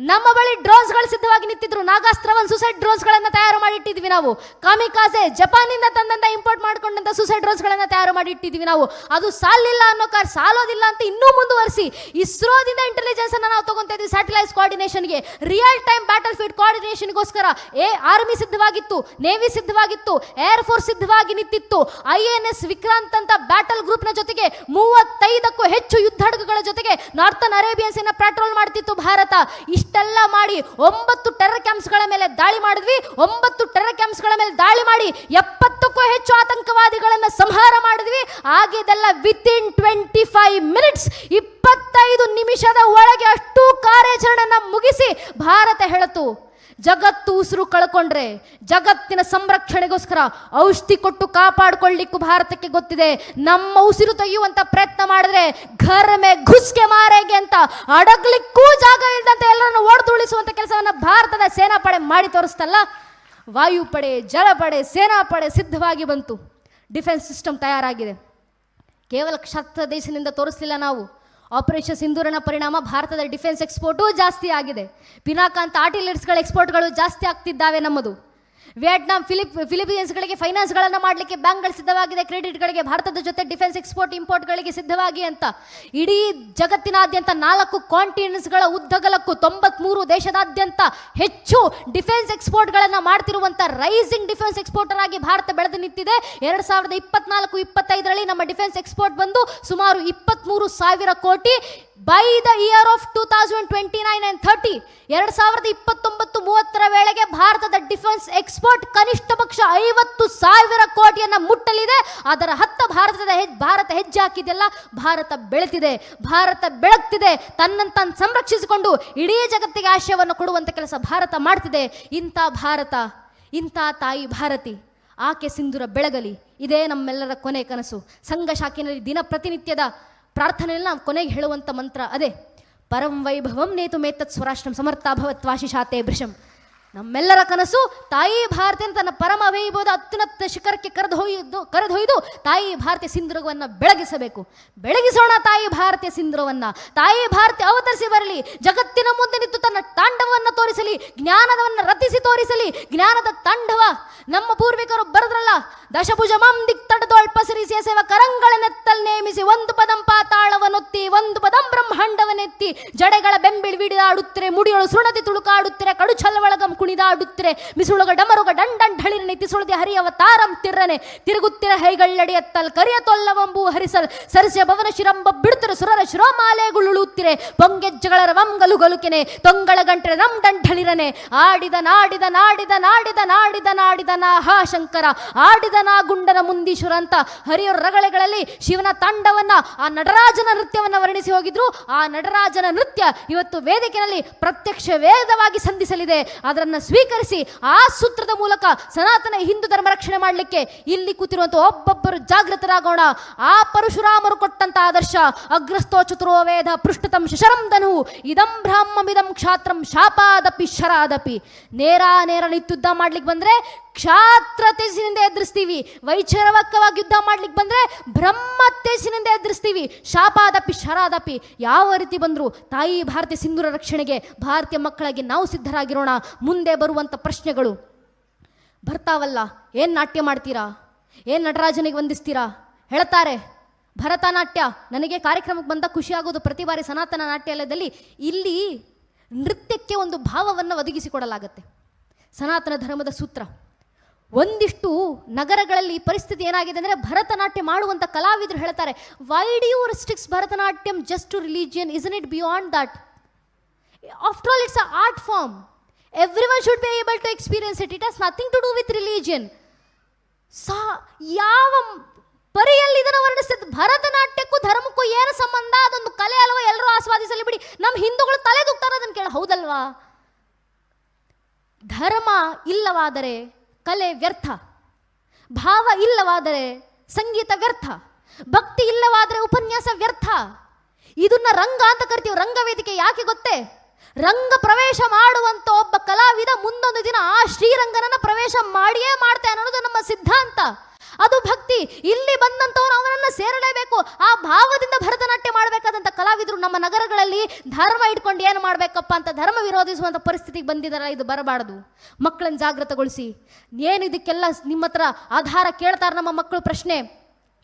ನಮ್ಮ ಬಳಿ ಡ್ರೋನ್ಸ್ಗಳು ಸಿದ್ಧವಾಗಿ ನಿಂತಿದ್ರು. ನಾಗಾಸ್ತ್ರ ಸುಸೈಡ್ ಡ್ರೋನ್ಸ್ಗಳನ್ನು ತಯಾರು ಮಾಡಿ ಇಟ್ಟಿದ್ವಿ ನಾವು. ಕಾಮಿಕಾಜೆ ಜಪಾನಿಂದ ತಂದಂತ ಇಂಪೋರ್ಟ್ ಮಾಡ್ಕೊಂಡಂತ ಸುಸೈಡ್ ಡ್ರೋನ್ಸ್ಗಳನ್ನು ತಯಾರು ಮಾಡಿ ಇಟ್ಟಿದ್ವಿ ನಾವು. ಅದು ಸಾಲಿಲ್ಲ ಅನ್ನೋ ಸಾಲೋದಿಲ್ಲ ಅಂತ ಇನ್ನೂ ಮುಂದುವರಿಸಿ ಇಸ್ರೋದಿಂದ ಇಂಟೆಲಿಜೆನ್ಸ್ ಅನ್ನು ನಾವು ತಗೊಂತ ಇದ್ವಿ. ಸ್ಯಾಟಲೈಟ್ ಕೋಆರ್ಡಿನೇಷನ್ಗೆ, ರಿಯಲ್ ಟೈಮ್ ಬ್ಯಾಟಲ್ ಫೀಲ್ಡ್ ಕೋಆರ್ಡಿನೇಷನ್ಗೋಸ್ಕರ ಆರ್ಮಿ ಸಿದ್ಧವಾಗಿತ್ತು, ನೇವಿ ಸಿದ್ಧವಾಗಿತ್ತು, ಏರ್ ಫೋರ್ಸ್ ಸಿದ್ಧವಾಗಿ ನಿಂತಿತ್ತು. INS ವಿಕ್ರಾಂತ್ ಅಂತ ಬ್ಯಾಟಲ್ ಗ್ರೂಪ್ನ ಜೊತೆಗೆ 35ಕ್ಕೂ ಹೆಚ್ಚು ಯುದ್ಧ ಹಡಗುಗಳ ಜೊತೆಗೆ ನಾರ್ತನ್ ಅರೇಬಿಯನ್ ಸೇನಾ ಪೆಟ್ರೋಲ್ ಮಾಡ್ತಿತ್ತು ಭಾರತ. ಇಷ್ಟೆಲ್ಲ ಮಾಡಿ 9 ಟೆರರ್ ಕ್ಯಾಂಪ್ಸ್ಗಳ ಮೇಲೆ ದಾಳಿ ಮಾಡಿದ್ವಿ. 9 ಟೆರರ್ ಕ್ಯಾಂಪ್ಸ್ಗಳ ಮೇಲೆ ದಾಳಿ ಮಾಡಿ 70ಕ್ಕೂ ಹೆಚ್ಚು ಆತಂಕವಾದಿಗಳನ್ನು ಸಂಹಾರ ಮಾಡಿದ್ವಿ. ಆಗಿದೆಲ್ಲ ವಿತಿನ್ 25 ಮಿನಿಟ್ಸ್, 25 ನಿಮಿಷದ ಒಳಗೆ ಅಷ್ಟು ಕಾರ್ಯಾಚರಣೆಯನ್ನು ಮುಗಿಸಿ ಭಾರತ ಹೇಳಿತು, ಜಗತ್ತು ಉಸಿರು ಕಳ್ಕೊಂಡ್ರೆ ಜಗತ್ತಿನ ಸಂರಕ್ಷಣೆಗೋಸ್ಕರ ಔಷಧಿ ಕೊಟ್ಟು ಕಾಪಾಡಿಕೊಳ್ಳಿಕ್ಕೂ ಭಾರತಕ್ಕೆ ಗೊತ್ತಿದೆ. ನಮ್ಮ ಉಸಿರು ತೆಗೆಯುವಂತ ಪ್ರಯತ್ನ ಮಾಡಿದ್ರೆ ಘರ್ ಮೇ ಘುಸ್ಕೆ ಮಾರೇಗೆ ಅಂತ ಅಡಗ್ಲಿಕ್ಕೂ ಜಾಗ ಇಲ್ಲದಂತೆ ಎಲ್ಲರನ್ನು ಒಡೆದುಳಿಸುವಂತ ಕೆಲಸವನ್ನು ಭಾರತದ ಸೇನಾಪಡೆ ಮಾಡಿ ತೋರಿಸ್ತಲ್ಲ. ವಾಯುಪಡೆ, ಜಲಪಡೆ, ಸೇನಾಪಡೆ ಸಿದ್ಧವಾಗಿ ಬಂತು. ಡಿಫೆನ್ಸ್ ಸಿಸ್ಟಮ್ ತಯಾರಾಗಿದೆ. ಕೇವಲ ಕ್ಷತ್ರ ದೇಶದಿಂದ ತೋರಿಸಲಿಲ್ಲ ನಾವು. ಆಪರೇಷನ್ ಸಿಂಧೂರನ ಪರಿಣಾಮ ಭಾರತದ ಡಿಫೆನ್ಸ್ ಎಕ್ಸ್ಪೋರ್ಟು ಜಾಸ್ತಿ ಆಗಿದೆ. ಪಿನಾಕ ಅಂತ ಆರ್ಟಿಲರಿಸ್ಗಳ ಎಕ್ಸ್ಪೋರ್ಟ್ಗಳು ಜಾಸ್ತಿ ಆಗ್ತಿದ್ದಾವೆ ನಮ್ಮದು. ವಿಯೆಟ್ನಾಂ, ಫಿಲಿಪೀನ್ಸ್ಗಳಿಗೆ ಫೈನಾನ್ಸ್ಗಳನ್ನು ಮಾಡಲಿಕ್ಕೆ ಬ್ಯಾಂಕ್ಗಳು ಸಿದ್ಧವಾಗಿದೆ, ಕ್ರೆಡಿಟ್ಗಳಿಗೆ ಭಾರತದ ಜೊತೆ ಡಿಫೆನ್ಸ್ ಎಕ್ಸ್ಪೋರ್ಟ್ ಇಂಪೋರ್ಟ್ಗಳಿಗೆ ಸಿದ್ಧವಾಗಿ ಅಂತ. ಇಡೀ ಜಗತ್ತಿನಾದ್ಯಂತ 4 ಕಾಂಟಿನೆಂಟ್ಸ್ಗಳ ಉದ್ದಗಲಕ್ಕೂ 93 ದೇಶದಾದ್ಯಂತ ಹೆಚ್ಚು ಡಿಫೆನ್ಸ್ ಎಕ್ಸ್ಪೋರ್ಟ್ಗಳನ್ನು ಮಾಡ್ತಿರುವಂಥ ರೈಸಿಂಗ್ ಡಿಫೆನ್ಸ್ ಎಕ್ಸ್ಪೋರ್ಟರ್ ಆಗಿ ಭಾರತ ಬೆಳೆದು ನಿಂತಿದೆ. 2024-25 ನಮ್ಮ ಡಿಫೆನ್ಸ್ ಎಕ್ಸ್ಪೋರ್ಟ್ ಬಂದು ಸುಮಾರು 23,000 ಕೋಟಿ. By the year of 2029 and 30 2029-30 ವೇಳೆಗೆ ಭಾರತದ ಡಿಫೆನ್ಸ್ ಎಕ್ಸ್ಪೋರ್ಟ್ ಕನಿಷ್ಠ ಪಕ್ಷ 50,000 ಕೋಟಿಯನ್ನು ಮುಟ್ಟಲಿದೆ. ಅದರ ಭಾರತ ಹೆಜ್ಜೆ ಹಾಕಿದೆಲ್ಲ ಭಾರತ ಬೆಳೆತಿದೆ, ಭಾರತ ಬೆಳಗ್ತಿದೆ, ತನ್ನನ್ನು ತಾನು ಸಂರಕ್ಷಿಸಿಕೊಂಡು ಇಡೀ ಜಗತ್ತಿಗೆ ಆಶಯವನ್ನು ಕೊಡುವಂಥ ಕೆಲಸ ಭಾರತ ಮಾಡ್ತಿದೆ. ಇಂಥ ಭಾರತ, ಇಂಥ ತಾಯಿ ಭಾರತಿ, ಆಕೆ ಸಿಂಧೂರ ಬೆಳಗಲಿ, ಇದೇ ನಮ್ಮೆಲ್ಲರ ಕೊನೆ ಕನಸು. ಸಂಘ ಶಾಖೆಯಲ್ಲಿ ದಿನ ಪ್ರತಿನಿತ್ಯದ ಪ್ರಾರ್ಥನೆಯಲ್ಲಿ ನಾವು ಕೊನೆಗೆ ಹೇಳುವಂಥ ಮಂತ್ರ ಅದೇ, ಪರಂ ವೈಭವಂ ನೇತು ಮೇತತ್ ಸ್ವರಾಷ್ಟ್ರಂ ಸಮರ್ಥಾಭವತ್ವಾಶಿಷಾತೆ ಭೃಶಂ. ನಮ್ಮೆಲ್ಲರ ಕನಸು ತಾಯಿ ಭಾರತಿಯನ್ನು ತನ್ನ ಪರಮ ವೈಭವದ ಅತ್ಯುನ್ನತ ಶಿಖರಕ್ಕೆ ಕರೆದೊಯ್ದು ತಾಯಿ ಭಾರತೀಯ ಸಿಂಧೂರವನ್ನು ಬೆಳಗಿಸೋಣ ತಾಯಿ ಭಾರತೀಯ ಸಿಂಧೂರವನ್ನು. ತಾಯಿ ಭಾರತಿ ಅವತರಿಸಿ ಬರಲಿ, ಜಗತ್ತಿನ ಮುಂದೆ ನಿಂತು ತನ್ನ ತಾಂಡವವನ್ನು ತೋರಿಸಲಿ, ಜ್ಞಾನವನ್ನು ರಚಿಸಿ ತೋರಿಸಲಿ. ಜ್ಞಾನದ ತಾಂಡವ ನಮ್ಮ ಪೂರ್ವಿಕರು ಬರೆದ್ರಲ್ಲ, ದಶಭುಜ ಮಾಂ ದಿಕ್ತಡದೊಳ್ ಪಸರಿಸಿಯ ಸೇವ ಕರಂಗಳನ್ನೆತ್ತಲ್ ನೇಮಿಸಿ, ಒಂದು ಪದಂ ಪಾತಾಳವನ್ನೊತ್ತಿ, ಒಂದು ಪದಂ ಬ್ರಹ್ಮಾಂಡವನ್ನೆತ್ತಿ, ಜಡೆಗಳ ಬೆಂಬಿಳಿ ವಿಡಿದಾಡುತ್ತಿರೆ, ಮುಡಿಯೊಳು ಸುಣದಿ ತುಳುಕಾಡುತ್ತಿರೆ, ಕಡು ಛಲವಳಗಂ ಕುಣಿದಾಡುತ್ತಿರೆ, ಮಿಸುಳುಗ ಡಮರುಗ ಢಳಿರನೆ ತಿಸುಳದಿ ಹರಿಯವತಾರಂ ತಿರ್ರನೆ, ತಿರುಗುತ್ತಿರ ಹೈಗಳ್ಳಡಿಯತ್ತಲ್ ಕರಿಯ ತೊಲ್ಲವಂಬು ಹರಿಸಲ್, ಸರಸ್ಯ ಭವನ ಶಿರಂಬ ಬಿಡುತ್ತಿರ ಸುರರ ಶಿರೋಮಾಲೆಗುಳುಳುತ್ತಿರೆ, ಪೊಂಗೆಜ್ಜಗಳ ರವಂಗಲು ಗಲುಕೆನೆ, ತೊಂಗಳ ಗಂಟೆ ರಂ ಢಳಿರನೆ, ಆಡಿದ ನಾಡಿದ ನಾಡಿದ ನಾಡಿದ ನಾಡಿದ ನಾಡಿದ ನಾಹಾ ಶಂಕರ, ಆಡಿದ ನಾ ಗುಂಡನ ಮುಂದೀಶ್ವರ ಅಂತ ಹರಿಯವರ ರಗಳೆಗಳಲ್ಲಿ ಶಿವನ ತಾಂಡವನ್ನ, ಆ ನಟರಾಜನ ನೃತ್ಯವನ್ನು ವರ್ಣಿಸಿ ಹೋಗಿದ್ರು. ಆ ನಟರಾಜನ ನೃತ್ಯ ಇವತ್ತು ವೇದಿಕೆಯಲ್ಲಿ ಪ್ರತ್ಯಕ್ಷ ವೇದವಾಗಿ ಸಂಧಿಸಲಿದೆ. ಅದನ್ನು ಸ್ವೀಕರಿಸಿ ಆ ಸೂತ್ರದ ಮೂಲಕ ಸನಾತನ ಹಿಂದೂ ಧರ್ಮ ರಕ್ಷಣೆ ಮಾಡಲಿಕ್ಕೆ ಇಲ್ಲಿ ಕೂತಿರುವಂತ ಒಬ್ಬೊಬ್ಬರು ಜಾಗೃತರಾಗೋಣ. ಆ ಪರಶುರಾಮರು ಕೊಟ್ಟಂತ ಆದರ್ಶ, ಅಗ್ರಸ್ಥೋ ಚತುರೋ ವೇದ ಪೃಷ್ಠತಂ ಶಶರಂ ಧನು ಇದಂ ಬ್ರಾಹ್ಮಮಿದಂ ಕ್ಷಾತ್ರಂ ಶಾಪಾದಪಿ ಶರಾದಪಿ. ನೇರ ನಿತ್ಯುದ್ಧ ಮಾಡ್ಲಿಕ್ಕೆ ಬಂದ್ರೆ ಕ್ಷಾತ್ರ ತೇಜಿನಿಂದ ಎದುರಿಸ್ತೀವಿ, ವೈಚಾರವಕವಾಗಿ ಯುದ್ಧ ಮಾಡ್ಲಿಕ್ಕೆ ಬಂದ್ರೆ ಬ್ರಹ್ಮ ತೇಜಿನಿಂದ ಎದುರಿಸ್ತೀವಿ, ಶಾಪಾದಪಿ ಶರಾದಪಿ. ಯಾವ ರೀತಿ ಬಂದ್ರು ತಾಯಿ ಭಾರತೀಯ ಸಿಂಧೂರ ರಕ್ಷಣೆಗೆ ಭಾರತೀಯ ಮಕ್ಕಳಾಗಿ ನಾವು ಸಿದ್ಧರಾಗಿರೋಣ. ಮುಂದೆ ಬರುವಂಥ ಪ್ರಶ್ನೆಗಳು ಬರ್ತಾವಲ್ಲ, ಏನು ನಾಟ್ಯ ಮಾಡ್ತೀರಾ, ಏನು ನಟರಾಜನಿಗೆ ವಂದಿಸ್ತೀರಾ ಹೇಳ್ತಾರೆ. ಭರತನಾಟ್ಯ ನನಗೆ ಕಾರ್ಯಕ್ರಮಕ್ಕೆ ಬಂದ ಖುಷಿ ಆಗೋದು. ಪ್ರತಿ ಬಾರಿ ಸನಾತನ ನಾಟ್ಯಾಲಯದಲ್ಲಿ ಇಲ್ಲಿ ನೃತ್ಯಕ್ಕೆ ಒಂದು ಭಾವವನ್ನು ಒದಗಿಸಿಕೊಡಲಾಗತ್ತೆ. ಸನಾತನ ಧರ್ಮದ ಸೂತ್ರ. ಒಂದಿಷ್ಟು ನಗರಗಳಲ್ಲಿ ಪರಿಸ್ಥಿತಿ ಏನಾಗಿದೆ ಅಂದರೆ, ಭರತನಾಟ್ಯ ಮಾಡುವಂಥ ಕಲಾವಿದರು ಹೇಳ್ತಾರೆ, why do you restricts Bharatanatyam just to religion, isn't it beyond that? After all it's a art form, everyone should be able to experience it. It has nothing to do with religion. ಯಾವ ಪರಿಯಲ್ಲಿ ಇದನ್ನು ವರ್ಣಿಸ್ತಿದ್ದು? ಭರತನಾಟ್ಯಕ್ಕೂ ಧರ್ಮಕ್ಕೂ ಏನು ಸಂಬಂಧ? ಅದೊಂದು ಕಲೆ ಅಲ್ವಾ, ಎಲ್ಲರೂ ಆಸ್ವಾದಿಸಲಿ ಬಿಡಿ. ನಮ್ಮ ಹಿಂದೂಗಳು ತಲೆ ದುಕ್ತಾರೆ ಅದನ್ನು ಕೇಳ, ಹೌದಲ್ವಾ? ಧರ್ಮ ಇಲ್ಲವಾದರೆ ಕಲೆ ವ್ಯರ್ಥ, ಭಾವ ಇಲ್ಲವಾದರೆ ಸಂಗೀತ ವ್ಯರ್ಥ, ಭಕ್ತಿ ಇಲ್ಲವಾದರೆ ಉಪನ್ಯಾಸ ವ್ಯರ್ಥ. ಇದನ್ನ ರಂಗ ಅಂತ ಕರಿತೀವಿ. ರಂಗವೇದಿಕೆ ಯಾಕೆ ಗೊತ್ತೇ? ರಂಗ ಪ್ರವೇಶ ಮಾಡುವಂತ ಒಬ್ಬ ಕಲಾವಿದ ಮುಂದೊಂದು ದಿನ ಆ ಶ್ರೀರಂಗನನ್ನ ಪ್ರವೇಶ ಮಾಡಿಯೇ ಮಾಡ್ತಾನೆ ಅನ್ನೋದು ನಮ್ಮ ಸಿದ್ಧಾಂತ. ಅದು ಭಕ್ತಿ. ಇಲ್ಲಿ ಬಂದಂಥವ್ರು ಅವನನ್ನ ಸೇರಲೇಬೇಕು. ಆ ಭಾವದಿಂದ ಭರತನಾಟ್ಯ ಮಾಡಬೇಕಾದಂಥ ಕಲಾವಿದರು ನಮ್ಮ ನಗರಗಳಲ್ಲಿ ಧರ್ಮ ಇಟ್ಕೊಂಡು ಏನು ಮಾಡಬೇಕಪ್ಪ ಅಂತ ಧರ್ಮ ವಿರೋಧಿಸುವಂಥ ಪರಿಸ್ಥಿತಿಗೆ ಬಂದಿದ್ದಾರಲ್ಲ, ಇದು ಬರಬಾರ್ದು. ಮಕ್ಕಳನ್ನು ಜಾಗೃತಗೊಳಿಸಿ. ಏನು ಇದಕ್ಕೆಲ್ಲ ನಿಮ್ಮ ಹತ್ರ ಆಧಾರ ಕೇಳ್ತಾರೆ ನಮ್ಮ ಮಕ್ಕಳು. ಪ್ರಶ್ನೆ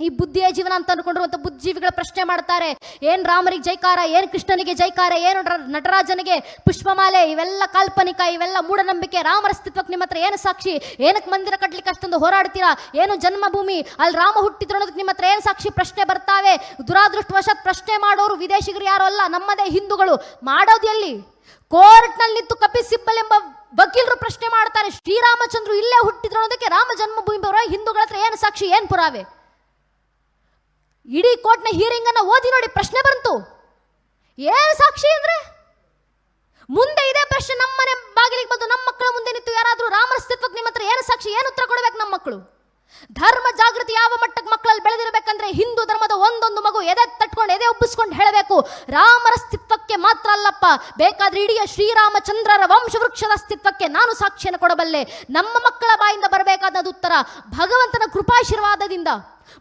ಈ ಬುದ್ಧಿಯ ಜೀವನ ಅಂತ ಅನ್ಕೊಂಡಿರುವಂಥ ಬುದ್ಧಿಜೀವಿಗಳ ಪ್ರಶ್ನೆ ಮಾಡ್ತಾರೆ. ಏನು ರಾಮನಿಗೆ ಜೈಕಾರ, ಏನು ಕೃಷ್ಣನಿಗೆ ಜೈಕಾರ, ಏನು ನಟರಾಜನಿಗೆ ಪುಷ್ಪಮಾಲೆ, ಇವೆಲ್ಲ ಕಾಲ್ಪನಿಕ, ಇವೆಲ್ಲ ಮೂಢನಂಬಿಕೆ. ರಾಮರ ಅಸ್ತಿತ್ವಕ್ಕೆ ನಿಮ್ಮ ಹತ್ರ ಏನು ಸಾಕ್ಷಿ? ಏನಕ್ಕೆ ಮಂದಿರ ಕಟ್ಟಲಿಕ್ಕೆ ಅಷ್ಟೊಂದು ಹೋರಾಡ್ತೀರಾ? ಏನು ಜನ್ಮಭೂಮಿ, ಅಲ್ಲಿ ರಾಮ ಹುಟ್ಟಿದ್ರು ಅನ್ನೋದಕ್ಕೆ ನಿಮ್ಮ ಹತ್ರ ಏನು ಸಾಕ್ಷಿ? ಪ್ರಶ್ನೆ ಬರ್ತಾವೆ. ದುರಾದೃಷ್ಟವಶಾತ್ ಪ್ರಶ್ನೆ ಮಾಡೋರು ವಿದೇಶಿಗರು ಯಾರು ಅಲ್ಲ, ನಮ್ಮದೇ ಹಿಂದೂಗಳು. ಮಾಡೋದು ಎಲ್ಲಿ? ಕೋರ್ಟ್ನಲ್ಲಿ ನಿಂತು ಕಪಿಲ್ ಸಿಬ್ಬಲ್ ಎಂಬ ವಕೀಲರು ಪ್ರಶ್ನೆ ಮಾಡ್ತಾರೆ. ಶ್ರೀರಾಮಚಂದ್ರು ಇಲ್ಲೇ ಹುಟ್ಟಿದ್ರು ಅನ್ನೋದಕ್ಕೆ ರಾಮ ಜನ್ಮಭೂಮಿ ಬರೋ ಹಿಂದೂಗಳ ಹತ್ರ ಏನು ಸಾಕ್ಷಿ, ಏನು ಪುರಾವೆ? ಇಡೀ ಕೋರ್ಟ್ನ ಹಿಯರಿಂಗ್ ಅನ್ನ ಓದಿ ನೋಡಿ, ಪ್ರಶ್ನೆ ಬಂತು. ಏನು ಸಾಕ್ಷಿ ಅಂದ್ರೆ? ಮುಂದೆ ಇದೇ ಪ್ರಶ್ನೆ ನಮ್ಮನೆ ಬಾಗಿಲಿಗೆ ಬಂದು ನಮ್ಮ ಮಕ್ಕಳ ಮುಂದೆ ನಿಂತು ಯಾರಾದರೂ ರಾಮರ ಅಸ್ತಿತ್ವಕ್ಕೆ ನಿಮ್ಮ ಹತ್ರ ಏನು ಸಾಕ್ಷಿ, ಏನು ಉತ್ತರ ಕೊಡಬೇಕು ನಮ್ಮ ಮಕ್ಕಳು? ಧರ್ಮ ಜಾಗೃತಿ ಯಾವ ಮಟ್ಟಕ್ಕೆ ಮಕ್ಕಳಲ್ಲಿ ಬೆಳೆದಿರಬೇಕಂದ್ರೆ, ಹಿಂದೂ ಧರ್ಮದ ಒಂದೊಂದು ಮಗು ಎದೆ ತಟ್ಕೊಂಡು ಎದೆ ಒಪ್ಪಿಸ್ಕೊಂಡು ಹೇಳಬೇಕು, ರಾಮರ ಅಸ್ತಿತ್ವಕ್ಕೆ ಮಾತ್ರ ಅಲ್ಲಪ್ಪ, ಬೇಕಾದ್ರೆ ಇಡೀ ಶ್ರೀರಾಮಚಂದ್ರರ ವಂಶವೃಕ್ಷದ ಅಸ್ತಿತ್ವಕ್ಕೆ ನಾನು ಸಾಕ್ಷಿಯನ್ನು ಕೊಡಬಲ್ಲೆ. ನಮ್ಮ ಮಕ್ಕಳ ಬಾಯಿಂದ ಬರಬೇಕಾದ ಉತ್ತರ ಭಗವಂತನ ಕೃಪಾಶೀರ್ವಾದದಿಂದ.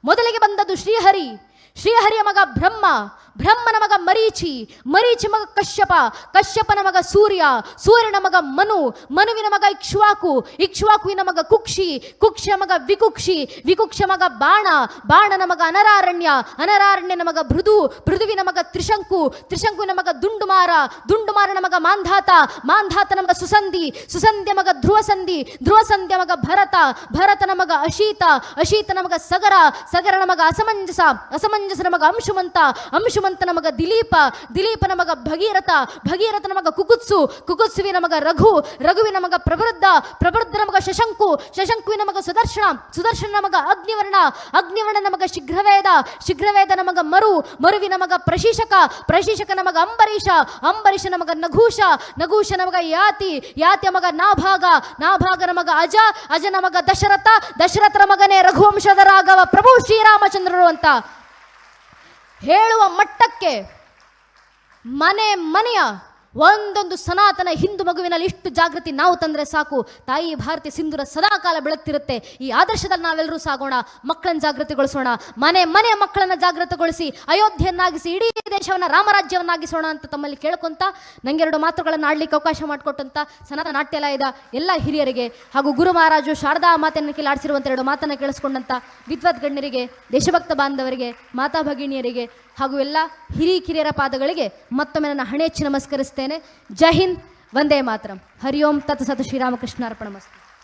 ಮೊದಲಿಗೆ ಬಂದದ್ದು ಶ್ರೀಹರಿಯ ಮಗ ಬ್ರಹ್ಮ, ಬ್ರಹ್ಮನ ಮಗ ಮರೀಚಿ, ಮರೀಚಿ ಮಗ ಕಶ್ಯಪ, ಕಶ್ಯಪನ ಮಗ ಸೂರ್ಯ, ಸೂರ್ಯನ ಮಗ ಮನು, ಮನುವಿನ ಮಗ ಇಕ್ಷ್ವಾಕು, ಇಕ್ಷ್ವಾಕುವಿನ ಮಗ ಕುಕ್ಷಿ, ಕುಕ್ಷ ಮಗ ವಿಕುಕ್ಷಿ, ವಿಕುಕ್ಷ ಮಗ ಬಾಣ, ಬಾಣನ ಮಗ ಅನರಾರಣ್ಯ, ಅನರಾರಣ್ಯನ ಮಗ ಭೃದು, ಭೃದುವಿನ ಮಗ ತ್ರಿಶಂಕು, ತ್ರಿಶಂಕುವಿನ ಮಗ ದುಂಡುಮಾರ, ದುಂಡುಮಾರನ ಮಗ ಮಾಂಧಾತ, ಮಾಂಧಾತನ ಮಗ ಸುಸಂಧಿ, ಸುಸಂಧ್ಯ ಮಗ ಧ್ರುವಸಂಧಿ, ಧ್ರುವಸಂಧ್ಯ ಮಗ ಭರತ, ಭರತನ ಮಗ ಅಶೀತ, ಅಶೀತನ ಮಗ ಸಗರ, ಸಗರನ ಮಗ ಅಸಮಂಜಸ, ಅಸಮಂಜಸನ ಮಗ ಅಂಶುಮಂತ, ಅಂಶುಮಂತನ ಮಗ ದಿಲೀಪ, ದಿಲೀಪನ ಮಗ ಭಗೀರಥ, ಭಗೀರಥನ ಮಗ ಕುಕುತ್ಸು, ಕುಕುತ್ಸುವಿನ ಮಗ ರಘು, ರಘುವಿನ ಮಗ ಪ್ರವೃದ್ಧ, ಪ್ರವೃದ್ಧನ ಮಗ ಶಶಂಕು, ಶಶಂಕುವಿನ ಮಗ ಸುದರ್ಶನ, ಸುದರ್ಶನ ಮಗ ಅಗ್ನಿವರ್ಣ, ಅಗ್ನಿವರ್ಣನ ಮಗ ಶೀಘ್ರವೇದ, ಶೀಘ್ರವೇದನ ಮಗ ಮರು, ಮರುವಿನ ಮಗ ಪ್ರಶೀಶಕ, ಪ್ರಶೀಶಕನ ಮಗ ಅಂಬರೀಷ, ಅಂಬರೀಷನ ಮಗ ನಘೂಷ, ನಘೂಷನ ಮಗ ಯಾತಿ, ಯಾತಿಯ ಮಗ ನಾಭಾಗ, ನಾಭಾಗನ ಮಗ ಅಜ, ಅಜನ ಮಗ ದಶರಥ, ದಶರಥನ ಮಗನೇ ರಘುವಂಶದ ರಾಘವ ಪ್ರಭು ಶ್ರೀರಾಮಚಂದ್ರರು ಅಂತ ಹೇಳುವ ಮಟ್ಟಕ್ಕೆ ಮನೆ ಮನೆಯ ಒಂದೊಂದು ಸನಾತನ ಹಿಂದೂ ಮಗುವಿನಲ್ಲಿ ಇಷ್ಟು ಜಾಗೃತಿ ನಾವು ತಂದರೆ ಸಾಕು. ತಾಯಿ ಭಾರತಿ ಸಿಂಧೂರ ಸದಾಕಾಲ ಬೆಳಗ್ತಿರುತ್ತೆ. ಈ ಆದರ್ಶದಲ್ಲಿ ನಾವೆಲ್ಲರೂ ಸಾಗೋಣ, ಮಕ್ಕಳನ್ನು ಜಾಗೃತಿಗೊಳಿಸೋಣ, ಮನೆ ಮನೆಯ ಮಕ್ಕಳನ್ನು ಜಾಗೃತಗೊಳಿಸಿ ಅಯೋಧ್ಯೆಯನ್ನಾಗಿಸಿ ಇಡೀ ದೇಶವನ್ನು ರಾಮರಾಜ್ಯವನ್ನಾಗಿಸೋಣ ಅಂತ ತಮ್ಮಲ್ಲಿ ಕೇಳ್ಕೊಂತ ನಂಗೆರಡು ಮಾತುಗಳನ್ನು ಆಡ್ಲಿಕ್ಕೆ ಅವಕಾಶ ಮಾಡಿಕೊಟ್ಟಂತ ಸನಾತನ ನಾಟ್ಯಾಲಯದ ಎಲ್ಲ ಹಿರಿಯರಿಗೆ ಹಾಗೂ ಗುರು ಮಹಾರಾಜು ಶಾರದಾ ಮಾತೆಯನ್ನು ಕೇಳಾಡಿಸಿರುವಂಥ ಎರಡು ಮಾತನ್ನು ಕೇಳಿಸ್ಕೊಂಡಂಥ ವಿದ್ವತ್ ಗಣ್ಯರಿಗೆ, ದೇಶಭಕ್ತ ಬಾಂಧವರಿಗೆ, ಮಾತಾ ಭಗಿನಿಯರಿಗೆ ಹಾಗೂ ಎಲ್ಲ ಹಿರಿಯರ ಪಾದಗಳಿಗೆ ಮತ್ತೊಮ್ಮೆ ನನ್ನ ಹಣೆಚ್ಚಿ ನಮಸ್ಕರಿಸ್ತೇನೆ. ಜೈ ಹಿಂದ್, ವಂದೇ ಮಾತರಂ. ಹರಿ ಓಂ ತತ್ಸತ್. ಶ್ರೀರಾಮಕೃಷ್ಣ ಅರ್ಪಣಮಸ್ತು.